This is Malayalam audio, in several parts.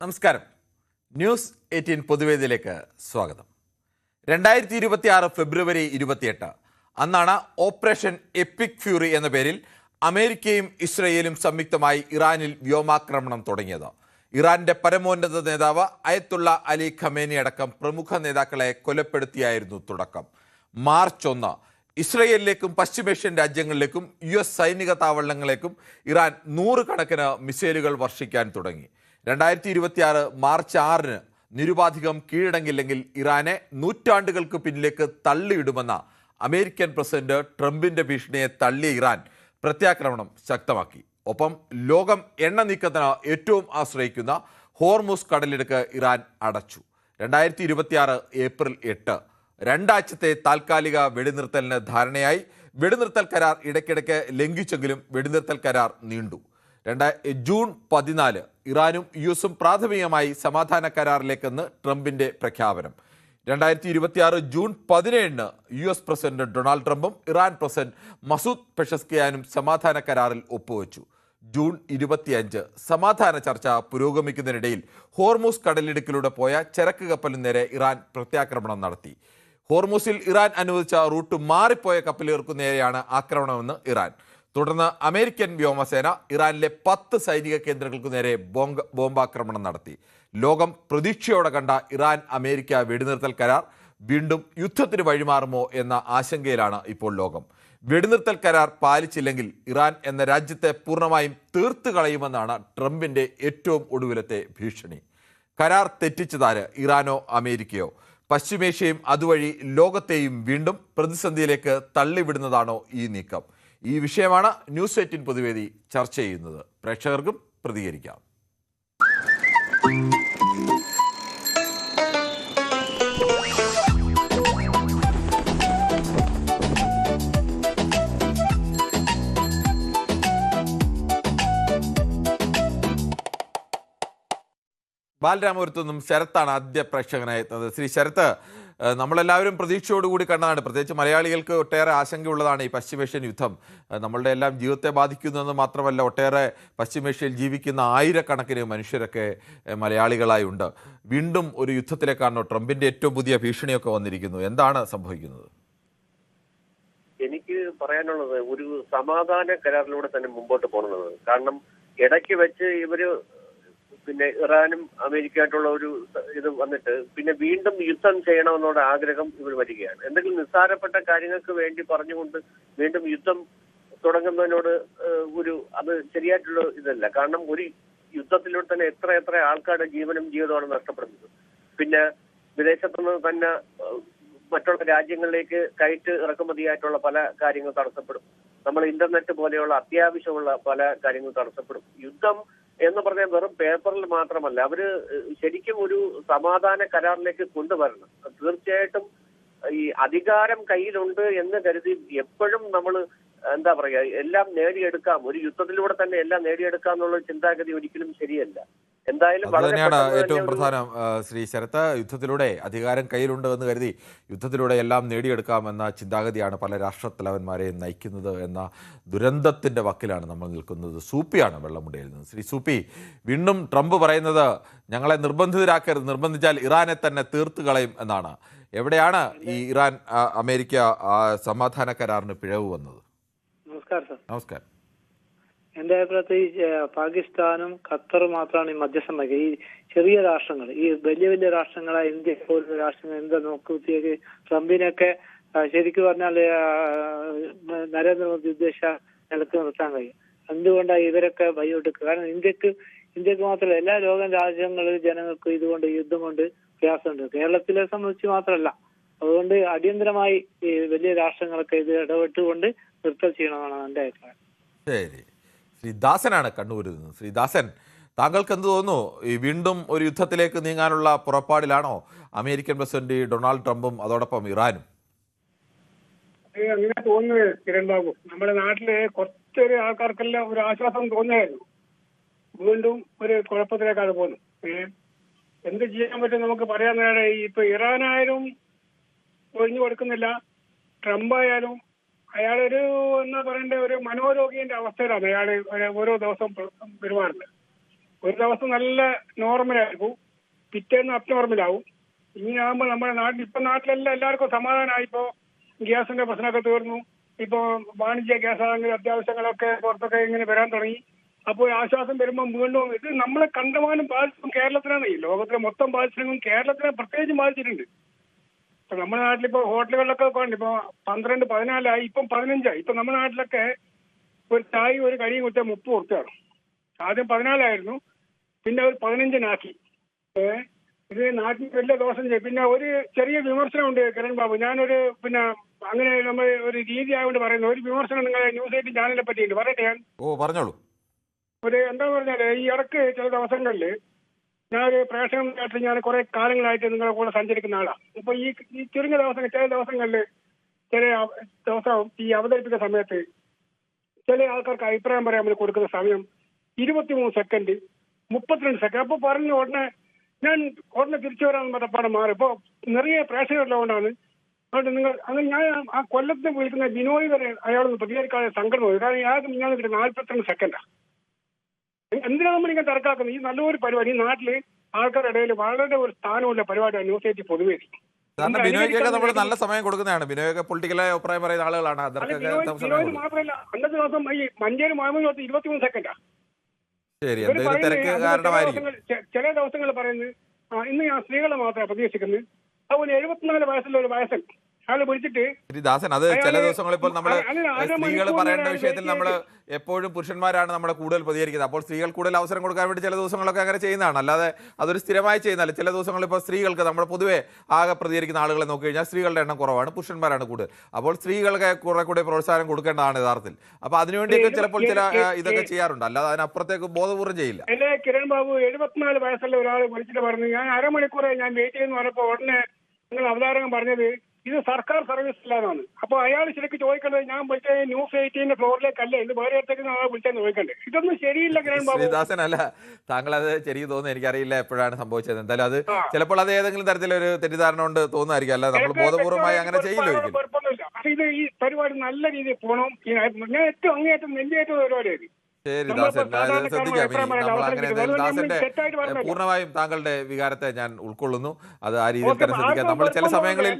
നമസ്കാരം. ന്യൂസ് 18 പൊതുവേദിയിലേക്ക് സ്വാഗതം. 2026 ഫെബ്രുവരി 28 അന്നാണ് ഓപ്പറേഷൻ എപ്പിക് ഫ്യൂറി എന്ന പേരിൽ അമേരിക്കയും ഇസ്രയേലും സംയുക്തമായി ഇറാനിൽ വ്യോമാക്രമണം തുടങ്ങിയത്. ഇറാന്റെ പരമോന്നത നേതാവ് അയത്തുള്ള അലി ഖമേനി അടക്കം പ്രമുഖ നേതാക്കളെ കൊലപ്പെടുത്തിയായിരുന്നു തുടക്കം. മാർച്ച് 1 ഇസ്രയേലിലേക്കും പശ്ചിമേഷ്യൻ രാജ്യങ്ങളിലേക്കും US സൈനിക താവളങ്ങളിലേക്കും ഇറാൻ നൂറുകണക്കിന് മിസൈലുകൾ വർഷിക്കാൻ തുടങ്ങി. 2026 മാർച്ച് 6 നിരുപാധികം കീഴടങ്ങില്ലെങ്കിൽ ഇറാനെ നൂറ്റാണ്ടുകൾക്ക് പിന്നിലേക്ക് തള്ളിയിടുമെന്ന അമേരിക്കൻ പ്രസിഡന്റ് ട്രംപിന്റെ ഭീഷണിയെ തള്ളിയ ഇറാൻ പ്രത്യാക്രമണം ശക്തമാക്കി. ഒപ്പം ലോകം എണ്ണ നീക്കത്തിന് ഏറ്റവും ആശ്രയിക്കുന്ന ഹോർമുസ് കടലിടുക്ക് ഇറാൻ അടച്ചു. 2026 ഏപ്രിൽ 8 രണ്ടാഴ്ചത്തെ താൽക്കാലിക വെടിനിർത്തലിന് ധാരണയായി. വെടിനിർത്തൽ കരാർ ഇടയ്ക്കിടയ്ക്ക് ലംഘിച്ചെങ്കിലും വെടിനിർത്തൽ കരാർ നീണ്ടു. ജൂൺ 14 ഇറാനും US പ്രാഥമികമായി സമാധാന കരാറിലേക്കെന്ന് ട്രംപിന്റെ പ്രഖ്യാപനം. 2026 ജൂൺ 17 US പ്രസിഡന്റ് ഡൊണാൾഡ് ട്രംപും ഇറാൻ പ്രസിഡന്റ് മസൂദ് പെഷസ്കിയാനും സമാധാന കരാറിൽ ഒപ്പുവെച്ചു. ജൂൺ 25 സമാധാന ചർച്ച പുരോഗമിക്കുന്നതിനിടയിൽ ഹോർമുസ് കടലിടുക്കിലൂടെ പോയ ചരക്ക് കപ്പലിന് നേരെ ഇറാൻ പ്രത്യാക്രമണം നടത്തി. ഹോർമുസിൽ ഇറാൻ അനുവദിച്ച റൂട്ട് മാറിപ്പോയ കപ്പലുകൾക്ക് നേരെയാണ് ആക്രമണമെന്ന് ഇറാൻ. തുടർന്ന് അമേരിക്കൻ വ്യോമസേന ഇറാനിലെ 10 സൈനിക കേന്ദ്രങ്ങൾക്ക് നേരെ ബോംബാക്രമണം നടത്തി. ലോകം പ്രതീക്ഷയോടെ കണ്ട ഇറാൻ അമേരിക്ക വെടിനിർത്തൽ കരാർ വീണ്ടും യുദ്ധത്തിന് വഴിമാറുമോ എന്ന ആശങ്കയിലാണ് ഇപ്പോൾ ലോകം. വെടിനിർത്തൽ കരാർ പാലിച്ചില്ലെങ്കിൽ ഇറാൻ എന്ന രാജ്യത്തെ പൂർണ്ണമായും തീർത്തു കളയുമെന്നാണ് ട്രംപിന്റെ ഏറ്റവും ഒടുവിലത്തെ ഭീഷണി. കരാർ തെറ്റിച്ചതാര്? ഇറാനോ അമേരിക്കയോ? പശ്ചിമേഷ്യയും അതുവഴി ലോകത്തെയും വീണ്ടും പ്രതിസന്ധിയിലേക്ക് തള്ളിവിടുന്നതാണോ ഈ നീക്കം? ഈ വിഷയമാണ് ന്യൂസ് 18 പൊതുവേദി ചർച്ച ചെയ്യുന്നത്. പ്രേക്ഷകർക്കും പ്രതികരിക്കാം. ബാലരാമപുരത്തു നിന്നും ശരത്താണ് ആദ്യ പ്രേക്ഷകനായി എത്തുന്നത്. ശ്രീ ശരത്ത്, നമ്മളെല്ലാവരും പ്രതീക്ഷയോടുകൂടി കണ്ടതാണ്. പ്രത്യേകിച്ച് മലയാളികൾക്ക് ഒട്ടേറെ ആശങ്കയുള്ളതാണ് ഈ പശ്ചിമേഷ്യൻ യുദ്ധം. നമ്മളുടെ എല്ലാം ജീവിതത്തെ ബാധിക്കുന്നതെന്ന് മാത്രമല്ല, ഒട്ടേറെ പശ്ചിമേഷ്യയിൽ ജീവിക്കുന്ന ആയിരക്കണക്കിന് മനുഷ്യരൊക്കെ മലയാളികളായി ഉണ്ട്. വീണ്ടും ഒരു യുദ്ധത്തിലേക്കാണോ ട്രംപിന്റെ ഏറ്റവും പുതിയ ഭീഷണിയൊക്കെ വന്നിരിക്കുന്നു? എന്താണ് സംഭവിക്കുന്നത്? എനിക്ക് പറയാനുള്ളത്, ഒരു സമാധാന കരാറിലൂടെ തന്നെ മുമ്പോട്ട് പോകുന്നത്. കാരണം ഇടയ്ക്ക് വെച്ച് ഇവര് പിന്നെ ഇറാനും അമേരിക്കയായിട്ടുള്ള ഒരു ഇത് വന്നിട്ട് പിന്നെ വീണ്ടും യുദ്ധം ചെയ്യണമെന്നുള്ള ആഗ്രഹം ഇവർ വരികയാണ്. എന്തെങ്കിലും നിസ്സാരപ്പെട്ട കാര്യങ്ങൾക്ക് വേണ്ടി പറഞ്ഞുകൊണ്ട് വീണ്ടും യുദ്ധം തുടങ്ങുന്നതിനോട് അത് ശരിയായിട്ടുള്ള ഇതല്ല. കാരണം ഒരു യുദ്ധത്തിലൂടെ തന്നെ എത്ര ആൾക്കാരുടെ ജീവനും ജീവിതമാണ് നഷ്ടപ്പെടുന്നത്. പിന്നെ വിദേശത്തുനിന്ന് തന്നെ മറ്റുള്ള രാജ്യങ്ങളിലേക്ക് കയറ്റ് ഇറക്കുമതിയായിട്ടുള്ള പല കാര്യങ്ങൾ തടസ്സപ്പെടും. നമ്മൾ ഇന്റർനെറ്റ് പോലെയുള്ള അത്യാവശ്യമുള്ള പല കാര്യങ്ങൾ തടസ്സപ്പെടും. യുദ്ധം എന്ന് പറഞ്ഞാൽ വെറും പേപ്പറിൽ മാത്രമല്ല, അവര് ശരിക്കും ഒരു സമാധാന കരാറിലേക്ക് കൊണ്ടുവരണം. തീർച്ചയായിട്ടും ഈ അധികാരം കയ്യിലുണ്ട് എന്ന് കരുതി എപ്പോഴും നമ്മൾ എന്താ പറയാ എല്ലാം നേടിയെടുക്കാം, ഒരു യുദ്ധത്തിലൂടെ തന്നെ എല്ലാം നേടിയെടുക്കാം എന്നുള്ള ചിന്താഗതി ഒരിക്കലും ശരിയല്ല. എന്തായാലും തന്നെയാണ് ഏറ്റവും പ്രധാനം. ശ്രീ ശരത്ത്, യുദ്ധത്തിലൂടെ അധികാരം കയ്യിലുണ്ട് എന്ന് കരുതി യുദ്ധത്തിലൂടെ എല്ലാം നേടിയെടുക്കാമെന്ന ചിന്താഗതിയാണ് പല രാഷ്ട്രത്തലവന്മാരെയും നയിക്കുന്നത് എന്ന ദുരന്തത്തിന്റെ വക്കിലാണ് നമ്മൾ നിൽക്കുന്നത്. സൂപ്പിയാണ് വെള്ളമുണ്ടയിരുന്നത്. ശ്രീ സൂപ്പി, വീണ്ടും ട്രംപ് പറയുന്നത് ഞങ്ങളെ നിർബന്ധിതരാക്കരുത്, നിർബന്ധിച്ചാൽ ഇറാനെ തന്നെ തീർത്തു കളയും എന്നാണ്. എവിടെയാണ് ഈ ഇറാൻ അമേരിക്ക സമാധാന കരാറിന് പിഴവ് വന്നത്? നമസ്കാരം. എന്റെ അഭിപ്രായത്തിൽ പാകിസ്ഥാനും ഖത്തറും മാത്രമാണ് ഈ മധ്യസ്ഥം വഹിക്കുക. ഈ ചെറിയ രാഷ്ട്രങ്ങൾ, ഈ വലിയ രാഷ്ട്രങ്ങളായ ഇന്ത്യ പോലുള്ള രാഷ്ട്രങ്ങൾ എന്താ നോക്കുത്തിയൊക്കെ ട്രംപിനൊക്കെ ശരിക്കും പറഞ്ഞാൽ നരേന്ദ്രമോദി ഉദ്ദേശ നിലത്ത് നിർത്താൻ കഴിയും. എന്തുകൊണ്ടാണ് ഇവരൊക്കെ വഴിയൊടുക്കുക? കാരണം ഇന്ത്യക്ക് മാത്രമല്ല, എല്ലാ ലോകം രാജ്യങ്ങളിൽ ജനങ്ങൾക്ക് ഇതുകൊണ്ട് യുദ്ധം കൊണ്ട് പ്രയാസമുണ്ട്. കേരളത്തിലെ സംബന്ധിച്ച് മാത്രമല്ല. അതുകൊണ്ട് അടിയന്തരമായി ഈ വലിയ രാഷ്ട്രങ്ങളൊക്കെ ഇത് ഇടപെട്ടുകൊണ്ട് നിർത്തൽ ചെയ്യണമെന്നാണ് എന്റെ അഭിപ്രായം. ശരി. ശ്രീ ദാസനാണ് കണ്ണൂരിൽ നിന്ന്. ശ്രീ ദാസൻ, താങ്കൾക്ക് എന്ത് തോന്നുന്നു? ഈ വീണ്ടും ഒരു യുദ്ധത്തിലേക്ക് നീങ്ങാനുള്ള പുറപ്പാടിലാണോ അമേരിക്കൻ പ്രസിഡന്റ് ഡൊണാൾഡ് ട്രംപും അതോടൊപ്പം ഇറാനും? അങ്ങനെ തോന്നുന്നത് കിരൺ ബാബു, നമ്മുടെ നാട്ടില് കുറച്ചൊരു ആൾക്കാർക്കെല്ലാം ഒരു ആശ്വാസം തോന്നുകയായിരുന്നു. വീണ്ടും ഒരു കുഴപ്പത്തിലേക്കാണ് പോകുന്നത്. എന്ത് ചെയ്യാൻ പറ്റും നമുക്ക് പറയാൻ നേരെ. ഇപ്പൊ ഇറാനായാലും ഒഴിഞ്ഞു കൊടുക്കുന്നില്ല, ട്രംപ് ആയാലും അയാളൊരു എന്താ പറയണ്ട ഒരു മനോരോഗിന്റെ അവസ്ഥയിലാണ് അയാൾ ഓരോ ദിവസം പെരുമാറുന്നത്. ഒരു ദിവസം നല്ല നോർമലായിരിക്കും, പിറ്റേന്ന് അബ്നോർമലാവും. ഇങ്ങനെയാകുമ്പോൾ നമ്മുടെ നാട്ടിൽ ഇപ്പൊ നാട്ടിലെല്ലാം എല്ലാവർക്കും സമാധാനമായി. ഇപ്പോ ഗ്യാസിന്റെ പ്രശ്നമൊക്കെ തീർന്നു. ഇപ്പൊ വാണിജ്യ ഗ്യാസാണെങ്കിൽ അത്യാവശ്യങ്ങളൊക്കെ പുറത്തൊക്കെ ഇങ്ങനെ വരാൻ തുടങ്ങി. അപ്പോൾ ആശ്വാസം വരുമ്പോൾ വീണ്ടും ഇത് നമ്മളെ കണ്ടമാനം ബാധിച്ചും കേരളത്തിലാണ്. ഈ ലോകത്തിലെ മൊത്തം ബാധിച്ചെങ്കിലും കേരളത്തിനെ പ്രത്യേകിച്ചും ബാധിച്ചിട്ടുണ്ട്. ഇപ്പൊ നമ്മുടെ നാട്ടിലിപ്പോ ഹോട്ടലുകളിലൊക്കെ ഉണ്ട്, ഇപ്പൊ 12, 14 ഇപ്പം 15. ഇപ്പൊ നമ്മുടെ നാട്ടിലൊക്കെ ഒരു ചായ ഒരു കടിയും കുത്തിയാൽ 30 ഉറുപ്പികയാണ്. ആദ്യം 14 പിന്നെ ഒരു 15 ഇത് നാട്ടിൽ വലിയ ദോഷം ചെയ്യും. പിന്നെ ഒരു ചെറിയ വിമർശനമുണ്ട് കിരൺ ബാബു. ഞാനൊരു പിന്നെ അങ്ങനെ നമ്മൾ ഒരു രീതി ആയതുകൊണ്ട് പറയുന്നത് ഒരു വിമർശനം നിങ്ങളെ ന്യൂസ് 18 ചാനലിനെ പറ്റിയുണ്ട്, പറയട്ടെ ഞാൻ. പറഞ്ഞോളൂ. ഒരു എന്താന്ന് പറഞ്ഞാല് ഈ ഇടക്ക് ചില ദിവസങ്ങളിൽ ഞാനൊരു പ്രേക്ഷകനായിട്ട് ഞാൻ കുറെ കാലങ്ങളായിട്ട് നിങ്ങളെ കൂടെ സഞ്ചരിക്കുന്ന ആളാണ്. അപ്പൊ ഈ ചുരുങ്ങിയ ദിവസങ്ങൾ ചില ദിവസങ്ങളിൽ ചില ദിവസം ഈ അവതരിപ്പിക്കുന്ന സമയത്ത് ചില ആൾക്കാർക്ക് അഭിപ്രായം പറയാൻ വേണ്ടി കൊടുക്കുന്ന സമയം 23 സെക്കൻഡ് 32 സെക്കൻഡ്. അപ്പൊ പറഞ്ഞ ഉടനെ തിരിച്ചു വരാൻ പറ്റപ്പാടെ മാറി. ഇപ്പൊ നിറയെ പ്രേക്ഷകരുള്ളതുകൊണ്ടാണ്. അതുകൊണ്ട് നിങ്ങൾ അങ്ങനെ ഞാൻ ആ കൊല്ലത്തിന് വിളിക്കുന്ന ബിനോയ് വരെ അയാളൊന്ന് പ്രതികരിക്കാതെ സങ്കടം പോയി. കാരണം അയാൾക്ക് ഞാൻ 42 സെക്കൻഡാണ്. എന്തിനാ നമ്മളിങ്ങനെ തിരക്കാക്കുന്നത്? ഈ നല്ലൊരു പരിപാടി ഈ നാട്ടില് ആൾക്കാരുടെ ഇടയിൽ വളരെ ഒരു സ്ഥാനമുള്ള പരിപാടിയാണ് ന്യൂസ് 18 പൊതുവേ. ബിനോയ്ക്കൊക്കെ നമ്മൾ നല്ല സമയം കൊടുക്കുന്നതാണ്. ബിനോയൊക്കെ പൊളിറ്റിക്കലായ അഭിപ്രായം പറയുന്ന ആളുകളാണ്. ബിനോയ് മാത്രമല്ല, അന്നത്തെ ദിവസം ഈ മഞ്ചേരി മുഹമ്മദ് 23 സെക്കൻഡാ. ശരി, എന്തെങ്കിലും തിരക്ക് കാരണമായിരിക്കും. ചില ദിവസങ്ങൾ പറയുന്നത് ഇന്ന് ഞാൻ സ്ത്രീകളെ മാത്രമാണ് പ്രതീക്ഷിക്കുന്നത്. അതുപോലെ 74 വയസ്സുള്ള ഒരു വയസ്സൻ അയാൾ വിളിച്ചിട്ട് ദാസൻ, അത് ചില ദിവസങ്ങളിൽ ഇപ്പോൾ നമ്മൾ സ്ത്രീകൾ പറയേണ്ട വിഷയത്തിൽ നമ്മൾ എപ്പോഴും പുരുഷന്മാരാണ് നമ്മളെ കൂടുതൽ പ്രതികരിക്കുന്നത്. അപ്പോൾ സ്ത്രീകൾ കൂടുതൽ അവസരം കൊടുക്കാൻ വേണ്ടി ചില ദിവസങ്ങളൊക്കെ അങ്ങനെ ചെയ്യുന്നതാണ്. അല്ലാതെ അതൊരു സ്ഥിരമായി ചെയ്യുന്നതല്ല. ചില ദിവസങ്ങളിൽ ഇപ്പോൾ സ്ത്രീകൾക്ക് നമ്മൾ പൊതുവെ ആകെ പ്രതികരിക്കുന്ന ആളുകളെ നോക്കി കഴിഞ്ഞാൽ സ്ത്രീകളുടെ എണ്ണം കുറവാണ്, പുരുഷന്മാരാണ് കൂടുതൽ. അപ്പോൾ സ്ത്രീകൾക്ക് കുറെ കൂടെ പ്രോത്സാഹനം കൊടുക്കേണ്ടതാണ് യഥാർത്ഥത്തിൽ. അപ്പോൾ അതിനുവേണ്ടിയൊക്കെ ചിലപ്പോൾ ചില ഇതൊക്കെ ചെയ്യാറുണ്ട്, അല്ലാതെ അതിനപ്പുറത്തേക്ക് ബോധപൂർവ്വം ചെയ്യില്ല. എന്നെ കിരൺ ബാബു 74 വയസ്സുള്ള ഒരാൾ വിളിച്ചിട്ട് പറഞ്ഞു, ഞാൻ അരമണിക്കൂറെ ഞാൻ വെയിറ്റ് ചെയ്യുന്ന പറഞ്ഞപ്പോൾ ഉടനെ നിങ്ങൾ അവതാരകം പറഞ്ഞത് ഇത് സർക്കാർ സർവീസ് ഇല്ലാതാണ്. അപ്പൊ അയാൾ ശരിക്കും ചോദിക്കേണ്ടത് ഞാൻ വിളിച്ച ന്യൂസ് 18 ഫ്ലോറിലേക്കല്ലേ, ഇത് വേറെ ഇടത്തേക്ക് ആളെ വിളിച്ചാൽ ചോദിക്കണ്ടേ? ഇതൊന്നും ശരിയില്ല കിരൺ ബാബു. ശ്രീദാസൻ, അല്ല, താങ്കൾ അത് ശരിക്കും തോന്നുന്നു. എനിക്കറിയില്ല എപ്പോഴാണ് സംഭവിച്ചത്. എന്തായാലും അത് ചിലപ്പോൾ അത് ഏതെങ്കിലും തരത്തിലൊരു തെറ്റിദ്ധാരണ കൊണ്ട് തോന്നുമായിരിക്കും, അല്ലാതെ നമ്മൾ ബോധപൂർവമായി അങ്ങനെ ചെയ്യില്ല ഒരിക്കലും. കുഴപ്പമൊന്നുമില്ല. പക്ഷെ ഇത് ഈ പരിപാടി നല്ല രീതിയിൽ പോകണം. ഞാൻ ഏറ്റവും അങ്ങേയറ്റം നെഞ്ചേറ്റ പരിപാടിയായിരുന്നു. ശരി ദാസൻ, ശ്രദ്ധിക്കാം. നമ്മൾ അങ്ങനെ ദാസന്റെ പൂർണ്ണമായും താങ്കളുടെ വികാരത്തെ ഞാൻ ഉൾക്കൊള്ളുന്നു. അത് ആ രീതിയിൽ തന്നെ ശ്രദ്ധിക്കാം. നമ്മൾ ചില സമയങ്ങളിൽ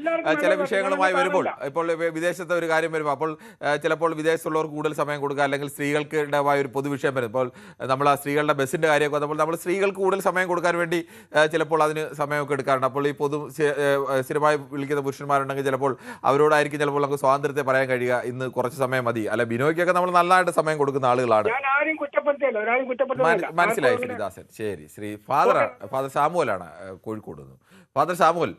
ചില വിഷയങ്ങളുമായി വരുമ്പോൾ, ഇപ്പോൾ വിദേശത്തെ ഒരു കാര്യം വരുമ്പോൾ, അപ്പോൾ ചിലപ്പോൾ വിദേശത്തുള്ളവർക്ക് കൂടുതൽ സമയം കൊടുക്കുക, അല്ലെങ്കിൽ സ്ത്രീകൾക്ക് ഒരു പൊതുവിഷയം വരും. ഇപ്പോൾ നമ്മൾ ആ സ്ത്രീകളുടെ ബസ്സിന്റെ കാര്യമൊക്കെ വന്നപ്പോൾ നമ്മൾ സ്ത്രീകൾക്ക് കൂടുതൽ സമയം കൊടുക്കാൻ വേണ്ടി ചിലപ്പോൾ അതിന് സമയമൊക്കെ എടുക്കാറുണ്ട്. അപ്പോൾ ഈ സ്ഥിരമായി വിളിക്കുന്ന പുരുഷന്മാരുണ്ടെങ്കിൽ ചിലപ്പോൾ അവരോടായിരിക്കും ചിലപ്പോൾ നമുക്ക് സ്വാതന്ത്ര്യത്തെ പറയാൻ കഴിയുക, ഇന്ന് കുറച്ച് സമയം മതി. അല്ല, ബിനോയ്ക്കൊക്കെ നമ്മൾ നല്ലതായിട്ട് സമയം കൊടുക്കുന്ന ആളുകളാണ്. മനസ്സിലായി ശ്രീദാസൻ. ശരി, ഫാദർ സാമുവലാണ് കോഴിക്കോട് നിന്ന്. ഫാദർ സാമുവൽ,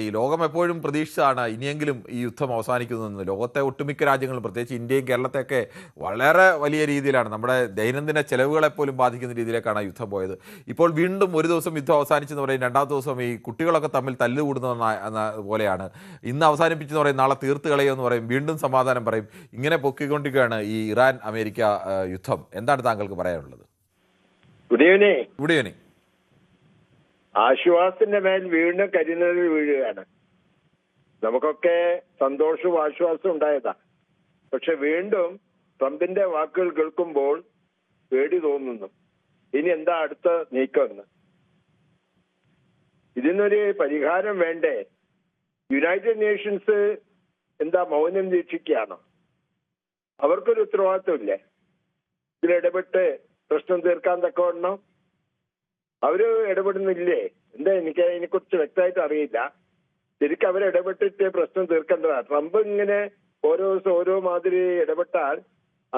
ഈ ലോകം എപ്പോഴും പ്രതീക്ഷിച്ചതാണ് ഇനിയെങ്കിലും ഈ യുദ്ധം അവസാനിക്കുന്നതെന്ന്. ലോകത്തെ ഒട്ടുമിക്ക രാജ്യങ്ങളും, പ്രത്യേകിച്ച് ഇന്ത്യയും കേരളത്തെയൊക്കെ വളരെ വലിയ രീതിയിലാണ് നമ്മുടെ ദൈനംദിന ചെലവുകളെപ്പോലും ബാധിക്കുന്ന രീതിയിലേക്കാണ് ആ യുദ്ധം പോയത്. ഇപ്പോൾ വീണ്ടും ഒരു ദിവസം യുദ്ധം അവസാനിച്ചെന്ന് പറയും, രണ്ടാമത്തെ ദിവസം ഈ കുട്ടികളൊക്കെ തമ്മിൽ തല്ലുകൂടുന്ന പോലെയാണ്. ഇന്ന് അവസാനിപ്പിച്ചെന്ന് പറയും, നാളെ തീർത്ത് കളയുമെന്ന് പറയും, വീണ്ടും സമാധാനം പറയും. ഇങ്ങനെ പൊക്കിക്കൊണ്ടിരിക്കുകയാണ് ഈ ഇറാൻ അമേരിക്ക യുദ്ധം. എന്താണ് താങ്കൾക്ക് പറയാനുള്ളത്? Good evening. ആശ്വാസത്തിന്റെ മേൽ വീണ്ടും കരിനിഴൽ വീഴുകയാണ്. നമുക്കൊക്കെ സന്തോഷവും ആശ്വാസവും ഉണ്ടായതാ. പക്ഷെ വീണ്ടും ട്രംപിന്റെ വാക്കുകൾ കേൾക്കുമ്പോൾ പേടി തോന്നുന്നു. ഇനി എന്താ അടുത്ത നീക്കമെന്ന്. ഇതിനൊരു പരിഹാരം വേണ്ടേ? യുണൈറ്റഡ് നേഷൻസ് എന്താ മൗനം വീക്ഷിക്കുകയാണോ? അവർക്കൊരു ഉത്തരവാദിത്വമില്ലേ ഇതിലിടപെട്ട് പ്രശ്നം തീർക്കാൻ തക്കവണ്ണം? അവര് ഇടപെടുന്നില്ലേ? എന്താ, എനിക്ക് അതിനെക്കുറിച്ച് വ്യക്തമായിട്ട് അറിയില്ല. ശരിക്കും അവരിടപെട്ടിട്ട് പ്രശ്നം തീർക്കേണ്ടതാണ്. ട്രംപ് ഇങ്ങനെ ഓരോ ദിവസം ഓരോ മാതിരി ഇടപെട്ടാൽ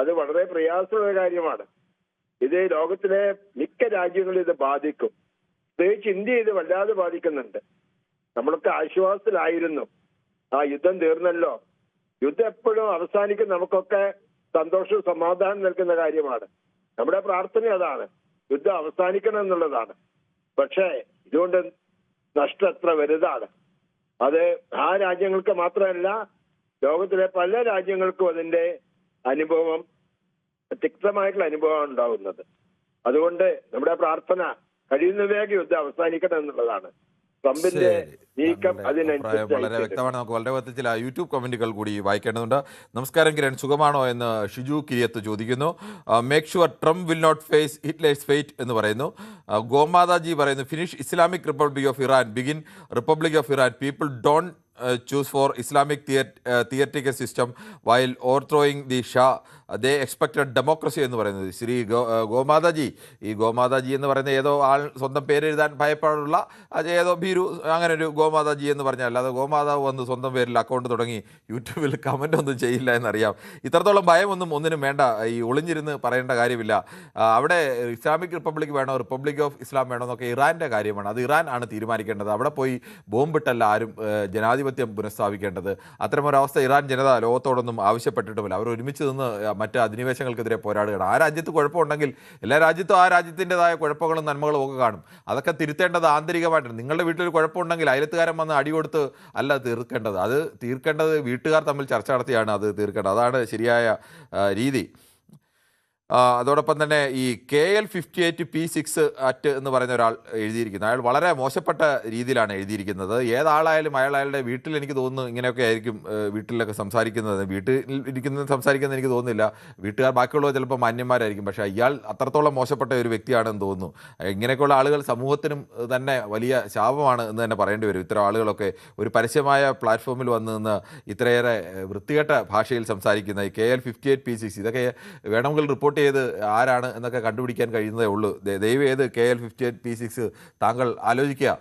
അത് വളരെ പ്രയാസമുള്ള കാര്യമാണ്. ഇത് ലോകത്തിലെ മിക്ക രാജ്യങ്ങളും ഇത് ബാധിക്കും. പ്രത്യേകിച്ച് ഇന്ത്യ ഇത് വല്ലാതെ ബാധിക്കുന്നുണ്ട്. നമ്മളൊക്കെ ആശ്വാസത്തിലായിരുന്നു, ആ യുദ്ധം തീർന്നല്ലോ. യുദ്ധം എപ്പോഴും അവസാനിക്കും, നമുക്കൊക്കെ സന്തോഷവും സമാധാനം നൽകുന്ന കാര്യമാണ്. നമ്മുടെ പ്രാർത്ഥന അതാണ്, യുദ്ധം അവസാനിക്കണം എന്നുള്ളതാണ്. പക്ഷേ ഇതുകൊണ്ട് നഷ്ടം എത്ര വലുതാണ്. അത് ആ രാജ്യങ്ങൾക്ക് മാത്രമല്ല, ലോകത്തിലെ പല രാജ്യങ്ങൾക്കും അതിന്റെ അനുഭവം, തിക്തമായിട്ടുള്ള അനുഭവം ഉണ്ടാവുന്നത്. അതുകൊണ്ട് നമ്മുടെ പ്രാർത്ഥന കഴിയുന്ന വേഗം യുദ്ധം അവസാനിക്കണം എന്നുള്ളതാണ്. ട്രംപിന്റെ ശരി, നീക്കം താങ്കളുടെ അഭിപ്രായം വളരെ വ്യക്തമാണ്. നമുക്ക് വളരെ വേഗത്തിൽ ചില യൂട്യൂബ് കമന്റുകൾ കൂടി വായിക്കേണ്ടതുണ്ട്. നമസ്കാരം കിരൺ, സുഖമാണോ എന്ന് ഷിജു കിരിയത്ത് ചോദിക്കുന്നു. Make sure Trump will not face Hitler's fate എന്ന് പറയുന്നു. ഗോമാതാജി പറയുന്നു, finish Islamic republic of Iran, begin republic of Iran. People don't choose for Islamic theatrical system while overthrowing the Shah. They expected democracy എന്ന് പറയുന്നത്. ശ്രീ ഗോമാതാജി, ഈ ഗോമാതാജി എന്ന് പറയുന്ന ഏതോ ആൾ സ്വന്തം പേരെഴുതാൻ ഭയപ്പാടുള്ള ഏതോ ഭീരു അങ്ങനെ ഒരു ഗോമാതാജി എന്ന് പറഞ്ഞാൽ, അല്ലാതെ ഗോമാതാവ് വന്ന് സ്വന്തം പേരിൽ അക്കൗണ്ട് തുടങ്ങി യൂട്യൂബിൽ കമൻ്റ് ഒന്നും ചെയ്യില്ല എന്നറിയാം. ഇത്രത്തോളം ഭയമൊന്നും ഒന്നിനും വേണ്ട. ഈ ഒളിഞ്ഞിരുന്ന് പറയേണ്ട കാര്യമില്ല. അവിടെ ഇസ്ലാമിക് റിപ്പബ്ലിക് വേണോ റിപ്പബ്ലിക് ഓഫ് ഇസ്ലാം വേണോ എന്നൊക്കെ ഇറാൻ്റെ കാര്യമാണ്. അത് ഇറാൻ ആണ് തീരുമാനിക്കേണ്ടത്. അവിടെ പോയി ബോംബിട്ടല്ല ആരും ജനാധിപത്യം പുനഃസ്ഥാപിക്കേണ്ടത്. അത്തരമൊരവസ്ഥ ഇറാൻ ജനത ലോകത്തോടൊന്നും ആവശ്യപ്പെട്ടിട്ടുമില്ല. അവർ ഒരുമിച്ച് നിന്ന് മറ്റ് അധിനിവേശങ്ങൾക്കെതിരെ പോരാടുകയാണ്. ആ രാജ്യത്ത് കുഴപ്പമുണ്ടെങ്കിൽ എല്ലാ രാജ്യത്തും ആ രാജ്യത്തിൻ്റെതായ കുഴപ്പങ്ങളും നന്മകളും ഒക്കെ കാണും. അതൊക്കെ തിരുത്തേണ്ടത് ആന്തരികമായിട്ടാണ്. നിങ്ങളുടെ വീട്ടിൽ കുഴപ്പമുണ്ടെങ്കിൽ അയലത്തുകാരൻ വന്ന് അടികൊടുത്ത് അല്ല തീർക്കേണ്ടത്. അത് തീർക്കേണ്ടത് വീട്ടുകാർ തമ്മിൽ ചർച്ച നടത്തിയാണ് അത് തീർക്കേണ്ടത്. അതാണ് ശരിയായ രീതി. അതോടൊപ്പം തന്നെ ഈ KL58P6 എന്ന് പറയുന്ന ഒരാൾ എഴുതിയിരിക്കുന്നത്, അയാൾ വളരെ മോശപ്പെട്ട രീതിയിലാണ് എഴുതിയിരിക്കുന്നത്. ഏതാളായാലും അയാളുടെ വീട്ടിൽ എനിക്ക് തോന്നുന്നു ഇങ്ങനെയൊക്കെ ആയിരിക്കും വീട്ടിലൊക്കെ സംസാരിക്കുന്നത്. വീട്ടിൽ സംസാരിക്കുന്നത് എനിക്ക് തോന്നുന്നില്ല. വീട്ടുകാർ ബാക്കിയുള്ളവർ ചിലപ്പോൾ മാന്യന്മാരായിരിക്കും. പക്ഷേ ഇയാൾ അത്രത്തോളം മോശപ്പെട്ട ഒരു വ്യക്തിയാണെന്ന് തോന്നുന്നു. ഇങ്ങനെയൊക്കെയുള്ള ആളുകൾ സമൂഹത്തിനും തന്നെ വലിയ ശാപമാണ് എന്ന് തന്നെ പറയേണ്ടി വരും. ഇത്തരം ആളുകളൊക്കെ ഒരു പരസ്യമായ പ്ലാറ്റ്ഫോമിൽ വന്ന് നിന്ന് ഇത്രയേറെ വൃത്തികെട്ട ഭാഷയിൽ സംസാരിക്കുന്ന ഈ KL58P6 ഇതൊക്കെ വേണമെങ്കിൽ റിപ്പോർട്ട് ചെയ്ത് ആരാണ് എന്നൊക്കെ കണ്ടുപിടിക്കാൻ കഴിയുന്നതേ ഉള്ളൂ. ദയവ് ചെയ്ത് KL58P6 താങ്കൾ ആലോചിക്കുക.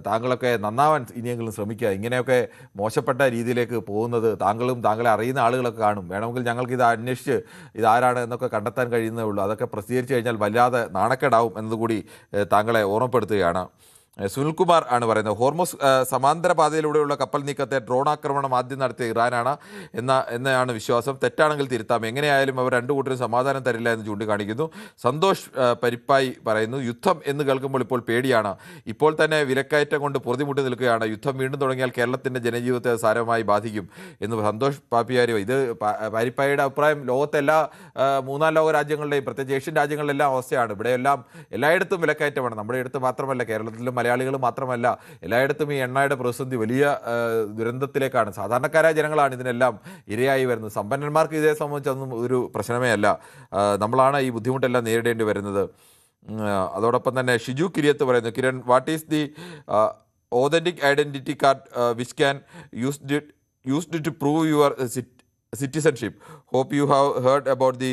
താങ്കളൊക്കെ നന്നാവാൻ ഇനിയെങ്കിലും ശ്രമിക്കുക. ഇങ്ങനെയൊക്കെ മോശപ്പെട്ട രീതിയിലേക്ക് പോകുന്നത് താങ്കളും താങ്കളെ അറിയുന്ന ആളുകളൊക്കെ കാണും. വേണമെങ്കിൽ ഞങ്ങൾക്ക് ഇത് അന്വേഷിച്ച് ഇതാരാണ് എന്നൊക്കെ കണ്ടെത്താൻ കഴിയുന്നതേ ഉള്ളൂ. അതൊക്കെ പ്രസിദ്ധീകരിച്ച് കഴിഞ്ഞാൽ വല്ലാതെ നാണക്കേടാവും എന്നതുകൂടി താങ്കളെ ഓർമ്മപ്പെടുത്തുകയാണ്. സുനിൽകുമാർ ആണ് പറയുന്നത്, ഹോർമോസ് സമാന്തര പാതയിലൂടെയുള്ള കപ്പൽ നീക്കത്തെ ഡ്രോൺ ആക്രമണം ആദ്യം നടത്തിയ ഇറാനാണ് എന്നാണ് വിശ്വാസം. തെറ്റാണെങ്കിൽ തിരുത്താം. എങ്ങനെയായാലും അവർ രണ്ടു കൂട്ടരും സമാധാനം തരില്ല എന്ന് ചൂണ്ടിക്കാണിക്കുന്നു. സന്തോഷ് പരിപ്പായി പറയുന്നു, യുദ്ധം എന്ന് കേൾക്കുമ്പോൾ ഇപ്പോൾ പേടിയാണ്. ഇപ്പോൾ തന്നെ വിലക്കയറ്റം കൊണ്ട് പൊറുതിമുട്ടി നിൽക്കുകയാണ്. യുദ്ധം വീണ്ടും തുടങ്ങിയാൽ കേരളത്തിൻ്റെ ജനജീവിതത്തെ സാരമായി ബാധിക്കും എന്ന് സന്തോഷ് പാപ്പിയാരോ. ഇത് പരിപ്പായിയുടെ അഭിപ്രായം ലോകത്തെ എല്ലാ മൂന്നാം ലോക രാജ്യങ്ങളുടെയും പ്രത്യേകിച്ച് ഏഷ്യൻ രാജ്യങ്ങളിലെല്ലാം അവസ്ഥയാണ്. ഇവിടെയെല്ലാം എല്ലായിടത്തും വിലക്കയറ്റമാണ്. നമ്മുടെ അടുത്ത് മാത്രമല്ല, കേരളത്തിലും മലയാളികൾ മാത്രമല്ല, എല്ലായിടത്തും ഈ എണ്ണയുടെ പ്രതിസന്ധി വലിയ ദുരന്തത്തിലേക്കാണ്. സാധാരണക്കാരായ ജനങ്ങളാണ് ഇതിനെല്ലാം ഇരയായി വരുന്നത്. സമ്പന്നന്മാർക്ക് ഇതേ സംബന്ധിച്ചൊന്നും ഒരു പ്രശ്നമേ അല്ല. നമ്മളാണ് ഈ ബുദ്ധിമുട്ടെല്ലാം നേരിടേണ്ടി വരുന്നത്. അതോടൊപ്പം തന്നെ ഷിജു കിരിയത്ത് പറയുന്നു, Kiran, what is the authentic identity card which can used to prove your citizenship? Hope you have heard about the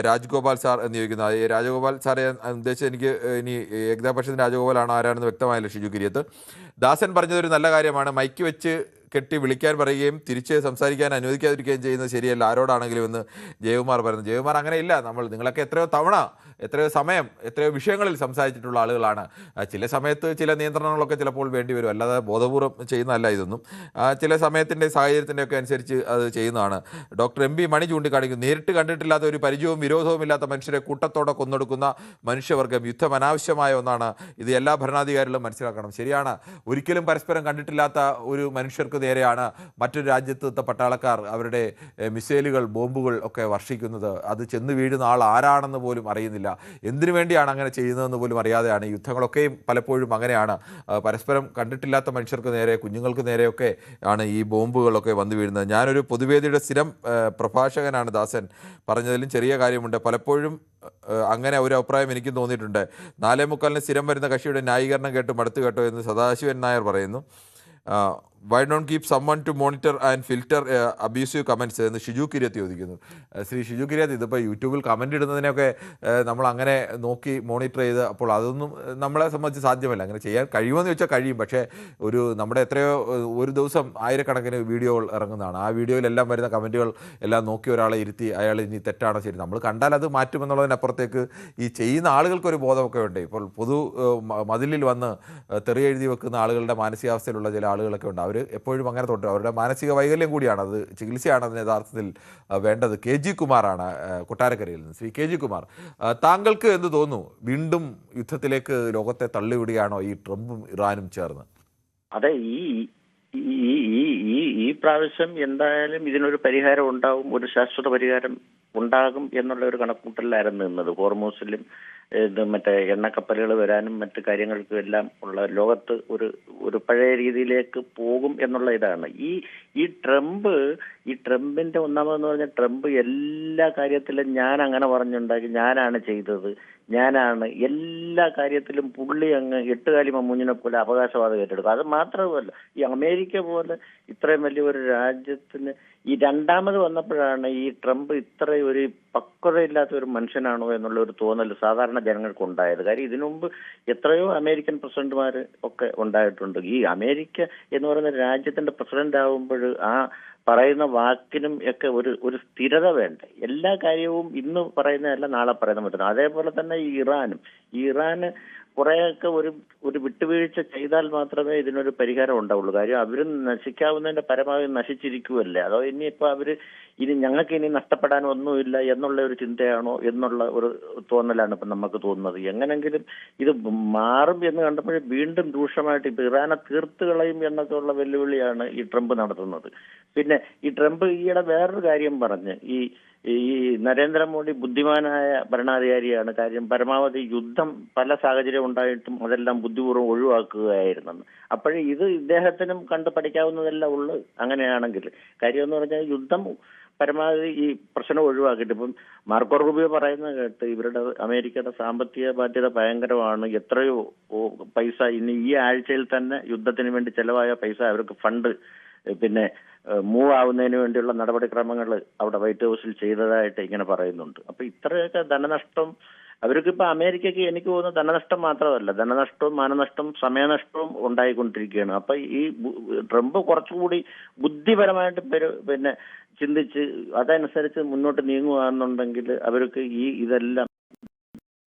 Rajgopal sir എന്ന് ചോദിക്കുന്നത്. ഈ രാജഗോപാൽ സാറെ ഉദ്ദേശിച്ച് എനിക്ക് ഇനി ഏകതാപക്ഷത്തിൻ്റെ രാജഗോപാലാണോ ആരാണെന്ന് വ്യക്തമായില്ല. ഷിജു കിരിയത്ത് ദാസൻ പറഞ്ഞതൊരു നല്ല കാര്യമാണ്. മൈക്ക് വെച്ച് കെട്ടി വിളിക്കാൻ പറയുകയും തിരിച്ച് സംസാരിക്കാൻ അനുവദിക്കാതിരിക്കുകയും ചെയ്യുന്നത് ശരിയല്ല ആരോടാണെങ്കിലും എന്ന് ജയകുമാർ പറയുന്നു. ജയകുമാർ അങ്ങനെയില്ല. നിങ്ങളൊക്കെ എത്രയോ തവണ, എത്രയോ സമയം, എത്രയോ വിഷയങ്ങളിൽ സംസാരിച്ചിട്ടുള്ള ആളുകളാണ്. ചില സമയത്ത് ചില നിയന്ത്രണങ്ങളൊക്കെ ചിലപ്പോൾ വേണ്ടി വരും. അല്ലാതെ ബോധപൂർവ്വം ചെയ്യുന്നതല്ല ഇതൊന്നും. ചില സമയത്തിൻ്റെ സാഹചര്യത്തിൻ്റെ ഒക്കെ അനുസരിച്ച് അത് ചെയ്യുന്നതാണ്. ഡോക്ടർ MB മണി ചൂണ്ടിക്കാണിക്കുന്നു, നേരിട്ട് കണ്ടിട്ടില്ലാത്ത ഒരു പരിചയവും വിരോധവും ഇല്ലാത്ത മനുഷ്യരെ കൂട്ടത്തോടെ കൊന്നൊടുക്കുന്ന മനുഷ്യവർഗം. യുദ്ധം അനാവശ്യമായ ഒന്നാണ്. ഇത് എല്ലാ ഭരണാധികാരികളും മനസ്സിലാക്കണം. ശരിയാണ്, ഒരിക്കലും പരസ്പരം കണ്ടിട്ടില്ലാത്ത ഒരു മനുഷ്യർക്ക് നേരെയാണ് മറ്റൊരു രാജ്യത്തെ പട്ടാളക്കാർ അവരുടെ മിസൈലുകൾ, ബോംബുകൾ ഒക്കെ വർഷിക്കുന്നത്. അത് ചെന്ന് വീഴുന്ന ആൾ ആരാണെന്ന് പോലും അറിയുന്നില്ല. എന്തിനു വേണ്ടിയാണ് അങ്ങനെ ചെയ്യുന്നതെന്ന് പോലും അറിയാതെയാണ്. യുദ്ധങ്ങളൊക്കെയും പലപ്പോഴും അങ്ങനെയാണ്. പരസ്പരം കണ്ടിട്ടില്ലാത്ത മനുഷ്യർക്ക് നേരെ, കുഞ്ഞുങ്ങൾക്ക് നേരെയൊക്കെ ആണ് ഈ ബോംബുകളൊക്കെ വന്നു വീഴുന്നത്. ഞാനൊരു പൊതുവേദിയുടെ സ്ഥിരം പ്രഭാഷകനാണ്. ദാസൻ പറഞ്ഞതിലും ചെറിയ കാര്യമുണ്ട്. പലപ്പോഴും അങ്ങനെ ഒരു അഭിപ്രായം എനിക്കും തോന്നിയിട്ടുണ്ട്. 4:45 സ്ഥിരം വരുന്ന കക്ഷിയുടെ ന്യായീകരണം കേട്ട് മടുത്തു കേട്ടോ എന്ന് സദാശിവൻ നായർ പറയുന്നു. Why don't keep someone to monitor and filter abusive comments എന്ന് ഷിജു കിരിയത്ത് ചോദിക്കുന്നു. ശ്രീ ഷിജു കിരിയത്ത്, ഇതിപ്പോൾ യൂട്യൂബിൽ കമൻ്റ് ഇടുന്നതിനൊക്കെ നമ്മൾ അങ്ങനെ നോക്കി മോണിറ്റർ ചെയ്ത്, അപ്പോൾ അതൊന്നും നമ്മളെ സംബന്ധിച്ച് സാധ്യമല്ല. അങ്ങനെ ചെയ്യാൻ കഴിയുമെന്ന് ചോദിച്ചാൽ കഴിയും. പക്ഷേ നമ്മുടെ എത്രയോ ഒരു ദിവസം ആയിരക്കണക്കിന് വീഡിയോകൾ ഇറങ്ങുന്നതാണ്. ആ വീഡിയോയിലെല്ലാം വരുന്ന കമൻറ്റുകൾ എല്ലാം നോക്കി ഒരാളെ ഇരുത്തി അയാൾ ഇനി തെറ്റാണോ ശരി നമ്മൾ കണ്ടാൽ അത് മാറ്റുമെന്നുള്ളതിനപ്പുറത്തേക്ക് ഈ ചെയ്യുന്ന ആളുകൾക്കൊരു ബോധമൊക്കെ ഉണ്ട്. ഇപ്പോൾ മതിലിൽ വന്ന് തെറി എഴുതി വെക്കുന്ന ആളുകളുടെ മാനസികാവസ്ഥയിലുള്ള ചില ആളുകളൊക്കെ ഉണ്ട്. അവർ എപ്പോഴും അങ്ങനെ തൊട്ട് അവരുടെ മാനസിക വൈകല്യം കൂടിയാണ്. അത് ചികിത്സയാണ് അതിന് യഥാർത്ഥത്തിൽ വേണ്ടത്. KG കുമാറാണ് കൊട്ടാരക്കരയിൽ നിന്ന്. ശ്രീ KG കുമാർ, താങ്കൾക്ക് എന്ത് തോന്നുന്നു? വീണ്ടും യുദ്ധത്തിലേക്ക് ലോകത്തെ തള്ളിവിടുകയാണോ ഈ ട്രംപും ഇറാനും ചേർന്ന്? അതെ, ഈ ഈ ഈ ഈ ഈ പ്രാവശ്യം എന്തായാലും ഇതിനൊരു പരിഹാരം ഉണ്ടാവും, ഒരു ശാശ്വത പരിഹാരം ഉണ്ടാകും എന്നുള്ള ഒരു കണക്കൂട്ടലിലായിരുന്നു നിന്നത്. ഹോർമൂസിലും ഇത് മറ്റേ എണ്ണക്കപ്പലുകൾ വരാനും മറ്റു കാര്യങ്ങൾക്കും എല്ലാം ഉള്ള ലോകത്ത് ഒരു പഴയ രീതിയിലേക്ക് പോകും എന്നുള്ള ഇതാണ്. ഈ ട്രംപിന്റെ ഒന്നാമതെന്ന് പറഞ്ഞാൽ ട്രംപ് എല്ലാ കാര്യത്തിലും ഞാൻ അങ്ങനെ പറഞ്ഞുണ്ടാക്കി, ഞാനാണ് ചെയ്തത്, ഞാനാണ് എല്ലാ കാര്യത്തിലും പുള്ളി അങ്ങ് എട്ടുകാലി മമ്മൂഞ്ഞിനെ പോലെ അവകാശവാദം ഏറ്റെടുക്കും. അത് മാത്രമല്ല, ഈ അമേരിക്ക പോലെ ഇത്രയും വലിയ ഒരു രാജ്യത്തിന് ഈ രണ്ടാമത് വന്നപ്പോഴാണ് ഈ ട്രംപ് ഇത്രയും ഒരു പക്വതയില്ലാത്ത ഒരു മനുഷ്യനാണോ എന്നുള്ള ഒരു തോന്നൽ സാധാരണ ജനങ്ങൾക്ക് ഉണ്ടായത്. കാര്യം ഇതിനു മുമ്പ് എത്രയോ അമേരിക്കൻ പ്രസിഡന്റുമാർ ഒക്കെ ഉണ്ടായിട്ടുണ്ട്. ഈ അമേരിക്ക എന്ന് പറയുന്ന രാജ്യത്തിന്റെ പ്രസിഡന്റ് ആവുമ്പോൾ ആ പറയുന്ന വാക്കിനും ഒക്കെ ഒരു സ്ഥിരത വേണ്ടേ. എല്ലാ കാര്യവും ഇന്ന് പറയുന്നതല്ല നാളെ പറയുന്ന പറ്റുന്നു. അതേപോലെ തന്നെ ഈ ഇറാന് കുറെയൊക്കെ ഒരു വിട്ടുവീഴ്ച ചെയ്താൽ മാത്രമേ ഇതിനൊരു പരിഹാരം ഉണ്ടാവുള്ളൂ. കാര്യം അവരും നശിക്കാവുന്നതിന്റെ പരമാവധി നശിച്ചിരിക്കുമല്ലേ. അതോ ഇനിയിപ്പോ ഇനി ഞങ്ങൾക്ക് ഇനി നഷ്ടപ്പെടാൻ ഒന്നുമില്ല എന്നുള്ള ഒരു ചിന്തയാണോ എന്നുള്ള ഒരു തോന്നലാണ് ഇപ്പൊ നമുക്ക് തോന്നുന്നത്. എങ്ങനെങ്കിലും ഇത് മാറും എന്ന് കണ്ടപ്പോഴേ വീണ്ടും രൂക്ഷമായിട്ട് ഇപ്പൊ ഇറാനെ തീർത്ത് കളയും എന്നൊക്കെ ഉള്ള വെല്ലുവിളിയാണ് ഈ ട്രംപ് നടത്തുന്നത്. പിന്നെ ഈ ട്രംപ് ഈയിടെ വേറൊരു കാര്യം പറഞ്ഞ് ഈ നരേന്ദ്രമോദി ബുദ്ധിമാനായ ഭരണാധികാരിയാണ്. കാര്യം പരമാവധി യുദ്ധം പല സാഹചര്യം ഉണ്ടായിട്ടും അതെല്ലാം ബുദ്ധിപൂർവ്വം ഒഴിവാക്കുകയായിരുന്നെന്ന്. അപ്പോഴേ ഇത് ഇദ്ദേഹത്തിനും കണ്ടു പഠിക്കാവുന്നതെല്ലാം ഉള്ളു അങ്ങനെയാണെങ്കിൽ. കാര്യം എന്ന് പറഞ്ഞാൽ യുദ്ധം പരമാവധി ഈ പ്രശ്നം ഒഴിവാക്കിയിട്ട് ഇപ്പം മാർക്കോ റൂബിയോ പറയുന്നത് കേട്ട് അമേരിക്കയുടെ സാമ്പത്തിക ബാധ്യത ഭയങ്കരമാണ്, എത്രയോ പൈസ ഇനി ഈ ആഴ്ചയിൽ തന്നെ യുദ്ധത്തിന് വേണ്ടി ചെലവായ പൈസ അവർക്ക് ഫണ്ട് പിന്നെ മൂവ് ആവുന്നതിന് വേണ്ടിയുള്ള നടപടിക്രമങ്ങൾ അവിടെ വൈറ്റ് ഹൗസിൽ ചെയ്തതായിട്ട് ഇങ്ങനെ പറയുന്നുണ്ട്. അപ്പൊ ഇത്രയൊക്കെ ധനനഷ്ടം അവർക്കിപ്പോ അമേരിക്കയ്ക്ക് എനിക്ക് തോന്നുന്നു ധനനഷ്ടം മാത്രമല്ല, ധനനഷ്ടവും മാനനഷ്ടവും സമയനഷ്ടവും ഉണ്ടായിക്കൊണ്ടിരിക്കുകയാണ്. അപ്പൊ ഈ ട്രംപ് കുറച്ചുകൂടി ബുദ്ധിപരമായിട്ട് പിന്നെ ചിന്തിച്ച് അതനുസരിച്ച് മുന്നോട്ട് നീങ്ങുകയാണെന്നുണ്ടെങ്കിൽ അവർക്ക് ഇതെല്ലാം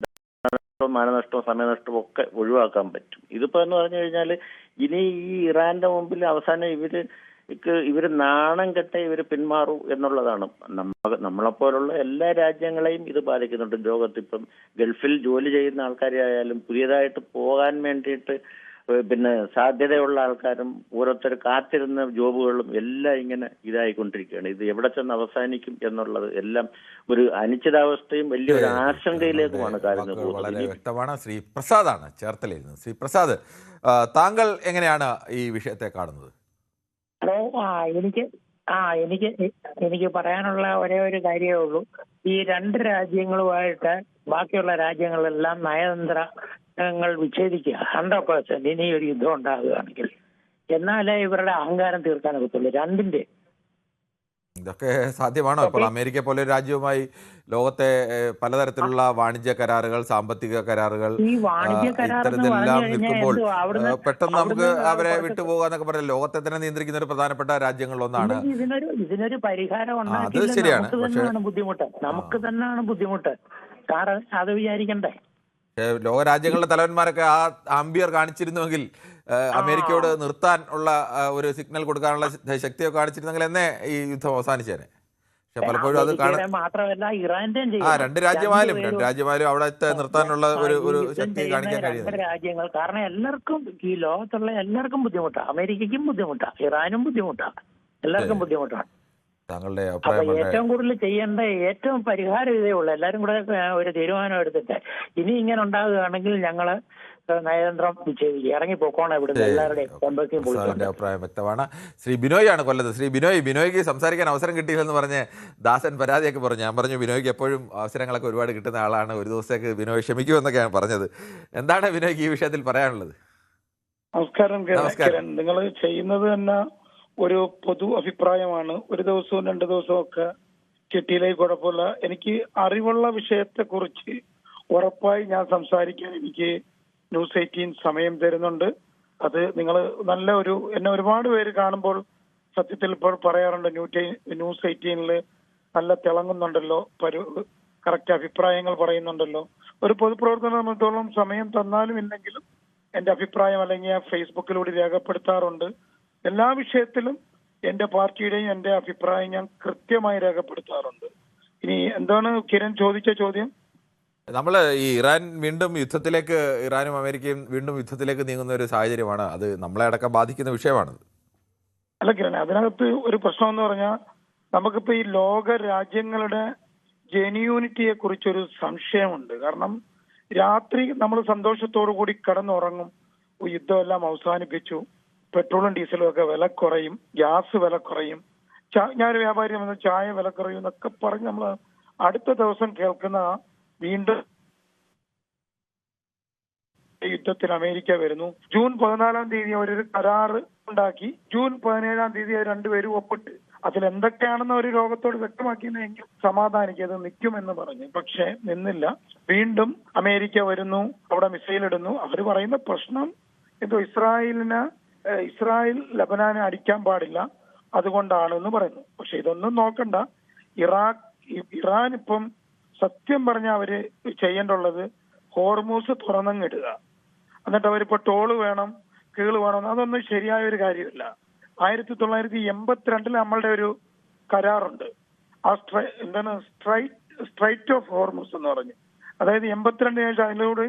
മാനനഷ്ടവും സമയനഷ്ടവും ഒക്കെ ഒഴിവാക്കാൻ പറ്റും. ഇതിപ്പോ എന്ന് പറഞ്ഞു കഴിഞ്ഞാൽ ഇനി ഈ ഇറാന്റെ മുമ്പിൽ അവസാനം ഇവര് നാണം കെട്ടേ ഇവര് പിന്മാറൂ എന്നുള്ളതാണ്. നമ്മളെപ്പോലുള്ള എല്ലാ രാജ്യങ്ങളെയും ഇത് ബാധിക്കുന്നുണ്ട്. ലോകത്തിപ്പം ഗൾഫിൽ ജോലി ചെയ്യുന്ന ആൾക്കാരായാലും പുതിയതായിട്ട് പോകാൻ വേണ്ടിയിട്ട് പിന്നെ സാധ്യതയുള്ള ആൾക്കാരും ഓരോരുത്തർ കാത്തിരുന്ന ജോബുകളും എല്ലാം ഇങ്ങനെ ഇതായിക്കൊണ്ടിരിക്കുകയാണ്. ഇത് എവിടെ ചെന്ന് അവസാനിക്കും എന്നുള്ളത് എല്ലാം ഒരു അനിശ്ചിതാവസ്ഥയും വലിയൊരു ആശങ്കയിലേക്കുമാണ് കാര്യങ്ങൾ വളരെ വ്യക്തമാണ്. ശ്രീ പ്രസാദാണ് ചേർത്തലയിൽ നിന്ന്. ശ്രീ പ്രസാദ്, താങ്കൾ എങ്ങനെയാണ് ഈ വിഷയത്തെ കാണുന്നത്? ഹലോ, എനിക്ക് പറയാനുള്ള ഒരേ ഒരു കാര്യമേ ഉള്ളൂ. ഈ രണ്ട് രാജ്യങ്ങളുമായിട്ട് ബാക്കിയുള്ള രാജ്യങ്ങളെല്ലാം നയതന്ത്രങ്ങൾ വിച്ഛേദിക്കുക 100%. ഇനി ഒരു യുദ്ധം ഉണ്ടാകുകയാണെങ്കിൽ എന്നാലേ ഇവരുടെ അഹങ്കാരം തീർക്കാനൊക്കത്തുള്ളൂ രണ്ടിന്റെ. ഇതൊക്കെ സാധ്യമാണോ? ഇപ്പോൾ അമേരിക്ക പോലെ ഒരു രാജ്യവുമായി ലോകത്തെ പലതരത്തിലുള്ള വാണിജ്യ കരാറുകൾ, സാമ്പത്തിക കരാറുകൾ ഇത്തരത്തിലെല്ലാം നിൽക്കുമ്പോൾ പെട്ടെന്ന് നമുക്ക് അവരെ വിട്ടുപോകാന്നൊക്കെ പറഞ്ഞാൽ ലോകത്തെ തന്നെ നിയന്ത്രിക്കുന്ന ഒരു പ്രധാനപ്പെട്ട രാജ്യങ്ങളിലൊന്നാണ്. ഇതിനൊരു പരിഹാരം അത് ശരിയാണ്. പക്ഷേ നമുക്ക് തന്നെയാണ് ബുദ്ധിമുട്ട്. കാരണം അത് വിചാരിക്കണ്ടേ. ലോകരാജ്യങ്ങളുടെ തലവന്മാരൊക്കെ ആ ആംബിയർ കാണിച്ചിരുന്നുവെങ്കിൽ അമേരിക്കയോട് നിർത്താൻ ഉള്ള ഒരു സിഗ്നൽ കൊടുക്കാനുള്ള ശക്തിയൊക്കെ കാണിച്ചിരുന്നെങ്കിൽ എന്നേ ഈ യുദ്ധം അവസാനിച്ചേനെ. പക്ഷെ പലപ്പോഴും അത് മാത്രമല്ല രണ്ട് രാജ്യമായാലും അവിടെ നിർത്താനുള്ള ഒരു ശക്തി കാണിക്കാൻ കഴിയുന്നത് രാജ്യങ്ങൾ. കാരണം എല്ലാവർക്കും ഈ ലോകത്തുള്ള എല്ലാവർക്കും ബുദ്ധിമുട്ടാണ്. അമേരിക്കയ്ക്കും ബുദ്ധിമുട്ടാണ്, ഇറാനും ബുദ്ധിമുട്ടാണ്, എല്ലാവർക്കും ബുദ്ധിമുട്ടാണ്. താങ്കളുടെ അപ്പൊ ഏറ്റവും കൂടുതൽ ചെയ്യേണ്ട ഏറ്റവും പരിഹാരം ഇതേ ഉള്ളൂ. എല്ലാരും കൂടെ ഒരു തീരുമാനം എടുത്തിട്ട് ഇനി ഇങ്ങനെ ഉണ്ടാകുകയാണെങ്കിൽ ഞങ്ങള് നയതന്ത്രം വിച്ഛേദിക്കുക, ഇറങ്ങിപ്പോക്കോണം ഇവിടുന്ന് എല്ലാവരുടെയും. അഭിപ്രായം വ്യക്തമാണ്. ശ്രീ ബിനോയ് ആണ് കൊല്ലത്ത്. ശ്രീ ബിനോയ്ക്ക് സംസാരിക്കാൻ അവസരം കിട്ടിയില്ലെന്ന് പറഞ്ഞ് ദാസൻ പരാതിയൊക്കെ പറഞ്ഞു. ഞാൻ പറഞ്ഞു ബിനോയ്ക്ക് എപ്പോഴും അവസരങ്ങളൊക്കെ ഒരുപാട് കിട്ടുന്ന ആളാണ്, ഒരു ദിവസത്തേക്ക് ബിനോയ് ക്ഷമിക്കുമെന്നൊക്കെയാണ് പറഞ്ഞത്. എന്താണ് ബിനോയ്ക്ക് ഈ വിഷയത്തിൽ പറയാനുള്ളത്? നമസ്കാരം. നിങ്ങൾ ചെയ്യുന്നത് തന്നെ ഒരു പൊതു അഭിപ്രായമാണ്. ഒരു ദിവസവും 2 ദിവസവും ഒക്കെ കിട്ടിയില്ലെങ്കിൽ കുഴപ്പമില്ല. എനിക്ക് അറിവുള്ള വിഷയത്തെ കുറിച്ച് ഉറപ്പായി ഞാൻ സംസാരിക്കാൻ എനിക്ക് ന്യൂസ് 18 സമയം തരുന്നുണ്ട്. അത് നിങ്ങൾ എന്നെ ഒരുപാട് പേര് കാണുമ്പോൾ സത്യത്തിൽ ഇപ്പോൾ പറയാറുണ്ട്, ന്യൂസ് 18 നല്ല തിളങ്ങുന്നുണ്ടല്ലോ, കറക്റ്റ് അഭിപ്രായങ്ങൾ പറയുന്നുണ്ടല്ലോ. ഒരു പൊതുപ്രവർത്തനം സംബന്ധിച്ചോളം സമയം തന്നാലും ഇല്ലെങ്കിലും എന്റെ അഭിപ്രായം അല്ലെങ്കിൽ ഞാൻ ഫേസ്ബുക്കിലൂടെ രേഖപ്പെടുത്താറുണ്ട്. എല്ലാ വിഷയത്തിലും എന്റെ പാർട്ടിയുടെയും എന്റെ അഭിപ്രായം ഞാൻ കൃത്യമായി രേഖപ്പെടുത്താറുണ്ട്. ഇനി എന്താണ് കിരൺ ചോദിച്ച ചോദ്യം? നമ്മൾ ഈ ഇറാനും അമേരിക്കയും വീണ്ടും യുദ്ധത്തിലേക്ക് നീങ്ങുന്ന ഒരു സാഹചര്യമാണ്. അത് നമ്മളെ അടക്കം ബാധിക്കുന്ന വിഷയമാണത്. അല്ല കിരണ, അതിനകത്ത് ഒരു പ്രശ്നം എന്ന് പറഞ്ഞാൽ നമുക്കിപ്പോ ഈ ലോക രാജ്യങ്ങളുടെ ജെന്യൂനിറ്റിയെ കുറിച്ചൊരു സംശയമുണ്ട്. കാരണം രാത്രി നമ്മൾ സന്തോഷത്തോടു കൂടി കിടന്നുറങ്ങും, യുദ്ധമെല്ലാം അവസാനിപ്പിച്ചു, പെട്രോളും ഡീസലും ഒക്കെ വില കുറയും, ഗ്യാസ് വില കുറയും, ഞാനൊരു വ്യാപാരി വന്ന് ചായ വില കുറയും എന്നൊക്കെ പറഞ്ഞ് നമ്മൾ അടുത്ത ദിവസം കേൾക്കുന്ന വീണ്ടും യുദ്ധത്തിൽ അമേരിക്ക വരുന്നു. ജൂൺ 14 അവരൊരു കരാറ് ഉണ്ടാക്കി, ജൂൺ 17 രണ്ടുപേരും ഒപ്പിട്ട്. അതിലെന്തൊക്കെയാണെന്ന് അവർ ലോകത്തോട് വ്യക്തമാക്കിയെങ്കിൽ സമാധാനിക്കത് നിൽക്കുമെന്ന് പറഞ്ഞു. പക്ഷെ നിന്നില്ല. വീണ്ടും അമേരിക്ക വരുന്നു, അവിടെ മിസൈൽ ഇടുന്നു. അവർ പറയുന്ന പ്രശ്നം എന്തോ ഇസ്രായേൽ ലബനാനെ അടിക്കാൻ പാടില്ല, അതുകൊണ്ടാണെന്ന് പറയുന്നു. പക്ഷെ ഇതൊന്നും നോക്കണ്ട. ഇറാൻ ഇപ്പം സത്യം പറഞ്ഞ അവര് ചെയ്യേണ്ടുള്ളത് ഹോർമൂസ് തുറന്നങ്ങിടുക. എന്നിട്ട് അവരിപ്പോ ടോള് വേണം, കീള് വേണം, അതൊന്നും ശരിയായ ഒരു കാര്യമില്ല. 1982 നമ്മളുടെ ഒരു കരാറുണ്ട്, ആ എന്താണ് സ്ട്രൈറ്റ് ഓഫ് ഹോർമൂസ് എന്ന് പറഞ്ഞു. അതായത് 82 ശേഷം അതിലൂടെ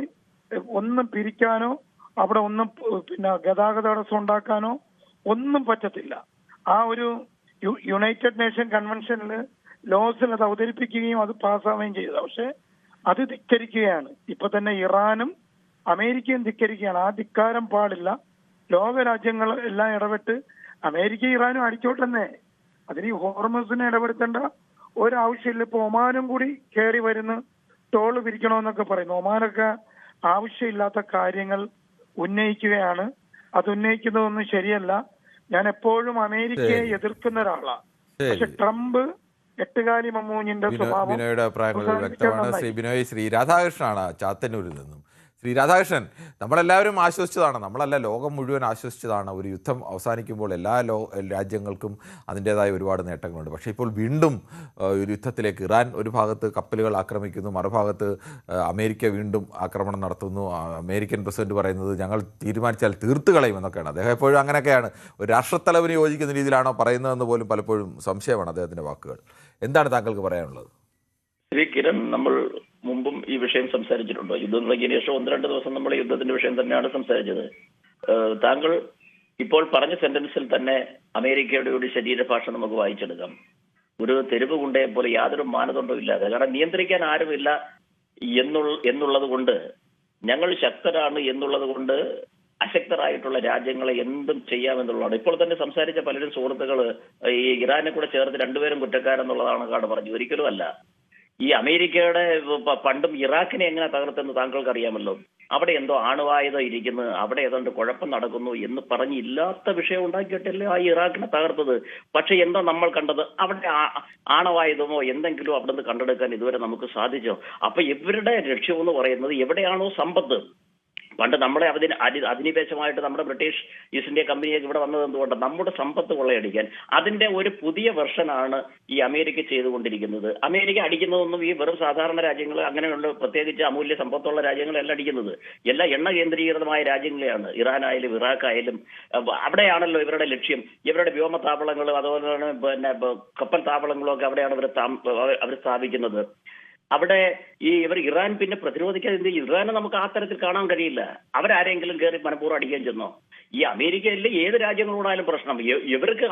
ഒന്നും പിരിക്കാനോ അവിടെ ഒന്നും പിന്നെ ഗതാഗത തടസ്സം ഉണ്ടാക്കാനോ ഒന്നും പറ്റത്തില്ല. ആ ഒരു യുണൈറ്റഡ് നേഷൻ കൺവെൻഷനിൽ ലോസിൽ അത് അവതരിപ്പിക്കുകയും അത് പാസ്സാവുകയും ചെയ്തു. പക്ഷെ അത് ധിക്കരിക്കുകയാണ്. ഇപ്പൊ തന്നെ ഇറാനും അമേരിക്കയും ധിക്കരിക്കുകയാണ്. ആ ധിക്കാരം പാടില്ല. ലോക രാജ്യങ്ങൾ എല്ലാം ഇടപെട്ട് അമേരിക്ക ഇറാനും അടിച്ചോട്ടെന്നേ, അതിന് ഈ ഹോർമസിനെ ഇടപെടുത്തേണ്ട ഒരാവശ്യമില്ല. ഇപ്പൊ ഒമാനും കൂടി കയറി വരുന്ന ടോള് പിരിക്കണമെന്നൊക്കെ പറയുന്നു. ഒമാനൊക്കെ ആവശ്യമില്ലാത്ത കാര്യങ്ങൾ ഉന്നയിക്കുകയാണ്. അത് ഉന്നയിക്കുന്നതൊന്നും ശരിയല്ല. ഞാൻ എപ്പോഴും അമേരിക്കയെ എതിർക്കുന്ന ഒരാളാണ്. പക്ഷെ ട്രംപ് എട്ടുകാലി മമ്മൂഞ്ഞിന്റെ സ്വഭാവം. ബിനോയുടെ അഭിപ്രായങ്ങൾ വ്യക്തമാണ്. ശ്രീ ബിനോയ്, ശ്രീ രാധാകൃഷ്ണനാണ് ചാത്തന്നൂരിൽ നിന്നും. ശ്രീ രാധാകൃഷ്ണൻ, നമ്മളെല്ലാവരും ആശ്വസിച്ചതാണ്, നമ്മളല്ല ലോകം മുഴുവൻ ആശ്വസിച്ചതാണ്. ഒരു യുദ്ധം അവസാനിക്കുമ്പോൾ എല്ലാ രാജ്യങ്ങൾക്കും അതിൻ്റേതായ ഒരുപാട് നേട്ടങ്ങളുണ്ട്. പക്ഷേ ഇപ്പോൾ വീണ്ടും ഒരു യുദ്ധത്തിലേക്ക് ഇറാൻ ഒരു ഭാഗത്ത് കപ്പലുകൾ ആക്രമിക്കുന്നു, മറുഭാഗത്ത് അമേരിക്ക വീണ്ടും ആക്രമണം നടത്തുന്നു. അമേരിക്കൻ പ്രസിഡന്റ് പറയുന്നത് ഞങ്ങൾ തീരുമാനിച്ചാൽ തീർത്ത് കളയുമെന്നൊക്കെയാണ്. അദ്ദേഹം എപ്പോഴും അങ്ങനെയൊക്കെയാണ്. ഒരു രാഷ്ട്രത്തലവന് യോജിക്കുന്ന രീതിയിലാണോ പറയുന്നതെന്ന് പോലും പലപ്പോഴും സംശയമാണ് അദ്ദേഹത്തിൻ്റെ വാക്കുകൾ. എന്താണ് താങ്കൾക്ക് പറയാനുള്ളത്? ശ്രീ കിരൺ, നമ്മൾ മുമ്പും ഈ വിഷയം സംസാരിച്ചിട്ടുണ്ടോ? യുദ്ധം തുടങ്ങിയതിനു ശേഷം 1-2 ദിവസം നമ്മൾ യുദ്ധത്തിന്റെ വിഷയം തന്നെയാണ് സംസാരിച്ചത്. താങ്കൾ ഇപ്പോൾ പറഞ്ഞ സെന്റൻസിൽ തന്നെ അമേരിക്കയുടെ ഒരു ശരീരഭാഷ നമുക്ക് വായിച്ചെടുക്കാം. ഒരു തെരുവ് ഗുണ്ടയെ പോലെ യാതൊരു മാനദണ്ഡവും ഇല്ലാതെ, കാരണം നിയന്ത്രിക്കാൻ ആരുമില്ല എന്നുള്ളത് കൊണ്ട്, ഞങ്ങൾ ശക്തരാണ് എന്നുള്ളത് കൊണ്ട് അശക്തരായിട്ടുള്ള രാജ്യങ്ങളെ എന്തും ചെയ്യാമെന്നുള്ളതാണ്. ഇപ്പോൾ തന്നെ സംസാരിച്ച പലരും സുഹൃത്തുക്കൾ ഈ ഇറാനെ കൂടെ ചേർത്ത് രണ്ടുപേരും കുറ്റക്കാരെന്നുള്ളതാണ് പറഞ്ഞു. ഒരിക്കലും അല്ല. ഈ അമേരിക്കയുടെ പണ്ടും ഇറാഖിനെ എങ്ങനെ തകർത്തെന്ന് താങ്കൾക്ക് അറിയാമല്ലോ. അവിടെ എന്തോ ആണവായുധം ഇരിക്കുന്നു, അവിടെ ഏതാണ്ട് കുഴപ്പം നടക്കുന്നു എന്ന് പറഞ്ഞ് ഇല്ലാത്ത വിഷയം ഉണ്ടാക്കിയിട്ടല്ലേ ആ ഇറാഖിനെ തകർത്തത്. പക്ഷെ എന്താ നമ്മൾ കണ്ടത്? അവിടെ ആണവായുധമോ എന്തെങ്കിലും അവിടെ നിന്ന് കണ്ടെടുക്കാൻ ഇതുവരെ നമുക്ക് സാധിച്ചോ? അപ്പൊ ഇവരുടെ ലക്ഷ്യമെന്ന് പറയുന്നത് എവിടെയാണോ സമ്പത്ത്, പണ്ട് നമ്മളെ അധിനിവേശമായിട്ട് നമ്മുടെ ബ്രിട്ടീഷ് ഈസ്റ്റ് ഇന്ത്യ കമ്പനിയൊക്കെ ഇവിടെ വന്നത് എന്തുകൊണ്ട്? നമ്മുടെ സമ്പത്ത് കൊള്ളയടിക്കാൻ. അതിന്റെ ഒരു പുതിയ വെർഷനാണ് ഈ അമേരിക്ക ചെയ്തുകൊണ്ടിരിക്കുന്നത്. അമേരിക്ക അടിക്കുന്നതൊന്നും ഈ വെറും സാധാരണ രാജ്യങ്ങൾ, അങ്ങനെയുള്ള പ്രത്യേകിച്ച് അമൂല്യ സമ്പത്തുള്ള രാജ്യങ്ങളല്ല അടിക്കുന്നത്. എല്ലാ എണ്ണ കേന്ദ്രീകൃതമായ രാജ്യങ്ങളെയാണ്. ഇറാനായാലും ഇറാഖായാലും അവിടെയാണല്ലോ ഇവരുടെ ലക്ഷ്യം. ഇവരുടെ വ്യോമതാവളങ്ങളും അതുപോലെ തന്നെ പിന്നെ കപ്പൽ താവളങ്ങളും ഒക്കെ അവിടെയാണ് അവർ സ്ഥാപിക്കുന്നത്. അവിടെ ഇവർ ഇറാൻ പിന്നെ പ്രതിരോധിക്കാതെ ഇറാനെ നമുക്ക് ആ തരത്തിൽ കാണാൻ കഴിയില്ല. അവരാരെങ്കിലും കയറി മനഃപൂർവ്വം അടിക്കാൻ ചെന്നോ? ഈ അമേരിക്കയിലെ ഏത് രാജ്യങ്ങളോടായാലും പ്രശ്നം. ഇവർക്ക്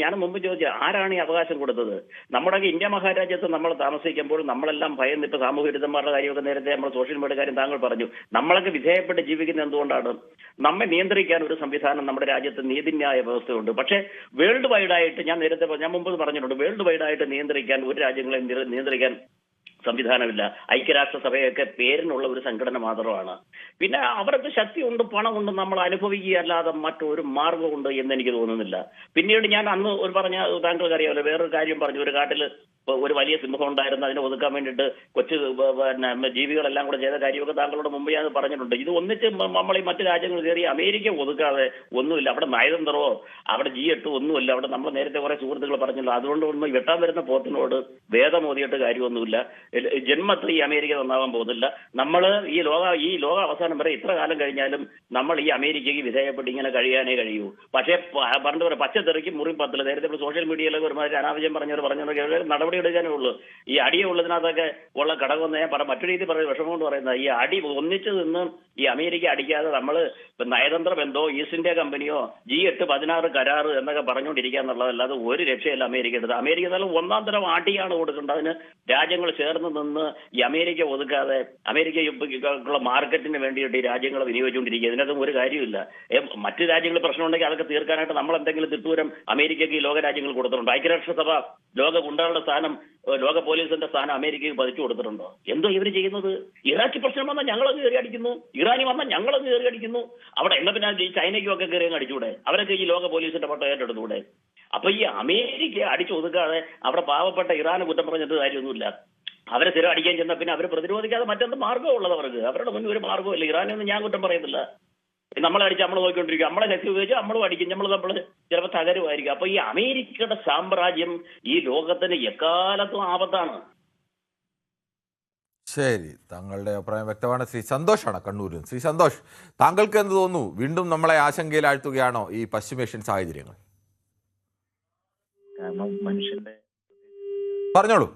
ഞാൻ മുമ്പ് ചോദിച്ചത് ആരാണ് ഈ അവകാശം കൊടുത്തത്? നമ്മുടെ ഇന്ത്യ മഹാരാജ്യത്ത് നമ്മൾ താമസിക്കുമ്പോൾ നമ്മളെല്ലാം ഭയന്ന്, ഇപ്പൊ സാമൂഹ്യ വിരുദ്ധന്മാരുടെ കാര്യമൊക്കെ നേരത്തെ നമ്മൾ സോഷ്യൽ മീഡിയ കാര്യം താങ്കൾ പറഞ്ഞു, നമ്മളൊക്കെ വിധേയപ്പെട്ട് ജീവിക്കുന്നത് എന്തുകൊണ്ടാണ്? നമ്മെ നിയന്ത്രിക്കാൻ ഒരു സംവിധാനം നമ്മുടെ രാജ്യത്ത് നീതിന്യായ വ്യവസ്ഥയുണ്ട്. പക്ഷേ വേൾഡ് വൈഡായിട്ട് ഞാൻ മുമ്പ് പറഞ്ഞിട്ടുണ്ട്, വേൾഡ് വൈഡായിട്ട് നിയന്ത്രിക്കാൻ ഒരു രാജ്യങ്ങളെ നിയന്ത്രിക്കാൻ സംവിധാനമില്ല. ഐക്യരാഷ്ട്രസഭയൊക്കെ പേരിനുള്ള ഒരു സംഘടന മാത്രമാണ്. പിന്നെ അവർക്ക് ശക്തിയുണ്ട്, പണമുണ്ട്, നമ്മൾ അനുഭവിക്കുകയല്ലാതെ മറ്റൊരു മാർഗമുണ്ട് എന്ന് എനിക്ക് തോന്നുന്നില്ല. പിന്നീട് ഞാൻ അന്ന് പറഞ്ഞ താങ്കൾക്ക് അറിയാമല്ലോ, വേറൊരു കാര്യം പറഞ്ഞു. ഒരു കാട്ടിൽ ഒരു വലിയ സിംഹം ഉണ്ടായിരുന്നു, അതിനെ ഒതുക്കാൻ വേണ്ടിയിട്ട് കൊച്ചു ജീവികളെല്ലാം കൂടെ ചെയ്ത കാര്യമൊക്കെ താങ്കളോട് മുമ്പ് ഞാൻ പറഞ്ഞിട്ടുണ്ട്. ഇത് ഒന്നിച്ച് നമ്മൾ ഈ മറ്റു രാജ്യങ്ങൾ കയറി അമേരിക്ക ഒതുക്കാതെ ഒന്നുമില്ല. അവിടെ നയതന്ത്രമോ അവിടെ G8 ഒന്നുമില്ല. അവിടെ നമ്മൾ നേരത്തെ കുറെ സുഹൃത്തുക്കൾ പറഞ്ഞല്ലോ. അതുകൊണ്ട് ഒന്നും വെട്ടാൻ വരുന്ന പോത്തിനോട് വേദം ഓതിയിട്ട് കാര്യമൊന്നുമില്ല. ജന്മത്തിൽ ഈ അമേരിക്ക നന്നാവാൻ പോകുന്നില്ല. നമ്മൾ ഈ ലോക അവസാനം വരെ ഇത്ര കാലം കഴിഞ്ഞാലും നമ്മൾ ഈ അമേരിക്കയ്ക്ക് വിധേയപ്പെട്ട് ഇങ്ങനെ കഴിയാനേ കഴിയൂ. പക്ഷേ പറഞ്ഞ പോലെ പച്ചത്തെറിക്ക് മുറി പത്തില്ല. നേരത്തെ സോഷ്യൽ മീഡിയയിലൊക്കെ ഒരുമാതിരി അനാവശ്യം പറഞ്ഞവർ നടപടി എടുക്കാനേ ഉള്ളൂ. ഈ അടിയെ ഉള്ളതിനകത്തൊക്കെ ഉള്ള ഘടകമെന്ന് ഞാൻ മറ്റൊരു രീതി പറയുന്നത് വിഷമം കൊണ്ട് പറയുന്നത്, ഈ അടി ഒന്നിച്ച് നിന്ന് ഈ അമേരിക്ക അടിക്കാതെ നമ്മൾ നയതന്ത്ര ബന്ധമോ ഈസ്റ്റ് ഇന്ത്യ കമ്പനിയോ G8-16 കരാറ് എന്നൊക്കെ പറഞ്ഞുകൊണ്ടിരിക്കുക എന്നുള്ളതല്ലാതെ ഒരു രക്ഷയല്ല അമേരിക്ക എടുത്തത്. അമേരിക്ക നല്ല ഒന്നാം തരം ആട്ടിയാണ് കൊടുക്കേണ്ടത്. അതിന് രാജ്യങ്ങൾ ചേർന്ന് നിന്ന് ഈ അമേരിക്ക ഒതുക്കാതെ അമേരിക്കയ്ക്കുള്ള മാർക്കറ്റിന് വേണ്ടിയിട്ട് ഈ രാജ്യങ്ങളെ വിനിയോഗിച്ചുകൊണ്ടിരിക്കുക. ഇതിനകത്തും ഒരു കാര്യമില്ല. മറ്റു രാജ്യങ്ങളിൽ പ്രശ്നമുണ്ടെങ്കിൽ അതൊക്കെ തീർക്കാനായിട്ട് നമ്മൾ എന്തെങ്കിലും തിട്ടൂരം അമേരിക്കയ്ക്ക് ഈ ലോക രാജ്യങ്ങൾ കൊടുത്തിട്ടുണ്ടോ? ഐക്യരാഷ്ട്രസഭ ലോക ഗുണ്ടകളുടെ സ്ഥാനം, ലോക പോലീസിന്റെ സ്ഥാനം അമേരിക്കയ്ക്ക് പതിച്ചു കൊടുത്തിട്ടുണ്ടോ? എന്തോ ഇവർ ചെയ്യുന്നത്? ഇറാഖി പ്രശ്നം വന്നാൽ ഞങ്ങളത് കയറി അടിക്കുന്നു, ഇറാനി വന്നാൽ ഞങ്ങളത് കയറി അടിക്കുന്നു. അവിടെ എന്നാ പിന്നെ ഈ ചൈനയ്ക്കും ഒക്കെ കയറി അടിച്ചുകൂടെ? അവരൊക്കെ ഈ ലോക പോലീസിന്റെ പട്ടം ഏറ്റെടുത്തുകൂടെ? അപ്പൊ ഈ അമേരിക്ക അടിച്ചു ഒതുക്കാതെ അവിടെ പാവപ്പെട്ട ഇറാന് കുറ്റം പറഞ്ഞിട്ട് കാര്യമൊന്നുമില്ല. അവരെ സ്ഥിരം അടിക്കാൻ ചെന്നാൽ പിന്നെ അവരെ പ്രതിരോധിക്കാതെ മറ്റെന്ത് മാർഗ്ഗമുള്ളത് അവർക്ക്? അവരുടെ മുന്നിൽ ഒരു മാർഗ്ഗമില്ല. ഇറാനൊന്നും ഞാൻ കുറ്റം പറയുന്നില്ല. നമ്മളെ അടിച്ച് നമ്മൾ നോക്കിക്കൊണ്ടിരിക്കും, നമ്മളെ ശക്തി ഉപയോഗിച്ച് നമ്മളും അടിക്കും, നമ്മൾ ചിലപ്പോൾ തകരുമായിരിക്കും. അപ്പൊ ഈ അമേരിക്കയുടെ സാമ്രാജ്യം ഈ ലോകത്തിന് എക്കാലത്തും ആപത്താണ്. ശരി, താങ്കളുടെ അഭിപ്രായം വ്യക്തമാണ്. ശ്രീ സന്തോഷാണ് കണ്ണൂരിൽ. ശ്രീ സന്തോഷ്, താങ്കൾക്ക് എന്ത് തോന്നുന്നു? വീണ്ടും നമ്മളെ ആശങ്കയിലാഴ്ത്തുകയാണോ ഈ പശ്ചിമേഷ്യൻ സാഹചര്യങ്ങൾ? കാരണം മനുഷ്യന്റെ പറഞ്ഞോളൂ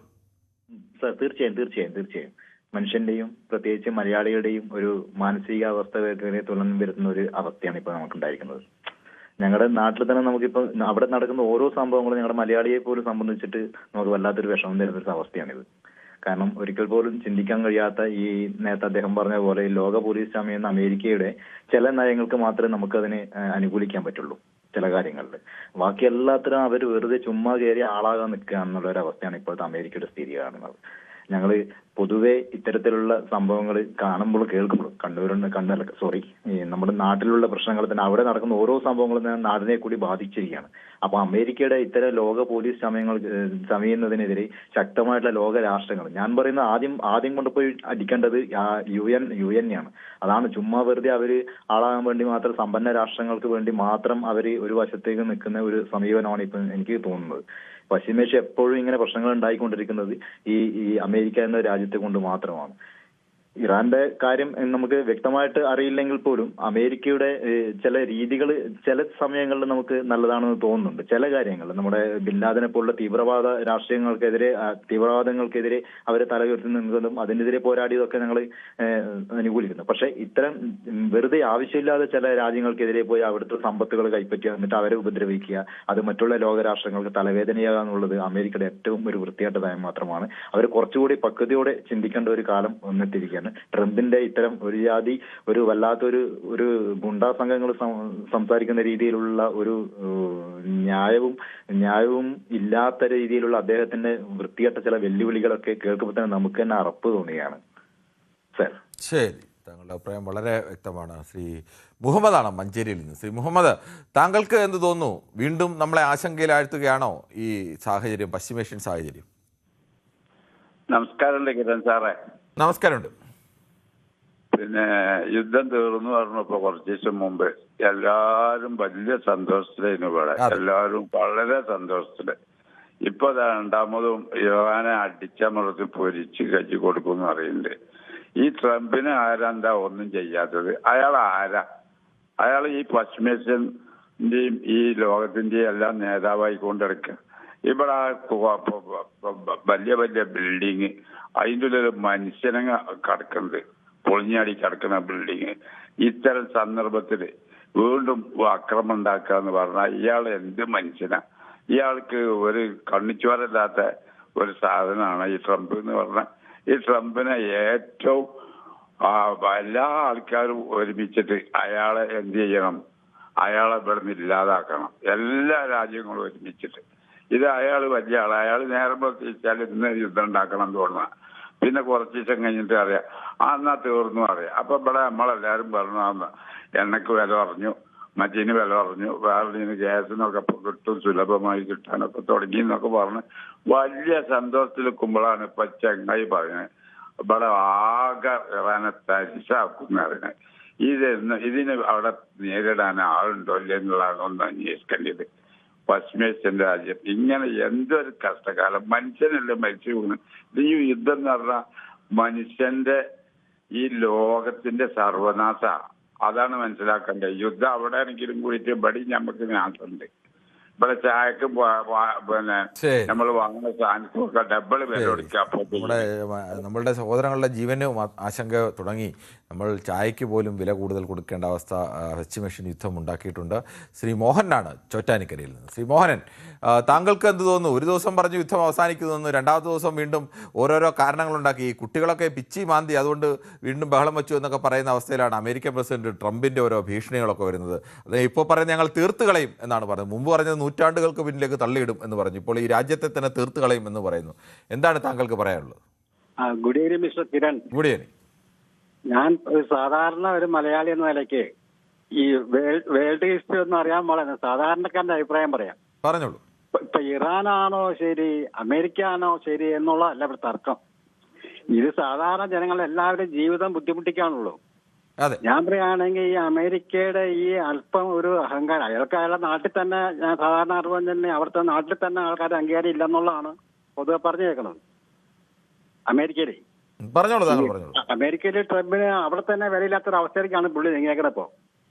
സർ. തീർച്ചയായും മനുഷ്യന്റെയും പ്രത്യേകിച്ച് മലയാളികളുടെയും ഒരു മാനസികാവസ്ഥ തുലനം വരുത്തുന്ന ഒരു അവസ്ഥയാണ് ഇപ്പൊ നമുക്കുണ്ടായിരിക്കുന്നത്. ഞങ്ങളുടെ നാട്ടിൽ തന്നെ നമുക്കിപ്പോ അവിടെ നടക്കുന്ന ഓരോ സംഭവങ്ങളും ഞങ്ങളുടെ മലയാളിയെ പോലും സംബന്ധിച്ചിട്ട് നമുക്ക് വല്ലാത്തൊരു വിഷമം തരുന്ന ഒരു അവസ്ഥയാണിത്. കാരണം ഒരിക്കൽ പോലും ചിന്തിക്കാൻ കഴിയാത്ത ഈ നേരത്തെ അദ്ദേഹം പറഞ്ഞ പോലെ ലോക പോലീസ് ചമയുന്ന അമേരിക്കയുടെ ചില നയങ്ങൾക്ക് മാത്രമേ നമുക്കതിനെ അനുകൂലിക്കാൻ പറ്റുള്ളൂ. ചില കാര്യങ്ങളിൽ ബാക്കി എല്ലാത്തിനും അവർ വെറുതെ ചുമ്മാ കയറി ആളാകാൻ നിൽക്കുക എന്നുള്ള ഒരു അവസ്ഥയാണ് ഇപ്പോഴത്തെ അമേരിക്കയുടെ സ്ഥിതി കാണുന്നത്. ഞങ്ങള് പൊതുവെ ഇത്തരത്തിലുള്ള സംഭവങ്ങൾ കാണുമ്പോൾ കേൾക്കുമ്പോൾ നമ്മുടെ നാട്ടിലുള്ള പ്രശ്നങ്ങൾ തന്നെ അവിടെ നടക്കുന്ന ഓരോ സംഭവങ്ങളും തന്നെ നാടിനെ കൂടി ബാധിച്ചിരിക്കുകയാണ്. അപ്പൊ അമേരിക്കയുടെ ഇത്തരം ലോക പോലീസ് ചമയുന്നതിനെതിരെ ശക്തമായിട്ടുള്ള ലോക രാഷ്ട്രങ്ങൾ, ഞാൻ പറയുന്ന ആദ്യം കൊണ്ടുപോയി അടിക്കേണ്ടത് യുഎന്നെയാണ്. അതാണ് ചുമ്മാ വെറുതെ അവര് ആളാകാൻ വേണ്ടി മാത്രം സമ്പന്ന രാഷ്ട്രങ്ങൾക്ക് വേണ്ടി മാത്രം അവര് ഒരു വശത്തേക്ക് നിൽക്കുന്ന ഒരു സമീപനമാണ് ഇപ്പൊ എനിക്ക് തോന്നുന്നത്. പശ്ചിമേഷ്യ എപ്പോഴും ഇങ്ങനെ പ്രശ്നങ്ങൾ ഉണ്ടായിക്കൊണ്ടിരിക്കുന്നത് ഈ അമേരിക്ക എന്ന രാജ്യത്തെ കൊണ്ട് മാത്രമാണ്. ഇറാന്റെ കാര്യം നമുക്ക് വ്യക്തമായിട്ട് അറിയില്ലെങ്കിൽ പോലും അമേരിക്കയുടെ ചില രീതികൾ ചില സമയങ്ങളിൽ നമുക്ക് നല്ലതാണെന്ന് തോന്നുന്നുണ്ട്. ചില കാര്യങ്ങൾ നമ്മുടെ ബിൻ ലാദനെ പോലുള്ള തീവ്രവാദങ്ങൾക്കെതിരെ അവരെ തലയുയർത്തി നിന്നതും അതിനെതിരെ പോരാടിയതൊക്കെ ഞങ്ങൾ അനുകൂലിക്കുന്നു. പക്ഷെ ഇത്തരം വെറുതെ ആവശ്യമില്ലാതെ ചില രാജ്യങ്ങൾക്കെതിരെ പോയി അവിടുത്തെ സമ്പത്തുകൾ കൈപ്പറ്റുക, എന്നിട്ട് അവരെ ഉപദ്രവിക്കുക, അത് മറ്റുള്ള ലോകരാഷ്ട്രങ്ങൾക്ക് തലവേദനയാകുക എന്നുള്ളത് അമേരിക്കയുടെ ഏറ്റവും ഒരു വൃത്തിയായിട്ട് നയം മാത്രമാണ്. അവർ കുറച്ചുകൂടി പക്വതയോടെ ചിന്തിക്കേണ്ട ഒരു കാലം വന്നെത്തിയിരിക്കുകയാണ്. ട്രംപിന്റെ ഇത്തരം ഒരു വല്ലാത്തൊരു ഗുണ്ടാ സംഘങ്ങൾ സംസാരിക്കുന്ന രീതിയിലുള്ള ഒരു ന്യായവും ഇല്ലാത്ത രീതിയിലുള്ള അദ്ദേഹത്തിന്റെ വൃത്തികെട്ട ചില വെല്ലുവിളികളൊക്കെ കേൾക്കുമ്പോൾ തന്നെ നമുക്ക് തന്നെ അറപ്പ് തോന്നുകയാണ് സർ. ശരി, താങ്കളുടെ അഭിപ്രായം വളരെ വ്യക്തമാണ്. ശ്രീ മുഹമ്മദാണ് മഞ്ചേരിയിൽ നിന്ന്. ശ്രീ മുഹമ്മദ്, താങ്കൾക്ക് എന്ത് തോന്നുന്നു? വീണ്ടും നമ്മളെ ആശങ്കയിലാഴ്ത്തുകയാണോ ഈ സാഹചര്യം, പശ്ചിമേഷ്യൻ സാഹചര്യം? നമസ്കാരം കിരൺ സാറേ. നമസ്കാരമുണ്ട്. പിന്നെ യുദ്ധം തീർന്നു പറഞ്ഞപ്പോ കുറച്ച് ദിവസം മുമ്പ് എല്ലാരും വലിയ സന്തോഷത്തിലായിരുന്നു. ഇവിടെ എല്ലാവരും വളരെ സന്തോഷത്തില്. ഇപ്പൊ രണ്ടാമതും ഇറാനെ അടിച്ചമർത്തി പൊരിച്ച് കച്ചി കൊടുക്കുമെന്ന് പറയുന്നുണ്ട്. ഈ ട്രംപിന് ആരാന്താ ഒന്നും ചെയ്യാത്തത്? അയാൾ ഈ പശ്ചിമേഷ്യന്റെയും ഈ ലോകത്തിന്റെയും എല്ലാം നേതാവായിക്കൊണ്ടിരിക്കുക. ഇവിടെ വലിയ വലിയ ബിൽഡിങ്, അതിൻ്റെ ഉള്ളിൽ മനുഷ്യനെ കിടക്കുന്നത്, പൊളിഞ്ഞാടി കിടക്കുന്ന ബിൽഡിങ്. ഇത്തരം സന്ദർഭത്തിൽ വീണ്ടും അക്രമം ഉണ്ടാക്കുക എന്ന് പറഞ്ഞാൽ ഇയാൾ എന്ത് മനുഷ്യനാ? ഇയാൾക്ക് ഒരു കണ്ണിച്ചോരല്ലാത്ത ഒരു സാധനമാണ് ഈ ട്രംപ് എന്ന് പറഞ്ഞാൽ. ഈ ട്രംപിനെ ഏറ്റവും എല്ലാ ആൾക്കാരും ഒരുമിച്ചിട്ട് അയാളെ എന്ത് ചെയ്യണം? അയാളെ ഇവിടുന്ന് ഇല്ലാതാക്കണം, എല്ലാ രാജ്യങ്ങളും ഒരുമിച്ചിട്ട്. ഇത് അയാൾ വലിയ ആള്. അയാൾ നേരം പ്രത്യേകിച്ചാൽ ഇന്ന് യുദ്ധം ഉണ്ടാക്കണം എന്ന് തോന്നുക. പിന്നെ കുറച്ച് ദിവസം കഴിഞ്ഞിട്ട് അറിയാം എന്നാ തീർന്നു അറിയാം. അപ്പൊ ഇവിടെ നമ്മളെല്ലാരും പറഞ്ഞു എണ്ണക്ക് വില പറഞ്ഞു, മറ്റേന് വില പറഞ്ഞു, വേറെ ഗ്യാസിനൊക്കെ കിട്ടും, സുലഭമായി കിട്ടാനൊക്കെ തുടങ്ങി എന്നൊക്കെ പറഞ്ഞ് വലിയ സന്തോഷത്തിൽ നിൽക്കുമ്പോഴാണ് ഇപ്പൊ ചെങ്ങായി പറയുന്നത് ഇവിടെ ആകെ ഇറാനെ തരിശാക്കുന്ന അറിയണത്. ഇതിന് അവിടെ നേരിടാൻ ആളുണ്ടോ ഇല്ല എന്നുള്ളതാണ് ഒന്ന് അന്വേഷിക്കേണ്ടത്. പശ്ചിമേഷ്യൻ രാജ്യം ഇങ്ങനെ എന്തൊരു കഷ്ടകാലം. മനുഷ്യനല്ലേ മരിച്ചു പോകുന്നത്. ഈ യുദ്ധം എന്ന് പറഞ്ഞാൽ മനുഷ്യന്റെ ഈ ലോകത്തിന്റെ സർവനാശ. അതാണ് മനസ്സിലാക്കേണ്ടത്. യുദ്ധം അവിടെ ആണെങ്കിലും കൂടിയിട്ട് ഇവിടെ നമുക്ക് നാശമുണ്ട്. ഇവിടെ ചായക്ക് പിന്നെ ശരി. നമ്മൾ വാങ്ങുന്ന സാധനത്തിനൊക്കെ ഡബിൾ വില കൊടുക്കുക. അപ്പൊ നമ്മളുടെ സഹോദരങ്ങളുടെ ജീവന് ആശങ്ക തുടങ്ങി. നമ്മൾ ചായക്ക് പോലും വില കൂടുതൽ കൊടുക്കേണ്ട അവസ്ഥ പശ്ചിമേഷ്യൻ യുദ്ധം ഉണ്ടാക്കിയിട്ടുണ്ട്. ശ്രീ മോഹനാണ് ചോറ്റാനിക്കരയിൽ നിന്ന്. ശ്രീ മോഹനൻ, താങ്കൾക്ക് എന്ത് തോന്നുന്നു? ഒരു ദിവസം പറഞ്ഞു യുദ്ധം അവസാനിക്കുന്നു, രണ്ടാമത്തെ ദിവസം വീണ്ടും ഓരോരോ കാരണങ്ങളുണ്ടാക്കി. ഈ കുട്ടികളൊക്കെ പിച്ചി മാന്തി അതുകൊണ്ട് വീണ്ടും ബഹളം വെച്ചു എന്നൊക്കെ പറയുന്ന അവസ്ഥയിലാണ് അമേരിക്കൻ പ്രസിഡന്റ് ട്രംപിൻ്റെ ഓരോ ഭീഷണികളൊക്കെ വരുന്നത്. അത് ഇപ്പോൾ പറയുന്നത് ഞങ്ങൾ തീർത്ത് കളയും എന്നാണ് പറഞ്ഞത്. മുമ്പ് പറഞ്ഞത് നൂറ്റാണ്ടുകൾക്ക് പിന്നിലേക്ക് തള്ളിയിടും എന്ന് പറഞ്ഞു. ഇപ്പോൾ ഈ രാജ്യത്തെ തന്നെ തീർത്ത് കളയും എന്ന് പറയുന്നു. എന്താണ് താങ്കൾക്ക് പറയാനുള്ളത്? Good evening mister Kiran. Good evening. ഞാൻ സാധാരണ ഒരു മലയാളി എന്ന നിലയ്ക്ക് ഈ വേൾഡ് ഹിസ്റ്ററി ഒന്നും അറിയാൻ വളരെ സാധാരണക്കാരന്റെ അഭിപ്രായം പറയാം. പറഞ്ഞോളൂ. ഇപ്പൊ ഇറാനാണോ ശരി, അമേരിക്ക ആണോ ശരി എന്നുള്ളതല്ല ഇവിടെ തർക്കം. ഇത് സാധാരണ ജനങ്ങളുടെ എല്ലാവരുടെയും ജീവിതം ബുദ്ധിമുട്ടിക്കാണുള്ളൂ. ഞാൻ പറയുകയാണെങ്കിൽ ഈ അമേരിക്കയുടെ ഈ അല്പം ഒരു അഹങ്കാരം, അയാൾക്ക് അയാളുടെ നാട്ടിൽ തന്നെ, ഞാൻ സാധാരണ അറിവ് തന്നെ അവിടുത്തെ നാട്ടിൽ തന്നെ ആൾക്കാരുടെ അംഗീകാരം ഇല്ലെന്നുള്ളതാണ് പൊതുവെ പറഞ്ഞു കേൾക്കുന്നത്. അമേരിക്കയിലെ അമേരിക്കയിലെ ട്രംപിന് അവിടെ തന്നെ വിലയില്ലാത്തൊരു അവസ്ഥയിലേക്കാണ് പുള്ളി നീങ്ങിയേക്കണത്. ഇപ്പോ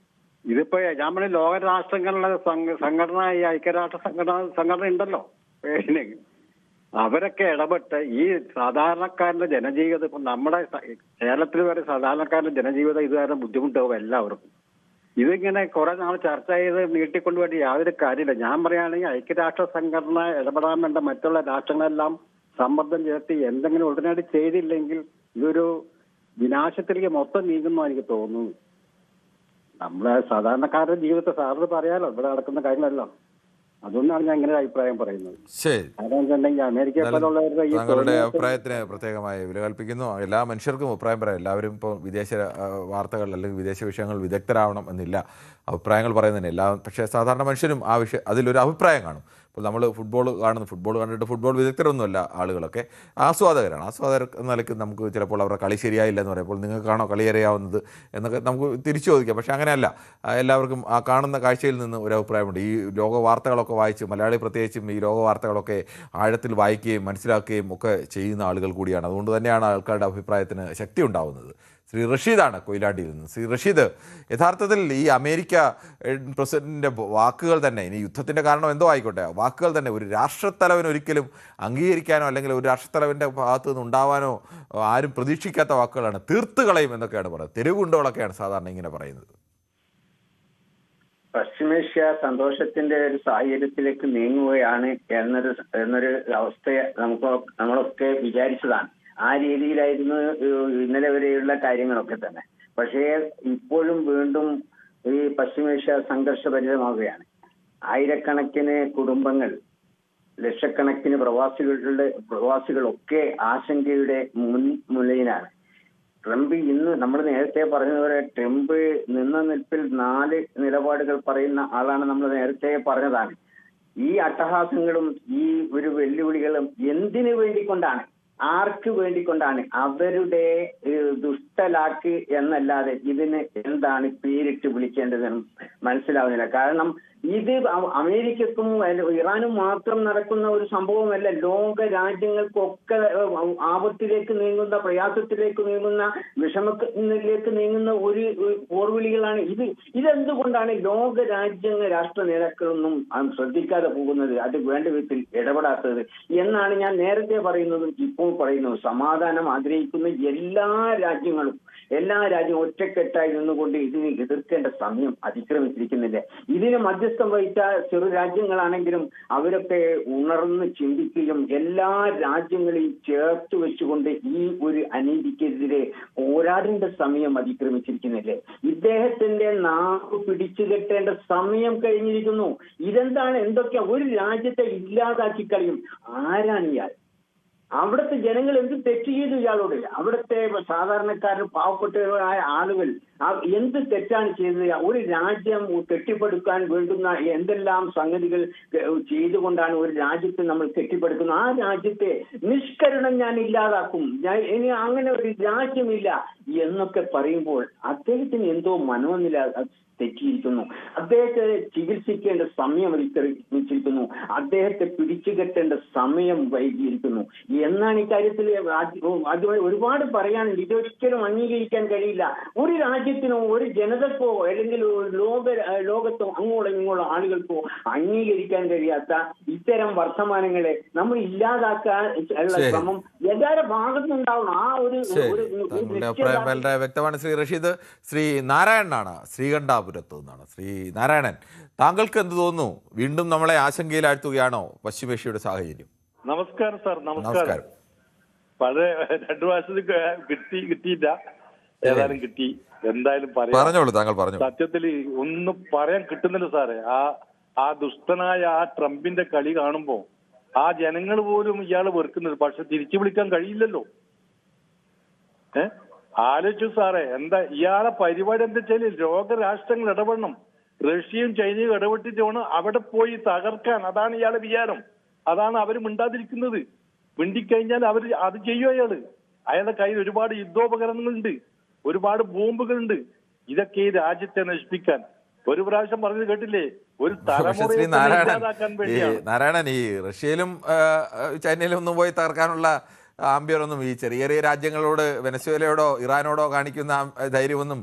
ഇതിപ്പോ നമ്മൾ ലോക രാഷ്ട്രങ്ങളുടെ സംഘടന, ഈ ഐക്യരാഷ്ട്ര സംഘടന ഉണ്ടല്ലോ, അവരൊക്കെ ഇടപെട്ട് ഈ സാധാരണക്കാരന്റെ ജനജീവിതം, ഇപ്പൊ നമ്മുടെ കേരളത്തിൽ വരെ സാധാരണക്കാരന്റെ ജനജീവിതം ഇത് കാരണം ബുദ്ധിമുട്ടാവും എല്ലാവർക്കും. ഇതിങ്ങനെ കുറെ നാൾ ചർച്ച ചെയ്ത് നീട്ടിക്കൊണ്ടുപോയിട്ട് യാതൊരു കാര്യമില്ല. ഞാൻ പറയുകയാണെങ്കിൽ ഐക്യരാഷ്ട്ര സംഘടന ഇടപെടാൻ വേണ്ട മറ്റുള്ള രാഷ്ട്രങ്ങളെല്ലാം സമ്മർദ്ദം ചേർത്ത് എന്തെങ്കിലും ഉടനടി ചെയ്തില്ലെങ്കിൽ ഇതൊരു വിനാശത്തിലേക്ക് മൊത്തം നീങ്ങുന്നു എനിക്ക് തോന്നുന്നു. നമ്മളെ സാധാരണക്കാരുടെ ജീവിതത്തെ സാറിന് പറയാലോ, ഇവിടെ നടക്കുന്ന കാര്യങ്ങളെല്ലാം. അതുകൊണ്ടാണ് ഞാൻ ഇങ്ങനെ അഭിപ്രായം പറയുന്നത്. കാരണം അമേരിക്ക പോലുള്ളവരുടെ താങ്കളുടെ അഭിപ്രായത്തിന് പ്രത്യേകമായി വില കൽപ്പിക്കുന്നു. എല്ലാ മനുഷ്യർക്കും അഭിപ്രായം പറയാം. എല്ലാവരും ഇപ്പോൾ വിദേശ വാർത്തകൾ അല്ലെങ്കിൽ വിദേശ വിഷയങ്ങൾ വിദഗ്ധരാവണം എന്നില്ല. അഭിപ്രായങ്ങൾ പറയുന്നതിന് എല്ലാ, പക്ഷേ സാധാരണ മനുഷ്യരും ആ അതിലൊരു അഭിപ്രായം കാണും. ഇപ്പോൾ നമ്മൾ ഫുട്ബോൾ കണ്ടിട്ട് ഫുട്ബോൾ വിദഗ്ധരൊന്നുമല്ല ആളുകളൊക്കെ, ആസ്വാദകരാണ്. ആസ്വാദകർ എന്ന നിലയ്ക്ക് നമുക്ക് ചിലപ്പോൾ അവരുടെ കളി ശരിയായില്ല എന്ന് പറയുമ്പോൾ നിങ്ങൾക്കാണോ കളി അറിയാവുന്നത് എന്നൊക്കെ നമുക്ക് തിരിച്ചു ചോദിക്കാം. പക്ഷേ അങ്ങനെയല്ല, എല്ലാവർക്കും ആ കാണുന്ന കാഴ്ചയിൽ നിന്ന് ഒരു അഭിപ്രായമുണ്ട്. ഈ ലോക വാർത്തകളൊക്കെ വായിച്ച്, മലയാളി പ്രത്യേകിച്ചും ഈ ലോക വാർത്തകളൊക്കെ ആഴത്തിൽ വായിക്കുകയും മനസ്സിലാക്കുകയും ഒക്കെ ചെയ്യുന്ന ആളുകൾ കൂടിയാണ്. അതുകൊണ്ട് തന്നെയാണ് ആൾക്കാരുടെ അഭിപ്രായത്തിന് ശക്തി ഉണ്ടാവുന്നത്. ശ്രീ റഷീദാണ് കൊയിലാണ്ടിയിൽ നിന്ന്. ശ്രീ റഷീദ്, യഥാർത്ഥത്തിൽ ഈ അമേരിക്ക പ്രസിഡന്റിൻ്റെ വാക്കുകൾ തന്നെ, ഇനി യുദ്ധത്തിൻ്റെ കാരണം എന്തോ ആയിക്കോട്ടെ, വാക്കുകൾ തന്നെ ഒരു രാഷ്ട്രത്തലവൻ ഒരിക്കലും അംഗീകരിക്കാനോ അല്ലെങ്കിൽ ഒരു രാഷ്ട്രത്തലവൻ്റെ ഭാഗത്തു നിന്ന് ഉണ്ടാവാനോ ആരും പ്രതീക്ഷിക്കാത്ത വാക്കുകളാണ്. തീർത്ത് കളയും എന്നൊക്കെയാണ് പറയുന്നത്. തെരുവുണ്ടോളൊക്കെയാണ് സാധാരണ ഇങ്ങനെ പറയുന്നത്. പശ്ചിമേഷ്യ സന്തോഷത്തിന്റെ ഒരു സാഹചര്യത്തിലേക്ക് നീങ്ങുകയാണ് എന്നൊരു അവസ്ഥയെ നമ്മളൊക്കെ വിചാരിച്ചതാണ്. ആ രീതിയിലായിരുന്നു ഇന്നലെ വരെയുള്ള കാര്യങ്ങളൊക്കെ തന്നെ. പക്ഷേ ഇപ്പോഴും വീണ്ടും ഈ പശ്ചിമേഷ്യ സംഘർഷഭരിതമാവുകയാണ്. ആയിരക്കണക്കിന് കുടുംബങ്ങൾ, ലക്ഷക്കണക്കിന് പ്രവാസികളൊക്കെ ആശങ്കയുടെ മുൻമുലയിലാണ്. ട്രംപ് ഇന്ന് നമ്മൾ നേരത്തെ പറഞ്ഞതുപോലെ ട്രംപ് നിന്ന നിൽപ്പിൽ 4 നിലപാടുകൾ പറയുന്ന ആളാണ്. നമ്മൾ നേരത്തെ പറഞ്ഞതാണ്. ഈ അട്ടഹാസങ്ങളും ഈ ഒരു വെല്ലുവിളികളും എന്തിനു വേണ്ടിക്കൊണ്ടാണ്, ആർക്ക് വേണ്ടിക്കൊണ്ടാണ്? അവരുടെ ദുഷ്ടലാക്ക് എന്നല്ലാതെ ഇതിന് എന്താണ് പേരിട്ട് വിളിക്കേണ്ടതെന്ന് മനസ്സിലാവുന്നില്ല. കാരണം ഇത് അമേരിക്കക്കും ഇറാനും മാത്രം നടക്കുന്ന ഒരു സംഭവമല്ല. ലോക രാജ്യങ്ങൾക്കൊക്കെ ആപത്തിലേക്ക് നീങ്ങുന്ന, പ്രയാസത്തിലേക്ക് നീങ്ങുന്ന, വിഷമത്തിലേക്ക് നീങ്ങുന്ന ഒരു പോർവിളികളാണ് ഇത്. ഇതെന്തുകൊണ്ടാണ് ലോക രാഷ്ട്ര നേതാക്കളൊന്നും ശ്രദ്ധിക്കാതെ പോകുന്നത്, അത് വേണ്ട വിധത്തിൽ ഇടപെടാത്തത് എന്നാണ് ഞാൻ നേരത്തെ പറയുന്നതും ഇപ്പോൾ പറയുന്നത്. സമാധാനം ആഗ്രഹിക്കുന്ന എല്ലാ രാജ്യങ്ങളും ഒറ്റക്കെട്ടായി നിന്നുകൊണ്ട് ഇതിനെ എതിർക്കേണ്ട സമയം അതിക്രമിച്ചിരിക്കുന്നില്ല. ഇതിന് മധ്യസ്ഥം വഹിച്ച ചെറു രാജ്യങ്ങളാണെങ്കിലും അവരൊക്കെ ഉണർന്ന് ചിന്തിക്കുകയും എല്ലാ രാജ്യങ്ങളെയും ചേർത്ത് വെച്ചുകൊണ്ട് ഈ ഒരു അനീതിക്കെതിരെ പോരാടേണ്ട സമയം അതിക്രമിച്ചിരിക്കുന്നില്ലേ? ഇദ്ദേഹത്തിന്റെ നാവ് പിടിച്ചു കെട്ടേണ്ട സമയം കഴിഞ്ഞിരിക്കുന്നു. ഇതെന്താണ്, എന്തൊക്കെയാ? ഒരു രാജ്യത്തെ ഇല്ലാതാക്കി കളയും. ആരാണ് ഇയാൾ? അവിടുത്തെ ജനങ്ങൾ എന്ത് തെറ്റ് ചെയ്തു ഇയാളോട്? അവിടുത്തെ സാധാരണക്കാരും പാവപ്പെട്ടവരായ ആളുകൾ എന്ത് തെറ്റാണ് ചെയ്തത്? ഒരു രാജ്യം കെട്ടിപ്പടുക്കാൻ വേണ്ടുന്ന എന്തെല്ലാം സംഗതികൾ ചെയ്തുകൊണ്ടാണ് ഒരു രാജ്യത്തെ നമ്മൾ കെട്ടിപ്പടുക്കുന്നത്? ആ രാജ്യത്തെ നിഷ്കരണം ഞാൻ ഇല്ലാതാക്കും, ഇനി അങ്ങനെ ഒരു രാജ്യമില്ല എന്നൊക്കെ പറയുമ്പോൾ അദ്ദേഹത്തിന് എന്തോ മനോനില തെറ്റിയിരിക്കുന്നു. അദ്ദേഹത്തെ ചികിത്സിക്കേണ്ട സമയം അതിക്രമിച്ചിരിക്കുന്നു. അദ്ദേഹത്തെ പിടിച്ചുകെട്ടേണ്ട സമയം വൈകിയിരിക്കുന്നു എന്നാണ് ഇക്കാര്യത്തിൽ അതുമായി ഒരുപാട് പറയാനുണ്ട്. ഇതൊരിക്കലും അംഗീകരിക്കാൻ കഴിയില്ല. ഒരു രാജ്യത്തിനോ ഒരു ജനതക്കോ അല്ലെങ്കിൽ ലോകത്തോ അങ്ങോളം ഇങ്ങോളം ആളുകൾക്കോ അംഗീകരിക്കാൻ കഴിയാത്ത ഇത്തരം വർത്തമാനങ്ങളെ നമ്മൾ ഇല്ലാതാക്കാൻ ഉള്ള ശ്രമം എല്ലാ ഭാഗത്തുനിന്നുണ്ടാവണം. ആ ഒരു അഭിപ്രായം വളരെ വ്യക്തമാണ്. ശ്രീ റഷീദ്, ശ്രീ നാരായണനാണ് ശ്രീകണ്ഠാപുരത്ത് നിന്നാണ്. ശ്രീ നാരായണൻ, താങ്കൾക്ക് എന്ത് തോന്നുന്നു? വീണ്ടും നമ്മളെ ആശങ്കയിലാഴ്ത്തുകയാണോ പശ്ചിമേഷ്യയുടെ സാഹചര്യം? നമസ്കാരം സാർ. നമസ്കാരം. വളരെ 2 പ്രാവശ്യത്തിൽ കിട്ടിയില്ല, ഏതായാലും കിട്ടി. എന്തായാലും പറഞ്ഞോളൂ, താങ്കൾ പറഞ്ഞു. സത്യത്തിൽ ഒന്നും പറയാൻ കിട്ടുന്നില്ല സാറേ. ആ ദുഷ്ടനായ ആ ട്രംപിന്റെ കളി കാണുമ്പോ ആ ജനങ്ങൾ പോലും ഇയാളെ വെറുക്കുന്നത്. പക്ഷെ തിരിച്ചു വിളിക്കാൻ കഴിയില്ലല്ലോ. ആലോചിച്ചു സാറേ, എന്താ ഇയാളെ പരിപാടി എന്താ വെച്ചാല് ലോകരാഷ്ട്രങ്ങൾ ഇടപെടണം. റഷ്യയും ചൈനയും ഇടപെട്ടിട്ട് വേണം അവിടെ പോയി തകർക്കാൻ. അതാണ് ഇയാളെ വിചാരം. അതാണ് അവർ മിണ്ടാതിരിക്കുന്നത്. മിണ്ടിക്കഴിഞ്ഞാൽ അവർ അത് ചെയ്യും. അയാളുടെ കയ്യിൽ ഒരുപാട് യുദ്ധോപകരണങ്ങളുണ്ട്, ഒരുപാട് ബോംബുകളുണ്ട്. ഇതൊക്കെ ഈ രാജ്യത്തെ നശിപ്പിക്കാൻ. ഒരു പ്രാവശ്യം പറഞ്ഞത് കേട്ടില്ലേ, ഒരു തലമുറയെ ഇല്ലാതാക്കാൻ വേണ്ടിയാണ്. നാരായണൻ, ഈ റഷ്യയിലും ചൈനയിലും ഒന്നും പോയി തകർക്കാനുള്ള ആംബിയറൊന്നും ഈ ചെറിയ ചെറിയ രാജ്യങ്ങളോട്, വെനസ്വേലയോടോ ഇറാനോടോ കാണിക്കുന്ന ധൈര്യമൊന്നും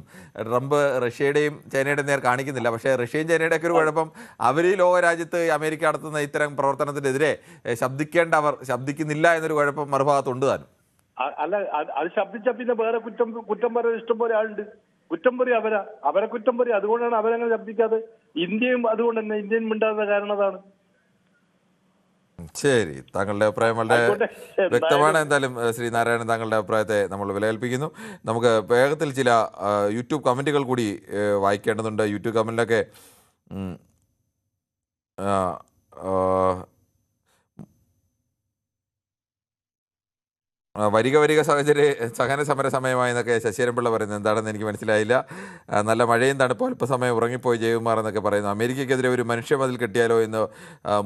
ട്രംപ് റഷ്യയുടെയും ചൈനയുടെയും നേർ കാണിക്കുന്നില്ല. പക്ഷേ റഷ്യയും ചൈനയുടെ ഒക്കെ ഒരു കുഴപ്പം, അവർ ഈ ലോക രാജ്യത്ത് അമേരിക്ക നടത്തുന്ന ഇത്തരം പ്രവർത്തനത്തിനെതിരെ ശബ്ദിക്കേണ്ടവർ ശബ്ദിക്കുന്നില്ല എന്നൊരു കുഴപ്പം മറുഭാഗത്തുണ്ട് താനും. അല്ല, അത് ശബ്ദിച്ച പിന്നെ വേറെ കുറ്റം പറയാൻ ഇഷ്ടം പോലെ ആളുണ്ട്. കുറ്റം പറയും അവരെ കുറ്റം പറയും. അതുകൊണ്ടാണ് അവരങ്ങനെ ശബ്ദിക്കാതെ. ഇന്ത്യയും അതുകൊണ്ട് തന്നെ ഇന്ത്യൻ മിണ്ടാത്ത കാരണം അതാണ്. ശരി, താങ്കളുടെ അഭിപ്രായം വളരെ വ്യക്തമാണ്. എന്തായാലും ശ്രീ നാരായണൻ, താങ്കളുടെ അഭിപ്രായത്തെ നമ്മൾ വിലകൽപ്പിക്കുന്നു. നമുക്ക് വേഗത്തിൽ ചില യൂട്യൂബ് കമൻറ്റുകൾ കൂടി വായിക്കേണ്ടതുണ്ട്. യൂട്യൂബ് കമൻറ്റിലൊക്കെ വരിക സഹന സമര സമയമായി എന്നൊക്കെ ശശിരൻപിള്ള പറയുന്നത് എന്താണെന്ന് എനിക്ക് മനസ്സിലായില്ല. നല്ല മഴയും തണുപ്പും അല്പസമയം ഉറങ്ങിപ്പോയി ജയകുമാർ എന്നൊക്കെ പറയുന്നു. അമേരിക്കയ്ക്കെതിരെ ഒരു മനുഷ്യമതിൽ കെട്ടിയാലോ എന്ന്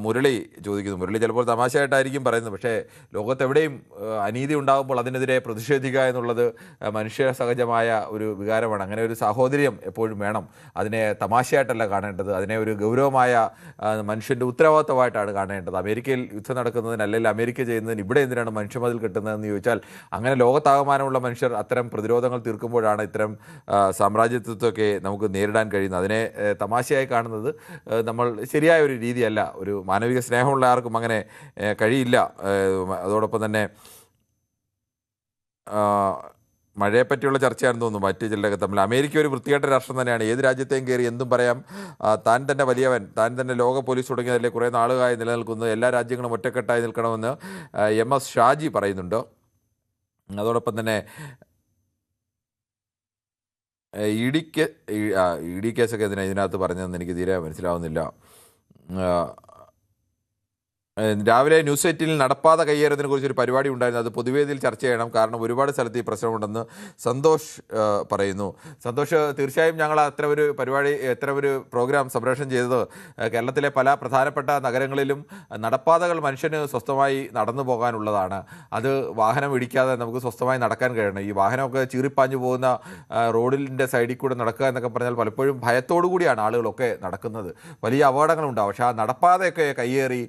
മുരളി ചോദിക്കുന്നു. മുരളി ചിലപ്പോൾ തമാശയായിട്ടായിരിക്കും പറയുന്നത്, പക്ഷേ ലോകത്തെവിടെയും അനീതി ഉണ്ടാകുമ്പോൾ അതിനെതിരെ പ്രതിഷേധിക്കുക എന്നുള്ളത് മനുഷ്യ സഹജമായ ഒരു വികാരമാണ്. അങ്ങനെ ഒരു സാഹോദര്യം എപ്പോഴും വേണം. അതിനെ തമാശയായിട്ടല്ല കാണേണ്ടത്, അതിനെ ഒരു ഗൗരവമായ മനുഷ്യൻ്റെ ഉത്തരവാദിത്തമായിട്ടാണ് കാണേണ്ടത്. അമേരിക്കയിൽ യുദ്ധം നടക്കുന്നതിന് അല്ലെങ്കിൽ അമേരിക്ക ചെയ്യുന്നതിന് ഇവിടെ എന്തിനാണ് മനുഷ്യമതിൽ കെട്ടുന്നതെന്ന് ചോദിച്ചാൽ, അങ്ങനെ ലോകത്താകമാനമുള്ള മനുഷ്യർ അത്തരം പ്രതിരോധങ്ങൾ തീർക്കുമ്പോഴാണ് ഇത്തരം സാമ്രാജ്യത്വമൊക്കെ നമുക്ക് നേരിടാൻ കഴിയുന്നത്. അതിനെ തമാശയായി കാണുന്നത് നമ്മൾ ശരിയായ ഒരു രീതിയല്ല. ഒരു മാനവിക സ്നേഹമുള്ള ആർക്കും അങ്ങനെ കഴിയില്ല. അതോടൊപ്പം തന്നെ മഴയെപ്പറ്റിയുള്ള ചർച്ചയാണെന്ന് തോന്നുന്നു മറ്റ് ചിലരൊക്കെ തമ്മിൽ. അമേരിക്ക ഒരു വൃത്തികെട്ട രാഷ്ട്രം തന്നെയാണ്. ഏത് രാജ്യത്തെയും കയറി എന്തും പറയാം. താൻ തന്നെ വലിയവൻ, താൻ തന്നെ ലോക പോലീസ് തുടങ്ങിയതല്ലേ കുറേ നാളുകളായി നിലനിൽക്കുന്നത്. എല്ലാ രാജ്യങ്ങളും ഒറ്റക്കെട്ടായി നിൽക്കണമെന്ന് MS ഷാജി പറയുന്നുണ്ട്. അതോടൊപ്പം തന്നെ ഇ ഡി കേസൊക്കെ ഇതിനകത്ത് പറഞ്ഞതെന്ന് എനിക്ക് തീരെ മനസ്സിലാവുന്നില്ല. രാവിലെ ന്യൂസ് 8 നടപ്പാത കയ്യേറുന്നതിനെ കുറിച്ചൊരു പരിപാടി ഉണ്ടായിരുന്നു. അത് പൊതുവേദിയിൽ ചർച്ച ചെയ്യണം, കാരണം ഒരുപാട് സ്ഥലത്ത് ഈ പ്രശ്നമുണ്ടെന്ന് സന്തോഷ് പറയുന്നു. സന്തോഷ്, തീർച്ചയായും ഞങ്ങൾ അത്തരം ഒരു പ്രോഗ്രാം സംപ്രേഷണം ചെയ്തത് കേരളത്തിലെ പല പ്രധാനപ്പെട്ട നഗരങ്ങളിലും നടപ്പാതകൾ മനുഷ്യന് സ്വസ്ഥമായി നടന്നു പോകാനുള്ളതാണ്. അത് വാഹനം ഇടിക്കാതെ നമുക്ക് സ്വസ്ഥമായി നടക്കാൻ കഴിയണം. ഈ വാഹനമൊക്കെ ചീറിപ്പാഞ്ഞു പോകുന്ന റോഡിൻ്റെ സൈഡിൽ കൂടെ നടക്കുക എന്നൊക്കെ പറഞ്ഞാൽ പലപ്പോഴും ഭയത്തോടു കൂടിയാണ് ആളുകളൊക്കെ നടക്കുന്നത്. വലിയ അപകടങ്ങളുണ്ടാവും. പക്ഷേ ആ നടപ്പാതയൊക്കെ കയ്യേറി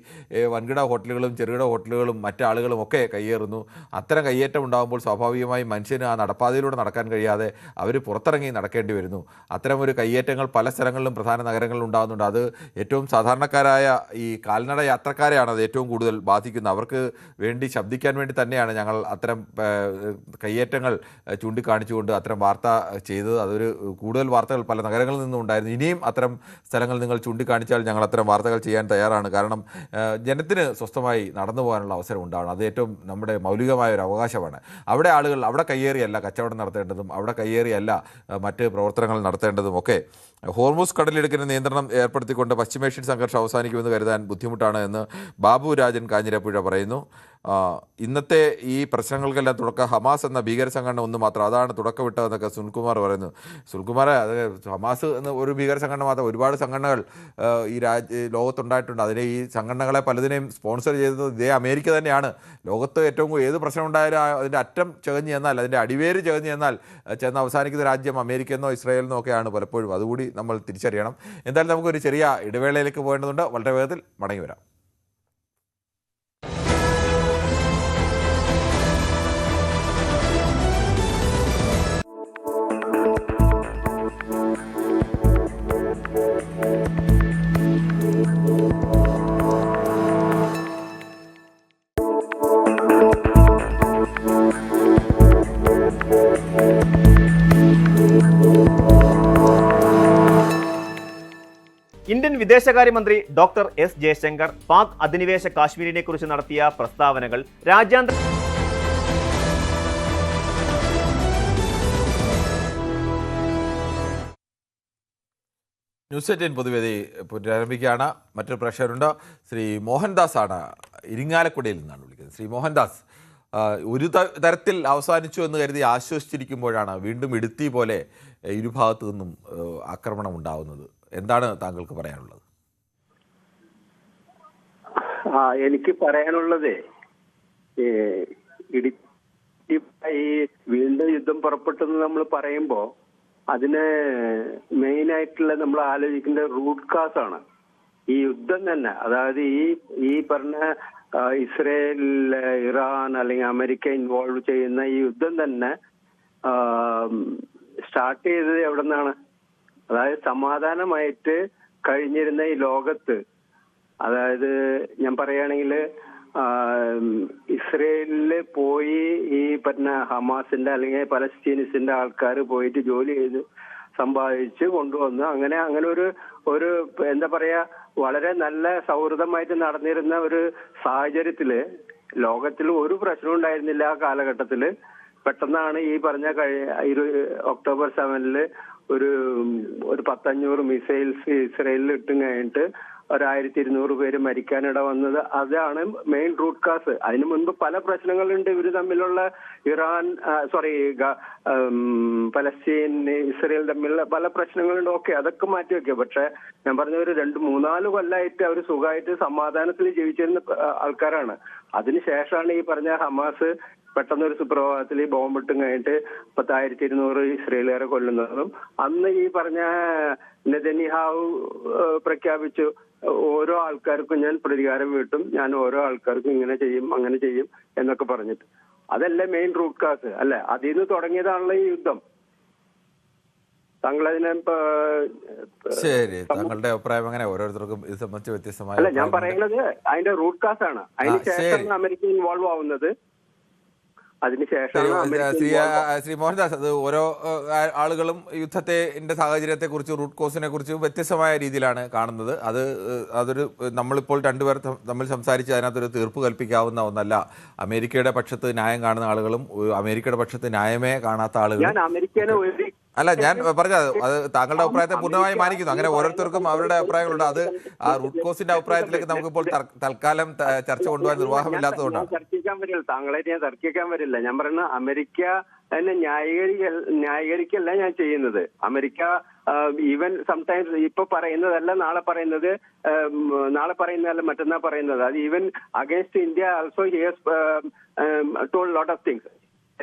വൻകിട ഹോട്ടലുകളും ചെറുകിട ഹോട്ടലുകളും മറ്റാളുകളും ഒക്കെ കയ്യേറുന്നു. അത്തരം കയ്യേറ്റം ഉണ്ടാകുമ്പോൾ സ്വാഭാവികമായും മനുഷ്യന് ആ നടപ്പാതയിലൂടെ നടക്കാൻ കഴിയാതെ അവർ പുറത്തിറങ്ങി നടക്കേണ്ടി വരുന്നു. അത്തരമൊരു കയ്യേറ്റങ്ങൾ പല സ്ഥലങ്ങളിലും പ്രധാന നഗരങ്ങളിലും ഉണ്ടാകുന്നുണ്ട്. അത് ഏറ്റവും സാധാരണക്കാരായ ഈ കാൽനട യാത്രക്കാരെയാണ് അത് ഏറ്റവും കൂടുതൽ ബാധിക്കുന്നത്. അവർക്ക് വേണ്ടി ശബ്ദിക്കാൻ വേണ്ടി തന്നെയാണ് ഞങ്ങൾ അത്തരം കയ്യേറ്റങ്ങൾ ചൂണ്ടിക്കാണിച്ചുകൊണ്ട് അത്തരം വാർത്ത ചെയ്തത്. അതൊരു കൂടുതൽ വാർത്തകൾ പല നഗരങ്ങളിൽ നിന്നും ഉണ്ടായിരുന്നു. ഇനിയും അത്തരം സ്ഥലങ്ങൾ നിങ്ങൾ ചൂണ്ടിക്കാണിച്ചാൽ ഞങ്ങൾ അത്തരം വാർത്തകൾ ചെയ്യാൻ തയ്യാറാണ്. കാരണം ജനത്തിന് സ്വസ്ഥമായി നടന്നു പോകാനുള്ള അവസരം ഉണ്ടാവണം. അത് ഏറ്റവും നമ്മുടെ മൗലികമായ ഒരു അവകാശമാണ്. അവിടെ ആളുകൾ അവിടെ കയ്യേറിയല്ല കച്ചവടം നടത്തേണ്ടതും അവിടെ കയ്യേറിയല്ല മറ്റ് പ്രവർത്തനങ്ങൾ നടത്തേണ്ടതും ഒക്കെ. ഹോർമൂസ് കടലിടുക്കിന് നിയന്ത്രണം ഏർപ്പെടുത്തിക്കൊണ്ട് പശ്ചിമേഷ്യൻ സംഘർഷം അവസാനിക്കുമെന്ന് കരുതാൻ ബുദ്ധിമുട്ടാണ് എന്ന് ബാബു രാജൻ കാഞ്ഞിരപ്പുഴ പറയുന്നു. ഇന്നത്തെ ഈ പ്രശ്നങ്ങൾക്കെല്ലാം തുടക്കം ഹമാസ് എന്ന ഭീകര സംഘടന ഒന്ന് മാത്രം, അതാണ് തുടക്കമിട്ടതെന്നൊക്കെ സുനിൽകുമാർ പറയുന്നു. സുനിൽകുമാർ, അത് ഹമാസ് എന്ന ഒരു ഭീകര സംഘടന മാത്രം, ഒരുപാട് സംഘടനകൾ ഈ ലോകത്തുണ്ടായിട്ടുണ്ട്. അതിനെ ഈ സംഘടനകളെ പലതിനെയും സ്പോൺസർ ചെയ്തത് ഇതേ അമേരിക്ക തന്നെയാണ്. ലോകത്ത് ഏറ്റവും ഏത് പ്രശ്നം ഉണ്ടായാലും അതിൻ്റെ അറ്റം ചകഞ്ഞ് ചെന്നാൽ, അതിൻ്റെ അടിവേര് ചകഞ്ഞ് ചെന്നാൽ ചെന്ന് അവസാനിക്കുന്ന രാജ്യം അമേരിക്ക എന്നോ ഇസ്രായേൽ എന്നോ ഒക്കെയാണ് പലപ്പോഴും. അതുകൂടി നമ്മൾ തിരിച്ചറിയണം. എന്തായാലും നമുക്കൊരു ചെറിയ ഇടവേളയിലേക്ക് പോകേണ്ടതുണ്ട്. വളരെ വേഗത്തിൽ മടങ്ങി വരാം. ഇന്ത്യൻ വിദേശകാര്യമന്ത്രി ഡോക്ടർ എസ് ജയശങ്കർ പാക് അധിനിവേശ കാശ്മീരിനെ കുറിച്ച് നടത്തിയ പ്രസ്താവനകൾ രാജ്യാന്തര ന്യൂസ് 18 പൊതുവേദി പുനരാരംഭിക്കുകയാണ്. മറ്റൊരു പ്രേക്ഷകരുണ്ട്. ശ്രീ മോഹൻദാസ് ആണ്, ഇരിങ്ങാലക്കുടയിൽ നിന്നാണ് വിളിക്കുന്നത്. ശ്രീ മോഹൻദാസ്, ഒരു തരത്തിൽ അവസാനിച്ചു എന്ന് കരുതി ആശ്വസിച്ചിരിക്കുമ്പോഴാണ് വീണ്ടും ഇടുത്തി പോലെ ഇരുഭാഗത്തു നിന്നും ആക്രമണം ഉണ്ടാവുന്നത്. എന്താണ് താങ്കൾക്ക് പറയാനുള്ളത്? എനിക്ക് പറയാനുള്ളത്, ഈ വീണ്ടും യുദ്ധം പുറപ്പെട്ടെന്ന് നമ്മൾ പറയുമ്പോൾ അതിന് മെയിൻ ആയിട്ടുള്ള നമ്മൾ ആലോചിക്കേണ്ട റൂട്ട് കാസ് ആണ് ഈ യുദ്ധം തന്നെ. അതായത് ഈ പറഞ്ഞ ഇസ്രയേൽ, ഇറാൻ അല്ലെങ്കിൽ അമേരിക്ക ഇൻവോൾവ് ചെയ്യുന്ന ഈ യുദ്ധം തന്നെ സ്റ്റാർട്ട് ചെയ്തത് എവിടെ നിന്നാണ്? അതായത് സമാധാനമായിട്ട് കഴിഞ്ഞിരുന്ന ഈ ലോകത്ത്, അതായത് ഞാൻ പറയുകയാണെങ്കിൽ ഇസ്രയേലില് പോയി ഈ പറഞ്ഞ ഹമാസിന്റെ അല്ലെങ്കിൽ പലസ്തീനിസിന്റെ ആൾക്കാർ പോയിട്ട് ജോലി ചെയ്ത് സമ്പാദിച്ച് കൊണ്ടുവന്ന് അങ്ങനെ ഒരു എന്താ പറയാ വളരെ നല്ല സൗഹൃദമായിട്ട് നടന്നിരുന്ന ഒരു സാഹചര്യത്തില് ലോകത്തിൽ ഒരു പ്രശ്നവും ഉണ്ടായിരുന്നില്ല ആ കാലഘട്ടത്തില്. പെട്ടെന്നാണ് ഈ പറഞ്ഞ ഒക്ടോബർ 7 ഒരു 1,500 മിസൈൽസ് ഇസ്രയേലിൽ ഇട്ടും കഴിഞ്ഞിട്ട് 1200 പേര് മരിക്കാനിട വന്നത്. അതാണ് മെയിൻ റൂട്ട് കാസ്. അതിനു മുൻപ് പല പ്രശ്നങ്ങളുണ്ട് ഇവര് തമ്മിലുള്ള, പലസ്തീൻ, ഇസ്രയേൽ തമ്മിലുള്ള പല പ്രശ്നങ്ങളുണ്ട്. ഓക്കെ, അതൊക്കെ മാറ്റി വെക്കുക. പക്ഷെ ഞാൻ പറഞ്ഞ ഒരു 2-3-4 കൊല്ലമായിട്ട് അവർ സുഖമായിട്ട് സമാധാനത്തിൽ ജീവിച്ചിരുന്ന ആൾക്കാരാണ്. അതിനുശേഷമാണ് ഈ പറഞ്ഞ ഹമാസ് പെട്ടെന്നൊരു സുപ്രഭാതത്തിൽ ഈ ബോംബിട്ടും കഴിഞ്ഞിട്ട് 10,200 ഇസ്രയേലുകാരെ കൊല്ലുന്നതും അന്ന് ഈ പറഞ്ഞ നെതന്യാഹു പ്രഖ്യാപിച്ചു ഓരോ ആൾക്കാർക്കും ഞാൻ പ്രതികാരം വീട്ടും, ഞാൻ ഓരോ ആൾക്കാർക്കും ഇങ്ങനെ ചെയ്യും അങ്ങനെ ചെയ്യും എന്നൊക്കെ പറഞ്ഞിട്ട്. അതല്ലേ മെയിൻ റൂട്ട് കാസ് അല്ലെ? അതിൽ നിന്ന് തുടങ്ങിയതാണല്ലോ ഈ യുദ്ധം. താങ്കളതിനെ ശരി, താങ്കളുടെ അഭിപ്രായം അങ്ങനെ ഓരോരുത്തർക്കും ഇത് സംബന്ധിച്ച് വ്യത്യസ്തമായ അല്ല, ഞാൻ പറയുന്നത് അതിന്റെ റൂട്ട് കാസ് ആണ്. അതിനുശേഷം അമേരിക്ക ഇൻവോൾവ് ആവുന്നത്. ശ്രീ മോഹൻദാസ്, അത് ഓരോ ആളുകളും യുദ്ധത്തിന്റെ സാഹചര്യത്തെ കുറിച്ച്, റൂട്ട് കോസിനെ കുറിച്ച് വ്യത്യസ്തമായ രീതിയിലാണ് കാണുന്നത്. അതൊരു നമ്മളിപ്പോൾ രണ്ടുപേർ തമ്മിൽ സംസാരിച്ച് അതിനകത്തൊരു തീർപ്പ് കൽപ്പിക്കാവുന്ന ഒന്നല്ല. അമേരിക്കയുടെ പക്ഷത്ത് ന്യായം കാണുന്ന ആളുകളും അമേരിക്കയുടെ പക്ഷത്ത് ന്യായമേ കാണാത്ത ആളുകളും അല്ല, ഞാൻ പറഞ്ഞത് അത് താങ്കളുടെ അഭിപ്രായത്തെ പൂർണ്ണമായി മാനിക്കുന്നു. അങ്ങനെ ഓരോരുത്തർക്കും അവരുടെ അഭിപ്രായങ്ങളുണ്ട്. അത് ആ റൂട്ട് കോസിന്റെ അഭിപ്രായത്തിലേക്ക് നമുക്കിപ്പോൾ തൽക്കാലം ചർച്ച കൊണ്ടുപോകാൻ നിർവാഹമില്ലാത്തതുകൊണ്ടാണ്. താങ്കളെ ഞാൻ തർക്കിക്കാൻ വരില്ല. ഞാൻ പറയുന്ന അമേരിക്ക എന്നെ ന്യായീകരിക്കല്ല ഞാൻ ചെയ്യുന്നത്. അമേരിക്ക ഈവൻ സംടൈംസ് ഇപ്പൊ പറയുന്നതല്ല നാളെ പറയുന്നതല്ല മറ്റന്നാൾ പറയുന്നത്. അത് even against India also he has told lot of things.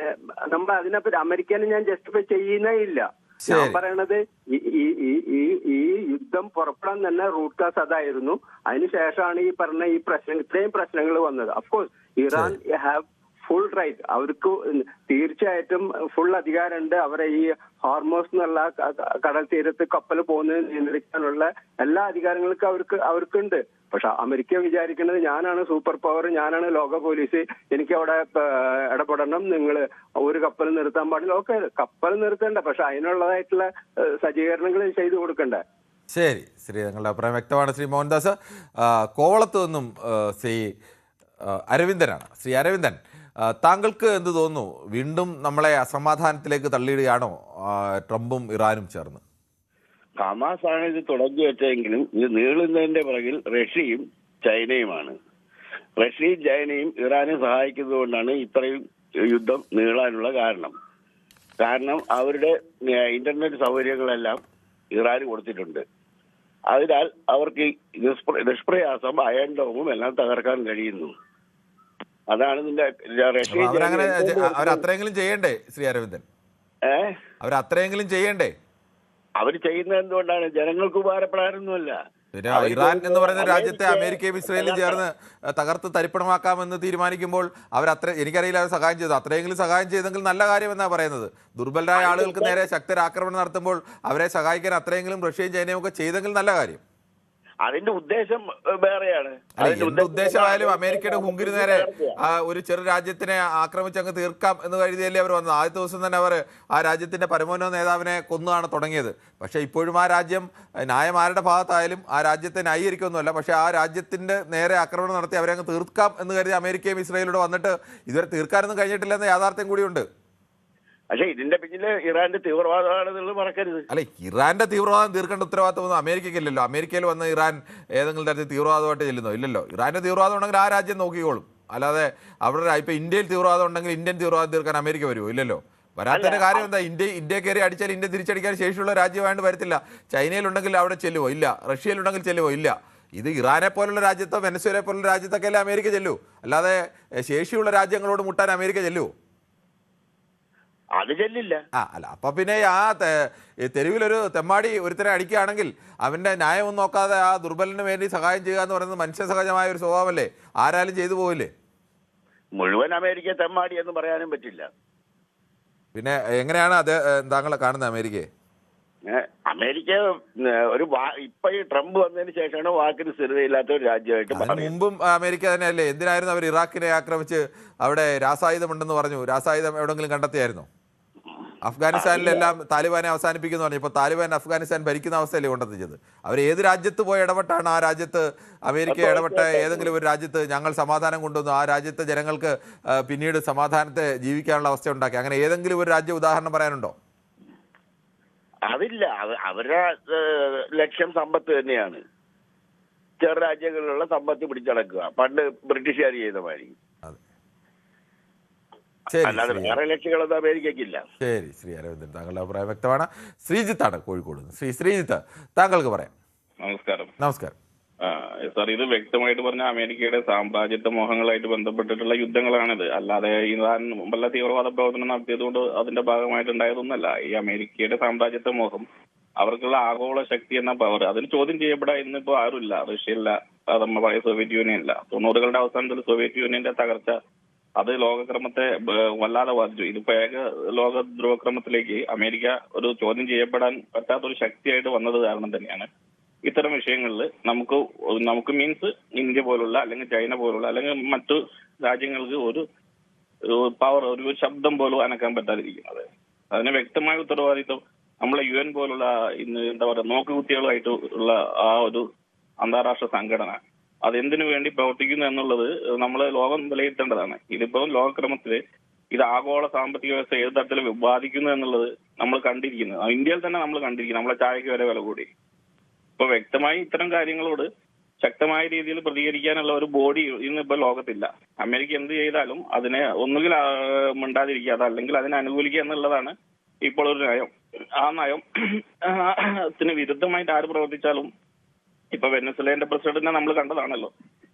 നമ്മൾ അതിനെപ്പറ്റി അമേരിക്കനെ ഞാൻ ജസ്റ്റിഫൈ ചെയ്യുന്നേ ഇല്ല. ഞാൻ പറയണത് ഈ യുദ്ധം പുറപ്പെടാൻ തന്നെ റൂട്ട് കാസ് അതായിരുന്നു. അതിനുശേഷമാണ് ഈ പറഞ്ഞ ഇത്രയും പ്രശ്നങ്ങൾ വന്നത്. Of course Iran have full right, അവർക്ക് തീർച്ചയായിട്ടും ഫുൾ അധികാരമുണ്ട്. അവരെ ഈ ഹോർമോസ് എന്നുള്ള കടൽ തീരത്ത് കപ്പൽ പോകുന്നത് നിയന്ത്രിക്കാനുള്ള എല്ലാ അധികാരങ്ങൾക്കും അവർക്കുണ്ട്. പക്ഷെ അമേരിക്ക വിചാരിക്കുന്നത് ഞാനാണ് സൂപ്പർ പവർ, ഞാനാണ് ലോക പോലീസ്, എനിക്ക് അവിടെ ഇടപെടണം, നിങ്ങൾ ഒരു കപ്പൽ നിർത്താൻ പാടില്ല. ഓക്കെ, കപ്പൽ നിർത്തേണ്ട, പക്ഷെ അതിനുള്ളതായിട്ടുള്ള സജ്ജീകരണങ്ങൾ ചെയ്തു കൊടുക്കണ്ടേ? ശരി, നിങ്ങളുടെ അഭിപ്രായം വ്യക്തമാണ്. ശ്രീ മോഹൻദാസ്, കോവളത്ത് നിന്നും ശ്രീ അരവിന്ദനാണ്. ശ്രീ അരവിന്ദൻ, താങ്കൾക്ക് എന്ത് തോന്നുന്നു? വീണ്ടും നമ്മളെ അസമാധാനത്തിലേക്ക് തള്ളിയിടുകയാണോ ട്രംപും ഇറാനും ചേർന്ന്? ഹമാസ് ആണ് ഇത് തുടങ്ങി വെച്ചെങ്കിലും ഇത് നീളുന്നതിന്റെ പുറകിൽ റഷ്യയും ചൈനയുമാണ്. റഷ്യയും ചൈനയും ഇറാനെ സഹായിക്കുന്നതുകൊണ്ടാണ് ഇത്രയും യുദ്ധം നീളാനുള്ള കാരണം അവരുടെ ഇന്റർനെറ്റ് സൗകര്യങ്ങളെല്ലാം ഇറാന് കൊടുത്തിട്ടുണ്ട്. അതിനാൽ അവർക്ക് നിഷ്പ്രയാസം അയൺ ഡോമും എല്ലാം തകർക്കാൻ കഴിയുന്നു. അതാണ് അവരങ്ങനെ അവരത്രയെങ്കിലും ചെയ്യണ്ടേ ശ്രീ അരവിന്ദൻ? അവരത്രയെങ്കിലും ചെയ്യണ്ടേ? അവർ ചെയ്യുന്നത് എന്തുകൊണ്ടാണ്? ജനങ്ങൾക്ക് ഉപകാരപ്പെടാനൊന്നുമല്ല. പിന്നെ ഇറാൻ എന്ന് പറയുന്ന രാജ്യത്തെ അമേരിക്കയും ഇസ്രയേലും ചേർന്ന് തകർത്ത് തരിപ്പണമാക്കാമെന്ന് തീരുമാനിക്കുമ്പോൾ എനിക്കറിയില്ല അവർ സഹായം ചെയ്തു. അത്രയെങ്കിലും സഹായം ചെയ്തെങ്കിൽ നല്ല കാര്യമെന്നാണ് പറയുന്നത്. ദുർബലരായ ആളുകൾക്ക് നേരെ ശക്തരാക്രമണം നടത്തുമ്പോൾ അവരെ സഹായിക്കാൻ അത്രയെങ്കിലും റഷ്യയും ചൈനയും ഒക്കെ ചെയ്തെങ്കിൽ നല്ല കാര്യം. അതിന്റെ ഉദ്ദേശം വേറെയാണ്. എന്ത് ഉദ്ദേശമായാലും അമേരിക്കയുടെ ഹുങ്കിന് നേരെ ഒരു ചെറു രാജ്യത്തിനെ ആക്രമിച്ച് അങ്ങ് തീർക്കാം എന്ന് കരുതിയല്ലേ അവർ വന്നത്. ആദ്യത്തെ ദിവസം തന്നെ അവർ ആ രാജ്യത്തിന്റെ പരമോന്നത നേതാവിനെ കൊന്നാണ് തുടങ്ങിയത്. പക്ഷേ ഇപ്പോഴും ആ രാജ്യം ന്യായം ആരുടെ ഭാഗത്തായാലും ആ രാജ്യത്തെ ന്യായീകരിക്കൊന്നുമല്ല. പക്ഷേ ആ രാജ്യത്തിന്റെ നേരെ ആക്രമണം നടത്തി അവരെ അങ്ങ് തീർക്കാം എന്ന് കരുതി അമേരിക്കയും ഇസ്രയേലിലൂടെ വന്നിട്ട് ഇതുവരെ തീർക്കാനൊന്നും കഴിഞ്ഞിട്ടില്ലെന്ന യാഥാർത്ഥ്യം കൂടിയുണ്ട്. പക്ഷേ ഇതിന്റെ പിന്നില് ഇറാന്റെ തീവ്രവാദമാണെന്നുള്ളത് മറക്കരുത്. അല്ലെ, ഇറാന്റെ തീവ്രവാദം തീർക്കേണ്ട ഉത്തരവാദിത്തമൊന്നും അമേരിക്കയ്ക്കില്ലല്ലോ. അമേരിക്കയിൽ വന്ന് ഇറാൻ ഏതെങ്കിലും തരത്തിൽ തീവ്രവാദമായിട്ട് ചെല്ലുന്നോ? ഇല്ലല്ലോ. ഇറാന്റെ തീവ്രവാദം ഉണ്ടെങ്കിൽ ആ രാജ്യം നോക്കിക്കോളും. അല്ലാതെ അവിടെ ഇപ്പൊ ഇന്ത്യയിൽ തീവ്രവാദം ഉണ്ടെങ്കിൽ ഇന്ത്യൻ തീവ്രവാദം തീർക്കാൻ അമേരിക്ക വരുമോ? ഇല്ലല്ലോ. വരാത്തതിന്റെ കാര്യം എന്താ? ഇന്ത്യ കയറി അടിച്ചാൽ ഇന്ത്യ തിരിച്ചടിക്കാൻ ശേഷിയുള്ള രാജ്യമായിട്ട് വരത്തില്ല. ചൈനയിലുണ്ടെങ്കിൽ അവിടെ ചെല്ലുവോ? ഇല്ല. റഷ്യയിലുണ്ടെങ്കിൽ ചെല്ലുവോ? ഇല്ല. ഇത് ഇറാനെ പോലുള്ള രാജ്യത്തോ വെനസ്വേലയെ പോലുള്ള രാജ്യത്തൊക്കെ അല്ലേ അമേരിക്ക ചെല്ലൂ. അല്ലാതെ ശേഷിയുള്ള രാജ്യങ്ങളോട് മുട്ടാൻ അമേരിക്ക ചെല്ലുവോ? അത് ചെല്ലില്ല. അല്ല, അപ്പൊ പിന്നെ ആ തെരുവിലൊരു തെമ്മാടി ഒരുത്തരെ അടിക്കുകയാണെങ്കിൽ അവന്റെ ന്യായമൊന്നും നോക്കാതെ ആ ദുർബലന് വേണ്ടി സഹായം ചെയ്യുക എന്ന് പറയുന്നത് മനുഷ്യ സഹജമായ ഒരു സ്വഭാവമല്ലേ? ആരാലും ചെയ്തു പോവില്ലേ? മുഴുവൻ അമേരിക്ക തെമ്മാടി എന്ന് പറയാനും പറ്റില്ല. പിന്നെ എങ്ങനെയാണ് അത് താങ്കൾ കാണുന്നത് അമേരിക്കയെ? അമേരിക്ക ഒരു ഇപ്പൊ ഈ ട്രംപ് വന്നതിന് ശേഷമാണ് വാക്കിന് സ്ഥിരതയില്ലാത്ത ഒരു രാജ്യമായിട്ട്. മുമ്പും അമേരിക്ക തന്നെയല്ലേ? എന്തിനായിരുന്നു അവർ ഇറാഖിനെ ആക്രമിച്ച് അവിടെ രാസായുധമുണ്ടെന്ന് പറഞ്ഞു? രാസായുധം എവിടെങ്കിലും കണ്ടെത്തിയായിരുന്നോ? അഫ്ഗാനിസ്ഥാനിലെല്ലാം താലിബാനെ അവസാനിപ്പിക്കുന്നു പറഞ്ഞു. ഇപ്പോൾ താലിബാൻ അഫ്ഗാനിസ്ഥാൻ ഭരിക്കുന്ന അവസ്ഥയല്ലേ കൊണ്ടെത്തിച്ചത്? അവർ ഏത് രാജ്യത്ത് പോയി ഇടപെട്ടാണ് ആ രാജ്യത്ത് അമേരിക്ക ഇടപെട്ട ഏതെങ്കിലും ഒരു രാജ്യത്ത് ഞങ്ങൾ സമാധാനം കൊണ്ടുവന്നു, ആ രാജ്യത്തെ ജനങ്ങൾക്ക് പിന്നീട് സമാധാനത്തെ ജീവിക്കാനുള്ള അവസ്ഥ ഉണ്ടാക്കി? അങ്ങനെ ഏതെങ്കിലും ഒരു രാജ്യം ഉദാഹരണം പറയാനുണ്ടോ? അതില്ല. അവരുടെ ലക്ഷ്യം സമ്പത്ത് തന്നെയാണ്. ചെറു രാജ്യങ്ങളിലുള്ള സമ്പത്ത് പിടിച്ചടക്കുക. പണ്ട് ബ്രിട്ടീഷുകാർ ചെയ്ത മാതിരി. അല്ലാതെ വേറെ ലക്ഷ്യങ്ങളൊന്നും അമേരിക്കയ്ക്കില്ല. ശരി ശ്രീ അരവിന്ദൻ, താങ്കളുടെ അഭിപ്രായം വ്യക്തമാണ്. ശ്രീജിത്താണ് കോഴിക്കോട്. ശ്രീജിത്ത്, താങ്കൾക്ക് പറയാം. നമസ്കാരം. നമസ്കാരം സാർ, ഇത് വ്യക്തമായിട്ട് പറഞ്ഞ അമേരിക്കയുടെ സാമ്രാജ്യത്വ മോഹങ്ങളായിട്ട് ബന്ധപ്പെട്ടിട്ടുള്ള യുദ്ധങ്ങളാണിത്. അല്ലാതെ ഇറാൻ വല്ല തീവ്രവാദ പ്രവർത്തനം നടത്തിയതുകൊണ്ട് അതിന്റെ ഭാഗമായിട്ടുണ്ടായതൊന്നല്ല. ഈ അമേരിക്കയുടെ സാമ്രാജ്യത്വ മോഹം, അവർക്കുള്ള ആഗോള ശക്തി എന്ന പവർ, അതിന് ചോദ്യം ചെയ്യപ്പെടാൻ ഇന്നിപ്പോ ആരുമില്ല. റഷ്യയില്ല, അതമ്മ പഴയ സോവിയറ്റ് യൂണിയൻ ഇല്ല. 90കളുടെ അവസാനത്തിൽ സോവിയറ്റ് യൂണിയന്റെ തകർച്ച അത് ലോകക്രമത്തെ വല്ലാതെ ബാധിച്ചു. ഇതിപ്പോ ഏക ലോക ധ്രുവക്രമത്തിലേക്ക് അമേരിക്ക ഒരു ചോദ്യം ചെയ്യപ്പെടാൻ പറ്റാത്തൊരു ശക്തിയായിട്ട് വന്നത് കാരണം തന്നെയാണ് ഇത്തരം വിഷയങ്ങളിൽ നമുക്ക് മീൻസ് ഇന്ത്യ പോലുള്ള അല്ലെങ്കിൽ ചൈന പോലുള്ള അല്ലെങ്കിൽ മറ്റു രാജ്യങ്ങൾക്ക് ഒരു പവർ, ഒരു ശബ്ദം പോലും അനക്കാൻ പറ്റാതിരിക്കുന്നത്. അതിന് വ്യക്തമായ ഉത്തരവാദിത്വം നമ്മളെ UN പോലുള്ള ഇന്ന് എന്താ പറയുക നോക്കുകുത്തികളുമായിട്ട് ഉള്ള ആ ഒരു അന്താരാഷ്ട്ര സംഘടന അതെന്തിനു വേണ്ടി പ്രവർത്തിക്കുന്നു എന്നുള്ളത് നമ്മൾ ലോകം വിലയിരുത്തേണ്ടതാണ്. ഇതിപ്പോ ലോകക്രമത്തില് ഇത് ആഗോള സാമ്പത്തിക വ്യവസ്ഥ ഏത് തരത്തിൽ ബാധിക്കുന്നു എന്നുള്ളത് നമ്മൾ കണ്ടിരിക്കുന്നത്. ഇന്ത്യയിൽ തന്നെ നമ്മൾ കണ്ടിരിക്കുന്നു. നമ്മളെ ചായക്ക് വരെ വില കൂടി. ഇപ്പൊ വ്യക്തമായി ഇത്തരം കാര്യങ്ങളോട് ശക്തമായ രീതിയിൽ പ്രതികരിക്കാനുള്ള ഒരു ബോഡി ഇന്നിപ്പോ ലോകത്തില്ല. അമേരിക്ക എന്ത് ചെയ്താലും അതിനെ ഒന്നുകിൽ മിണ്ടാതിരിക്കുക, അല്ലെങ്കിൽ അതിനെ അനുകൂലിക്കുക എന്നുള്ളതാണ് ഇപ്പോൾ ഒരു നയം. ആ നയത്തിന് വിരുദ്ധമായിട്ട് ആര് പ്രവർത്തിച്ചാലും, ഇപ്പൊ വെനസ്വേലയുടെ പ്രസിഡന്റിനെ നമ്മൾ കണ്ടതാണല്ലോ,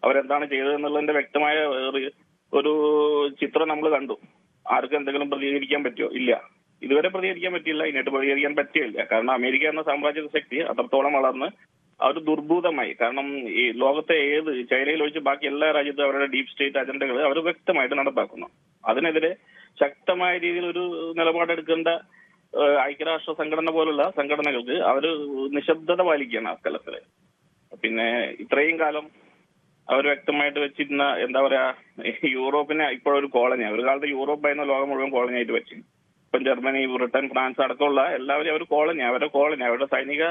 അവരെന്താണ് ചെയ്തതെന്നുള്ളതിന്റെ വ്യക്തമായ ഒരു ചിത്രം നമ്മൾ കണ്ടു. ആർക്കും എന്തെങ്കിലും പ്രതികരിക്കാൻ പറ്റുമോ? ഇല്ല. ഇതുവരെ പ്രതികരിക്കാൻ പറ്റിയില്ല, ഇനിയിട്ട് പ്രതികരിക്കാൻ പറ്റിയില്ല. കാരണം അമേരിക്ക എന്ന സാമ്രാജ്യ ശക്തി അത്രത്തോളം വളർന്ന് അവർ ദുർഭൂതമായി. കാരണം ഈ ലോകത്തെ ചൈനയിൽ ഒഴിച്ച് ബാക്കി എല്ലാ രാജ്യത്തും അവരുടെ ഡീപ് സ്റ്റേറ്റ് അജണ്ടകൾ അവർ വ്യക്തമായിട്ട് നടപ്പാക്കുന്നു. അതിനെതിരെ ശക്തമായ രീതിയിൽ ഒരു നിലപാടെടുക്കേണ്ട ഐക്യരാഷ്ട്ര സംഘടന പോലുള്ള സംഘടനകൾക്ക് അവർ നിശബ്ദത പാലിക്കുകയാണ് ആ സ്ഥലത്തില്. പിന്നെ ഇത്രയും കാലം അവർ വ്യക്തമായിട്ട് വെച്ചിരുന്ന എന്താ പറയാ, യൂറോപ്പിനെ ഇപ്പോഴൊരു കോളനിയാണ്. ഒരു കാലത്ത് യൂറോപ്പായിരുന്ന ലോകം മുഴുവൻ കോളനിയായിട്ട് വെച്ചു. ഇപ്പം ജർമ്മനി, ബ്രിട്ടൻ, ഫ്രാൻസ് അടക്കമുള്ള എല്ലാവരും അവരുടെ കോളനി, അവരുടെ സൈനിക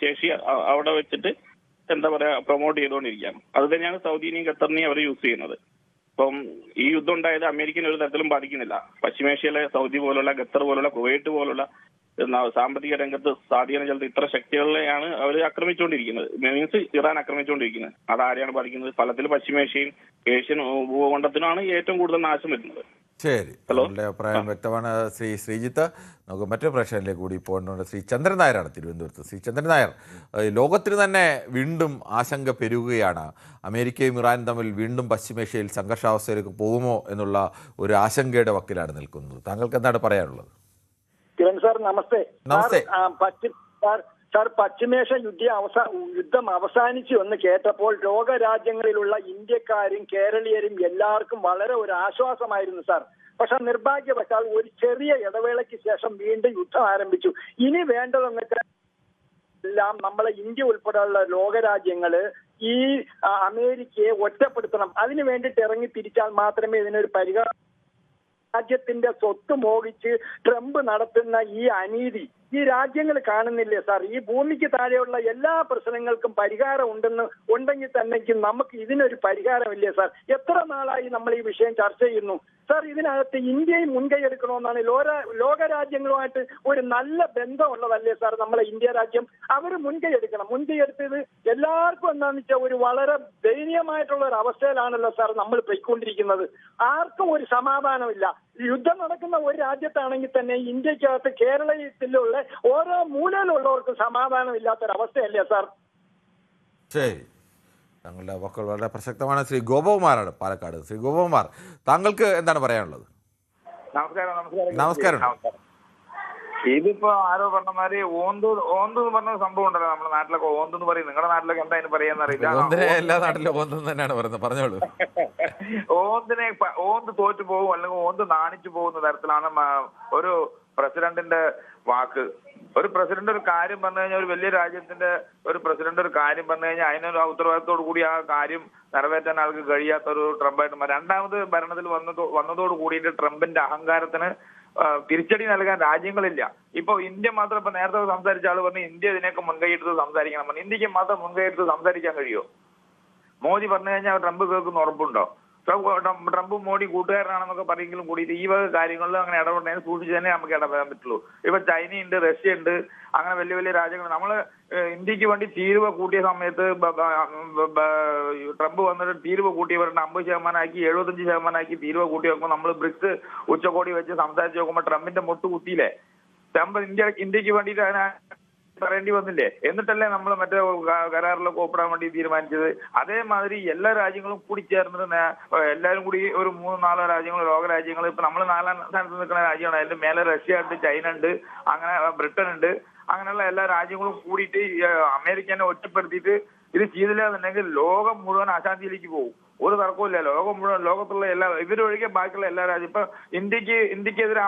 ശേഷി അവിടെ വെച്ചിട്ട് എന്താ പറയാ പ്രൊമോട്ട് ചെയ്തുകൊണ്ടിരിക്കുകയാണ്. അത് തന്നെയാണ് സൗദിനെയും ഖത്തറിനെയും അവർ യൂസ് ചെയ്യുന്നത്. ഇപ്പം ഈ യുദ്ധം ഉണ്ടായത് അമേരിക്കൻ ഒരു തരത്തിലും ബാധിക്കുന്നില്ല. പശ്ചിമേഷ്യയിലെ സൗദി പോലുള്ള, ഖത്തർ പോലുള്ള, കുവൈറ്റ് പോലുള്ള സാമ്പത്തിക രംഗത്ത് സ്വാധീനം ചെലുത്തി ഇത്ര ശക്തികളെയാണ് അവർ ആക്രമിച്ചുകൊണ്ടിരിക്കുന്നത്. Means Iran ആക്രമിച്ചുകൊണ്ടിരിക്കുന്നത്. അതാരെയാണ് ബാധിക്കുന്നത്? ഫലത്തിൽ പശ്ചിമേഷ്യയും ഏഷ്യൻ ഭൂഖണ്ഡത്തിനാണ് ഏറ്റവും കൂടുതൽ നാശം വരുന്നത്. ശരി, നിങ്ങളുടെ അഭിപ്രായം വ്യക്തമാണ്. ശ്രീജിത്ത്, നമുക്ക് മറ്റൊരു പ്രശ്നത്തിലേക്ക് കൂടി പോകേണ്ടതുണ്ട്. ശ്രീ ചന്ദ്രൻ നായരാണ് തിരുവനന്തപുരത്ത്. ശ്രീ ചന്ദ്രൻ നായർ, ലോകത്തിന് തന്നെ വീണ്ടും ആശങ്ക പെരുകുകയാണ്. അമേരിക്കയും ഇറാനും തമ്മിൽ വീണ്ടും പശ്ചിമേഷ്യയിൽ സംഘർഷാവസ്ഥയിലേക്ക് പോകുമോ എന്നുള്ള ഒരു ആശങ്കയുടെ വക്കിലാണ് നിൽക്കുന്നത്. താങ്കൾക്ക് എന്താണ് പറയാനുള്ളത്? കിരൺ സാർ നമസ്തേ. നമസ്തേ. സാർ, പശ്ചിമേഷ്യ യുദ്ധം അവസാനിച്ചു എന്ന് കേട്ടപ്പോൾ ലോകരാജ്യങ്ങളിലുള്ള ഇന്ത്യക്കാരും കേരളീയരും എല്ലാവർക്കും വളരെ ഒരു ആശ്വാസമായിരുന്നു സാർ. പക്ഷെ നിർഭാഗ്യവശാൽ ഒരു ചെറിയ ഇടവേളയ്ക്ക് ശേഷം വീണ്ടും യുദ്ധം ആരംഭിച്ചു. ഇനി വേണ്ടതെന്നൊക്കെ എല്ലാം നമ്മളെ ഇന്ത്യ ഉൾപ്പെടെയുള്ള ലോകരാജ്യങ്ങള് ഈ അമേരിക്കയെ ഒറ്റപ്പെടുത്തണം. അതിനു വേണ്ടിയിട്ട് ഇറങ്ങി തിരിച്ചാൽ മാത്രമേ ഇതിനൊരു പരിഹാരം. രാജ്യത്തിന്റെ സ്വത്ത് മോഹിച്ച് ട്രംപ് നടത്തുന്ന ഈ അനീതി ഈ രാജ്യങ്ങൾ കാണുന്നില്ലേ സാർ? ഈ ഭൂമിക്ക് താഴെയുള്ള എല്ലാ പ്രശ്നങ്ങൾക്കും പരിഹാരം ഉണ്ടെങ്കിൽ തന്നെ നമുക്ക് ഇതിനൊരു പരിഹാരമില്ലേ സാർ? എത്ര നാളായി നമ്മൾ ഈ വിഷയം ചർച്ച ചെയ്യുന്നു സാർ? ഇതിനകത്ത് ഇന്ത്യയും മുൻകൈ എടുക്കണമെന്നാണ്. ലോകരാജ്യങ്ങളുമായിട്ട് ഒരു നല്ല ബന്ധമുള്ളതല്ലേ സാർ നമ്മളെ ഇന്ത്യ രാജ്യം? അവർ മുൻകൈ എടുക്കണം. മുൻകൈ എടുത്തത് എല്ലാവർക്കും എന്താണെന്ന് വെച്ചാൽ ഒരു വളരെ ദയനീയമായിട്ടുള്ള ഒരു അവസ്ഥയിലാണല്ലോ സാർ നമ്മൾ പോയിക്കൊണ്ടിരിക്കുന്നത്. ആർക്കും ഒരു സമാധാനമില്ല. യുദ്ധം നടക്കുന്ന ഒരു രാജ്യത്താണെങ്കിൽ തന്നെ ഇന്ത്യക്കകത്ത് കേരളത്തിലുള്ള ഓരോ മൂലയിലുള്ളവർക്കും സമാധാനം ഇല്ലാത്തൊരവസ്ഥയല്ലേ സാർ? ശരി, താങ്കളുടെ വാക്കുകൾ വളരെ പ്രസക്തമാണ്. ശ്രീ ഗോപകുമാറാണ് പാലക്കാട്. ശ്രീ ഗോപകുമാർ, താങ്കൾക്ക് എന്താണ് പറയാനുള്ളത്? നമസ്കാരം. ഇതിപ്പോ ആരോ പറഞ്ഞമാര് ഓന്ത് എന്ന് പറഞ്ഞ സംഭവം ഉണ്ടല്ലോ നമ്മുടെ നാട്ടിലൊക്കെ. ഓന്ത് എന്ന് പറയും. നിങ്ങളുടെ നാട്ടിലൊക്കെ എന്താ അതിന് പറയാന്ന് അറിയില്ല. എല്ലാ നാട്ടിലും ഓന്ത് തന്നെയാണ് പറയുന്നത്. പറഞ്ഞോളൂ. ഓന്ത് തോറ്റു പോകും അല്ലെങ്കിൽ ഓന്ത് നാണിച്ചു പോകുന്ന തരത്തിലാണ് ഒരു പ്രസിഡന്റിന്റെ വാക്ക്. ഒരു പ്രസിഡന്റ് ഒരു കാര്യം പറഞ്ഞു കഴിഞ്ഞാൽ, ഒരു വലിയ രാജ്യത്തിന്റെ ഒരു പ്രസിഡന്റ് ഒരു കാര്യം പറഞ്ഞു കഴിഞ്ഞാൽ അതിനൊരു ഉത്തരവാദിത്തോടു കൂടി ആ കാര്യം നിറവേറ്റാൻ ആൾക്ക് കഴിയാത്ത ഒരു ട്രംപായിട്ട് രണ്ടാമത് ഭരണത്തിൽ വന്നതോട് കൂടിയിട്ട് ട്രംപിന്റെ അഹങ്കാരത്തിന് തിരിച്ചടി നൽകാൻ രാജ്യങ്ങളില്ല. ഇപ്പൊ ഇന്ത്യ മാത്രം, ഇപ്പൊ നേരത്തെ സംസാരിച്ച ആള് പറഞ്ഞു ഇന്ത്യ ഇതിനൊക്കെ മുൻകൈയെടുത്ത് സംസാരിക്കണം പറഞ്ഞു. ഇന്ത്യക്ക് മാത്രം മുൻകൈയെടുത്ത് സംസാരിക്കാൻ കഴിയുമോ? മോദി പറഞ്ഞു കഴിഞ്ഞാൽ ട്രംപ് കേൾക്കുന്ന ഉറപ്പുണ്ടോ? ട്രംപും മോഡി കൂട്ടുകാരനാണെന്നൊക്കെ പറയെങ്കിലും കൂടിയിട്ട് ഈ വക കാര്യങ്ങളിൽ അങ്ങനെ ഇടപെടുന്നതിന് സൂക്ഷിച്ച് തന്നെ നമുക്ക് ഇടപെടാൻ പറ്റുള്ളൂ. ഇപ്പൊ ചൈനയുണ്ട്, റഷ്യ ഉണ്ട്, അങ്ങനെ വലിയ വലിയ രാജ്യങ്ങൾ. നമ്മള് ഇന്ത്യക്ക് വേണ്ടി തീരുവ കൂട്ടിയ സമയത്ത് ട്രംപ് വന്നിട്ട് തീരുവ കൂട്ടിയവരുടെ 50% 75% തീരുവ കൂട്ടി നോക്കുമ്പോൾ നമ്മൾ ബ്രിക്സ് ഉച്ചകോടി വെച്ച് സംസാരിച്ച് നോക്കുമ്പോൾ ട്രംപിന്റെ മുട്ട് കുത്തിയില്ലേ? ട്രംപ് ഇന്ത്യക്ക് വേണ്ടിയിട്ട് അതിനെ പറയേണ്ടി വന്നില്ലേ? എന്നിട്ടല്ലേ നമ്മൾ മറ്റേ കരാറിലൊക്കെ ഒപ്പിടാൻ വേണ്ടി തീരുമാനിച്ചത്. അതേമാതിരി എല്ലാ രാജ്യങ്ങളും കൂടി ചേർന്നിട്ട് എല്ലാവരും കൂടി ഒരു 3-4 രാജ്യങ്ങൾ, ലോകരാജ്യങ്ങൾ, ഇപ്പൊ നമ്മൾ 4ാം സ്ഥാനത്ത് നിൽക്കുന്ന രാജ്യമാണ്. അതിന്റെ മേലെ റഷ്യ ഉണ്ട്, ചൈന ഉണ്ട്, അങ്ങനെ ബ്രിട്ടൻ ഉണ്ട്. അങ്ങനെയുള്ള എല്ലാ രാജ്യങ്ങളും കൂടിയിട്ട് അമേരിക്കനെ ഒറ്റപ്പെടുത്തിയിട്ട് ഇത് ചെയ്തില്ല എന്നുണ്ടെങ്കിൽ ലോകം മുഴുവൻ അശാന്തിയിലേക്ക് പോകും. ഒരു തർക്കമില്ല. ലോകം മുഴുവൻ, ലോകത്തുള്ള എല്ലാ ഇവരൊഴികെ ബാക്കിയുള്ള എല്ലാ രാജ്യം ഇപ്പൊ ഇന്ത്യക്കെതിരെ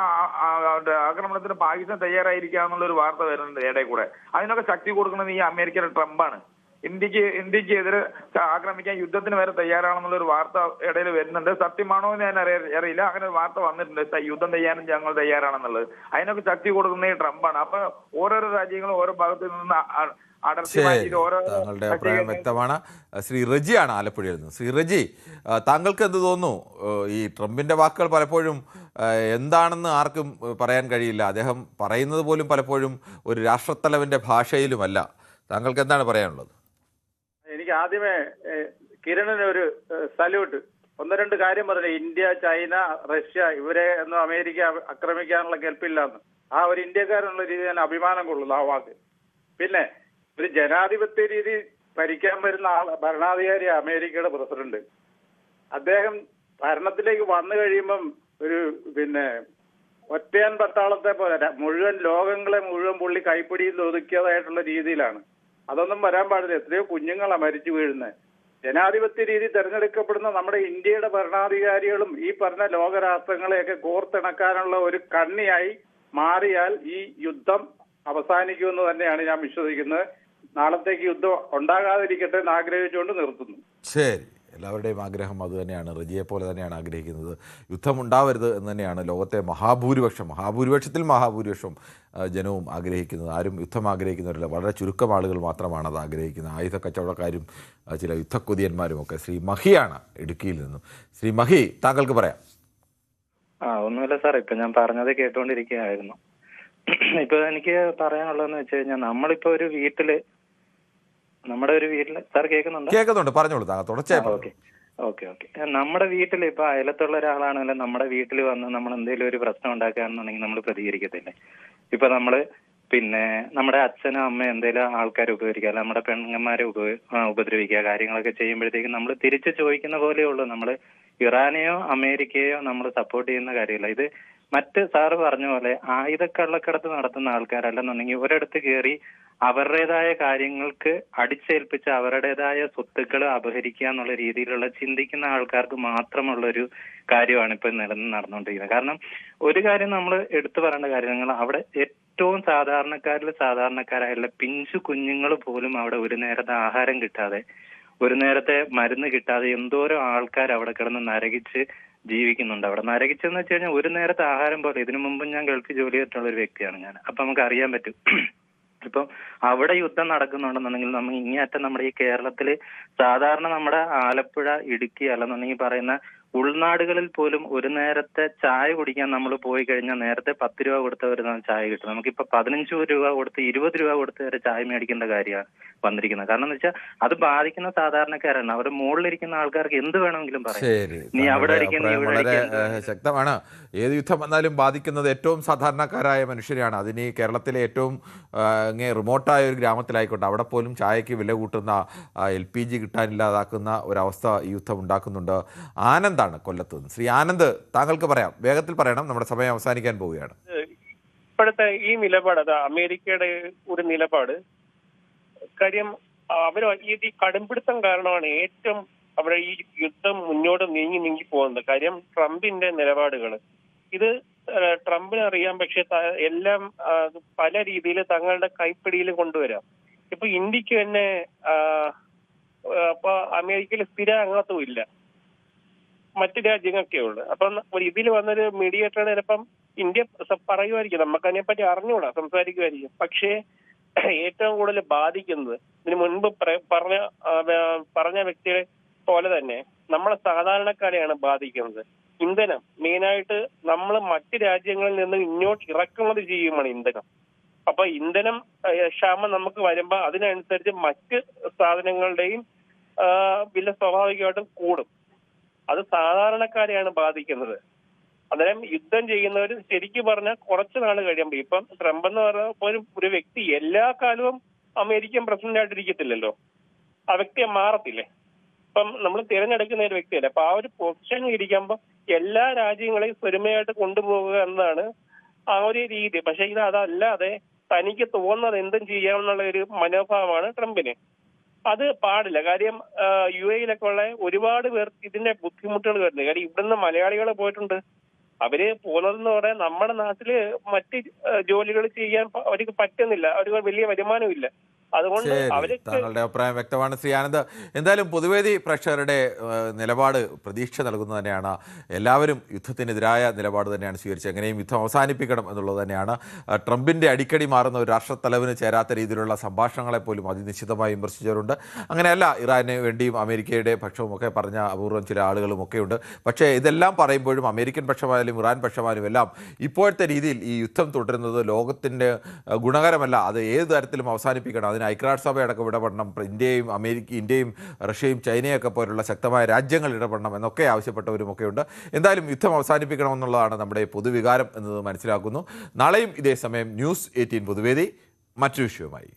ആക്രമണത്തിന് പാകിസ്ഥാൻ തയ്യാറായിരിക്കുക എന്നുള്ള ഒരു വാർത്ത വരുന്നുണ്ട് ഇടയിൽ കൂടെ. അതിനൊക്കെ ശക്തി കൊടുക്കുന്നത് ഈ അമേരിക്കയുടെ ട്രംപാണ്. ഇന്ത്യക്കെതിരെ ആക്രമിക്കാൻ യുദ്ധത്തിന് വരെ തയ്യാറാണെന്നുള്ള ഒരു വാർത്ത ഇടയിൽ വരുന്നുണ്ട്. സത്യമാണോ എന്ന് ഞാൻ അറിയില്ല. അങ്ങനെ ഒരു വാർത്ത വന്നിട്ടുണ്ട്, യുദ്ധം ചെയ്യാനും ഞങ്ങൾ തയ്യാറാണെന്നുള്ളത്. അതിനൊക്കെ ശക്തി കൊടുക്കുന്നത് ഈ ട്രംപാണ്. അപ്പൊ ഓരോരോ രാജ്യങ്ങളും ഓരോ ഭാഗത്തു നിന്ന് താങ്കളുടെ അഭിപ്രായം വ്യക്തമാണ്. ശ്രീ റജിയാണ് ആലപ്പുഴയിൽ നിന്ന്. ശ്രീ റജി, താങ്കൾക്ക് എന്ത് തോന്നുന്നു? ഈ ട്രംപിന്റെ വാക്കുകൾ പലപ്പോഴും എന്താണെന്ന് ആർക്കും പറയാൻ കഴിയില്ല. അദ്ദേഹം പറയുന്നത് പോലും പലപ്പോഴും ഒരു രാഷ്ട്രത്തലവന്റെ ഭാഷയിലുമല്ല. താങ്കൾക്ക് എന്താണ് പറയാനുള്ളത്? എനിക്ക് ആദ്യമേ കിരണിന് ഒരു സല്യൂട്ട്. 1-2 കാര്യം പറഞ്ഞു. ഇന്ത്യ, ചൈന, റഷ്യ ഇവരെ ഒന്നും അമേരിക്ക ആക്രമിക്കാനുള്ള കെൽപ്പില്ലാന്ന്. ആ ഒരു ഇന്ത്യക്കാരെന്നുള്ള രീതി ഞാൻ അഭിമാനം കൊള്ളുന്നു ആ വാക്ക്. പിന്നെ ഒരു ജനാധിപത്യ രീതി ഭരിക്കാൻ വരുന്ന ഭരണാധികാരി അമേരിക്കയുടെ പ്രസിഡന്റ്. അദ്ദേഹം ഭരണത്തിലേക്ക് വന്നു കഴിയുമ്പം ഒരു ഒറ്റയാൻ പട്ടാളത്തെ പോലെ മുഴുവൻ ലോകങ്ങളെ മുഴുവൻ പുള്ളി കൈപ്പിടിയിൽ ഒതുക്കിയതായിട്ടുള്ള രീതിയിലാണ്. അതൊന്നും വരാൻ പാടില്ല. എത്രയോ കുഞ്ഞുങ്ങളാണ് മരിച്ചു വീഴുന്നത്. ജനാധിപത്യ രീതി തെരഞ്ഞെടുക്കപ്പെടുന്ന നമ്മുടെ ഇന്ത്യയുടെ ഭരണാധികാരികളും ഈ പറഞ്ഞ ലോകരാഷ്ട്രങ്ങളെയൊക്കെ കോർത്തിണക്കാനുള്ള ഒരു കണ്ണിയായി മാറിയാൽ ഈ യുദ്ധം അവസാനിക്കുമെന്ന് തന്നെയാണ് ഞാൻ വിശ്വസിക്കുന്നത്. നാളത്തേക്ക് യുദ്ധം ഉണ്ടാകാതിരിക്കട്ടെ എന്ന് ആഗ്രഹിച്ചുകൊണ്ട് നിർത്തുന്നു. ശരി, എല്ലാവരുടെയും ആഗ്രഹം അതുതന്നെയാണ്. റജിയെ പോലെ തന്നെയാണ് ആഗ്രഹിക്കുന്നത്. യുദ്ധം ഉണ്ടാവരുത് എന്ന് തന്നെയാണ് ലോകത്തെ മഹാഭൂരിപക്ഷത്തിൽ മഹാഭൂരിപക്ഷം ജനവും ആഗ്രഹിക്കുന്നത്. ആരും യുദ്ധം ആഗ്രഹിക്കുന്നവരല്ല, വളരെ ചുരുക്കം ആളുകൾ മാത്രമാണ് അത് ആഗ്രഹിക്കുന്നത്. ആയുധ കച്ചവടക്കാരും ചില യുദ്ധക്കൊതിയന്മാരും ഒക്കെ. ശ്രീ മഹിയാണ് ഇടുക്കിയിൽ നിന്നും. ശ്രീ മഹി, താങ്കൾക്ക് പറയാം. ഒന്നുമില്ല സാർ, ഇപ്പൊ ഞാൻ പറഞ്ഞത് കേട്ടുകൊണ്ടിരിക്കുകയായിരുന്നു. ഇപ്പൊ എനിക്ക് പറയാനുള്ളതെന്ന് വെച്ച് കഴിഞ്ഞാൽ നമ്മളിപ്പോ ഒരു വീട്ടില് നമ്മുടെ ഒരു വീട്ടില് സാർ കേൾക്കുന്നുണ്ട്, പറഞ്ഞോളൂ തുടർച്ചയായി. ഓക്കെ ഓക്കെ ഓക്കെ നമ്മുടെ വീട്ടിൽ ഇപ്പൊ അയലത്തുള്ള ഒരാളാണെങ്കിലും നമ്മുടെ വീട്ടിൽ വന്ന് നമ്മൾ എന്തെങ്കിലും ഒരു പ്രശ്നം ഉണ്ടാക്കുകയാണെന്നുണ്ടെങ്കിൽ നമ്മൾ പ്രതികരിക്കത്തില്ലേ? ഇപ്പൊ നമ്മള് പിന്നെ നമ്മുടെ അച്ഛനും അമ്മയും എന്തെങ്കിലും ആൾക്കാരെ ഉപദ്രവിക്കുക, അല്ല നമ്മുടെ പെണ്ണന്മാരെ ഉപദ്രവിക്കുക, കാര്യങ്ങളൊക്കെ ചെയ്യുമ്പോഴത്തേക്കും നമ്മൾ തിരിച്ചു ചോദിക്കുന്ന പോലെയുള്ളൂ. നമ്മൾ ഇറാനെയോ അമേരിക്കയോ നമ്മൾ സപ്പോർട്ട് ചെയ്യുന്ന കാര്യമില്ല. ഇത് മറ്റ് സാറ് പറഞ്ഞ പോലെ ആയുധക്കള്ളക്കടത്ത് നടത്തുന്ന ആൾക്കാരല്ലെന്നുണ്ടെങ്കിൽ ഒരിടത്ത് കയറി അവരുടേതായ കാര്യങ്ങൾക്ക് അടിച്ചേൽപ്പിച്ച് അവരുടേതായ സ്വത്തുക്കൾ അപഹരിക്കുക എന്നുള്ള രീതിയിലുള്ള ചിന്തിക്കുന്ന ആൾക്കാർക്ക് മാത്രമുള്ള ഒരു കാര്യമാണ് ഇപ്പൊ നടന്നുകൊണ്ടിരിക്കുന്നത്. കാരണം ഒരു കാര്യം നമ്മൾ എടുത്തു പറയേണ്ട കാര്യങ്ങൾ, അവിടെ ഏറ്റവും സാധാരണക്കാരായുള്ള പിഞ്ചു കുഞ്ഞുങ്ങൾ പോലും അവിടെ ഒരു നേരത്തെ ആഹാരം കിട്ടാതെ, ഒരു നേരത്തെ മരുന്ന് കിട്ടാതെ എന്തോരോ ആൾക്കാർ അവിടെ കിടന്ന് നരകിച്ച് ജീവിക്കുന്നുണ്ട്. അവിടെ നരകിച്ചെന്ന് വെച്ച് കഴിഞ്ഞാൽ ഒരു നേരത്തെ ആഹാരം പോലെ. ഇതിനു മുമ്പ് ഞാൻ ഗൾഫിൽ ജോലി ചെയ്തിട്ടുള്ള ഒരു വ്യക്തിയാണ് ഞാൻ. അപ്പൊ നമുക്ക് അറിയാൻ പറ്റും. ഇപ്പം അവിടെ യുദ്ധം നടക്കുന്നുണ്ടെന്നുണ്ടെങ്കിൽ നമ്മൾ ഇങ്ങേയറ്റം നമ്മുടെ ഈ കേരളത്തില് സാധാരണ നമ്മുടെ ആലപ്പുഴ, ഇടുക്കി അല്ലെന്നുണ്ടെങ്കിൽ പറയുന്ന ഉൾനാടുകളിൽ പോലും ഒരു നേരത്തെ ചായ കുടിക്കാൻ നമ്മൾ പോയി കഴിഞ്ഞാൽ നേരത്തെ 10 രൂപ കൊടുത്ത ഒരു ചായ കിട്ടും. നമുക്കിപ്പോ 15 രൂപ കൊടുത്ത് 20 രൂപ കൊടുത്ത് വരെ ചായ മേടിക്കേണ്ട കാര്യമാണ് വന്നിരിക്കുന്നത്. കാരണം എന്ന് വെച്ചാൽ അത് ബാധിക്കുന്ന സാധാരണക്കാരാണ്. അവരുടെ മുകളിലിരിക്കുന്ന ആൾക്കാർക്ക് എന്ത് വേണമെങ്കിലും പറയാം. നീ അവിടെ വളരെ ശക്തമാണ്. ഏത് യുദ്ധം വന്നാലും ബാധിക്കുന്നത് ഏറ്റവും സാധാരണക്കാരായ മനുഷ്യരെയാണ്. അതിന് ഈ കേരളത്തിലെ ഏറ്റവും റിമോട്ടായ ഒരു ഗ്രാമത്തിലായിക്കോട്ടെ, അവിടെ പോലും ചായക്ക് വില കൂട്ടുന്ന, LPG കിട്ടാനില്ലാതാക്കുന്ന ഒരവസ്ഥ ഈ യുദ്ധം ഉണ്ടാക്കുന്നുണ്ട്. ആനന്ദാണ് കൊല്ലത്ത് നിന്ന്. ശ്രീ ആനന്ദ്, താങ്കൾക്ക് പറയാം, വേഗത്തിൽ പറയണം, നമ്മുടെ സമയം അവസാനിക്കാൻ പോവുകയാണ്. ഇപ്പോഴത്തെ ഈ നിലപാട്, അത് അമേരിക്കയുടെ ഒരു നിലപാട്, കാര്യം അവർ ഈ കടുംപിടുത്തം കാരണമാണ് ഏറ്റവും അവിടെ ഈ യുദ്ധം മുന്നോട്ട് നീങ്ങി പോകുന്നത്. കാര്യം ട്രംപിന്റെ നിലപാടുകൾ, ഇത് ട്രംപിന് അറിയാം. പക്ഷെ എല്ലാം പല രീതിയിൽ തങ്ങളുടെ കൈപ്പിടിയിൽ കൊണ്ടുവരാം. ഇപ്പൊ ഇന്ത്യക്ക് തന്നെ അപ്പൊ അമേരിക്കയിൽ സ്ഥിര അംഗത്വം ഇല്ല, മറ്റു രാജ്യങ്ങൾക്കേ ഉള്ളു. അപ്പം ഇതിൽ വന്നൊരു മീഡിയേറ്റർ ചിലപ്പം ഇന്ത്യ പറയുമായിരിക്കും, നമുക്ക് അതിനെപ്പറ്റി അറിഞ്ഞുകൂടാ, സംസാരിക്കുമായിരിക്കും. പക്ഷേ ഏറ്റവും കൂടുതൽ ബാധിക്കുന്നത് ഇതിനു മുൻപ് പറഞ്ഞ വ്യക്തിയെ പോലെ തന്നെ നമ്മളെ സാധാരണക്കാരെയാണ് ബാധിക്കുന്നത്. ഇന്ധനം മെയിനായിട്ട് നമ്മൾ മറ്റ് രാജ്യങ്ങളിൽ നിന്ന് ഇങ്ങോട്ട് ഇറക്കുമതി ചെയ്യുമാണ് ഇന്ധനം. അപ്പൊ ഇന്ധനം ക്ഷാമം നമുക്ക് വരുമ്പോ അതിനനുസരിച്ച് മറ്റ് സാധനങ്ങളുടെയും വില സ്വാഭാവികമായിട്ടും കൂടും. അത് സാധാരണക്കാരെയാണ് ബാധിക്കുന്നത്. അന്നേരം യുദ്ധം ചെയ്യുന്നവർ ശരിക്കും പറഞ്ഞാൽ കുറച്ചു നാൾ കഴിയുമ്പോൾ, ഇപ്പം ട്രംപ് എന്ന് പറഞ്ഞ ഒരു വ്യക്തി എല്ലാ കാലവും അമേരിക്കൻ പ്രസിഡന്റ് ആയിട്ടിരിക്കത്തില്ലല്ലോ, ആ വ്യക്തിയെ മാറത്തില്ലേ. ഇപ്പം നമ്മൾ തിരഞ്ഞെടുക്കുന്ന ഒരു വ്യക്തിയല്ല. അപ്പൊ ആ ഒരു പൊസിഷൻ ഇരിക്കുമ്പോൾ എല്ലാ രാജ്യങ്ങളെയും സ്വരുമയായിട്ട് കൊണ്ടുപോകുക എന്നതാണ് ആ ഒരു രീതി. പക്ഷെ ഇത് അതല്ലാതെ തനിക്ക് തോന്നുന്നത് എന്തും ചെയ്യാമെന്നുള്ള ഒരു മനോഭാവമാണ് ട്രംപിന്. അത് പാടില്ല. കാര്യം UAE-യിലൊക്കെ ഉള്ള ഒരുപാട് പേർ ഇതിന്റെ ബുദ്ധിമുട്ടുകൾ വരുന്നത്. കാര്യം ഇവിടുന്ന് മലയാളികൾ പോയിട്ടുണ്ട്. അവര് പോകുന്നതെന്ന് പറയാൻ നമ്മുടെ നാട്ടില് മറ്റ് ജോലികൾ ചെയ്യാൻ അവർക്ക് പറ്റുന്നില്ല, അവർക്ക് വലിയ വരുമാനം ഇല്ല. അതുകൊണ്ട് താങ്കളുടെ അഭിപ്രായം വ്യക്തമാണ് ശ്രീ ആനന്ദ്. എന്തായാലും പൊതുവേദി പ്രേക്ഷകരുടെ നിലപാട് പ്രതീക്ഷ നൽകുന്നത് തന്നെയാണ്. എല്ലാവരും യുദ്ധത്തിനെതിരായ നിലപാട് തന്നെയാണ് സ്വീകരിച്ചത്. എങ്ങനെയും യുദ്ധം അവസാനിപ്പിക്കണം എന്നുള്ളത് തന്നെയാണ്. ട്രംപിൻ്റെ അടിക്കടി മാറുന്ന ഒരു രാഷ്ട്രത്തലവിന് ചേരാത്ത രീതിയിലുള്ള സംഭാഷണങ്ങളെ പോലും അതിനിശ്ചിതമായി വിമർശിച്ചവരുണ്ട്. അങ്ങനെയല്ല, ഇറാന് വേണ്ടിയും അമേരിക്കയുടെ പക്ഷവുമൊക്കെ പറഞ്ഞ അപൂർവം ചില ആളുകളുമൊക്കെയുണ്ട്. പക്ഷേ ഇതെല്ലാം പറയുമ്പോഴും അമേരിക്കൻ പക്ഷമായാലും ഇറാൻ പക്ഷമായാലും എല്ലാം ഇപ്പോഴത്തെ രീതിയിൽ ഈ യുദ്ധം തുടരുന്നത് ലോകത്തിൻ്റെ ഗുണകരമല്ല. അത് ഏത് തരത്തിലും അവസാനിപ്പിക്കണം. അതിന് ഐക്യരാഷ്ട്രസഭ അടക്കം ഇടപെടണം. ഇന്ത്യയും റഷ്യയും ചൈനയൊക്കെ പോലുള്ള ശക്തമായ രാജ്യങ്ങൾ ഇടപെടണം എന്നൊക്കെ ആവശ്യപ്പെട്ടവരുമൊക്കെയുണ്ട്. എന്തായാലും യുദ്ധം അവസാനിപ്പിക്കണമെന്നുള്ളതാണ് നമ്മുടെ പൊതുവികാരം എന്നത് മനസ്സിലാക്കുന്നു. നാളെയും ഇതേ സമയം ന്യൂസ് 18 പൊതുവേദി മറ്റൊരു വിഷയവുമായി.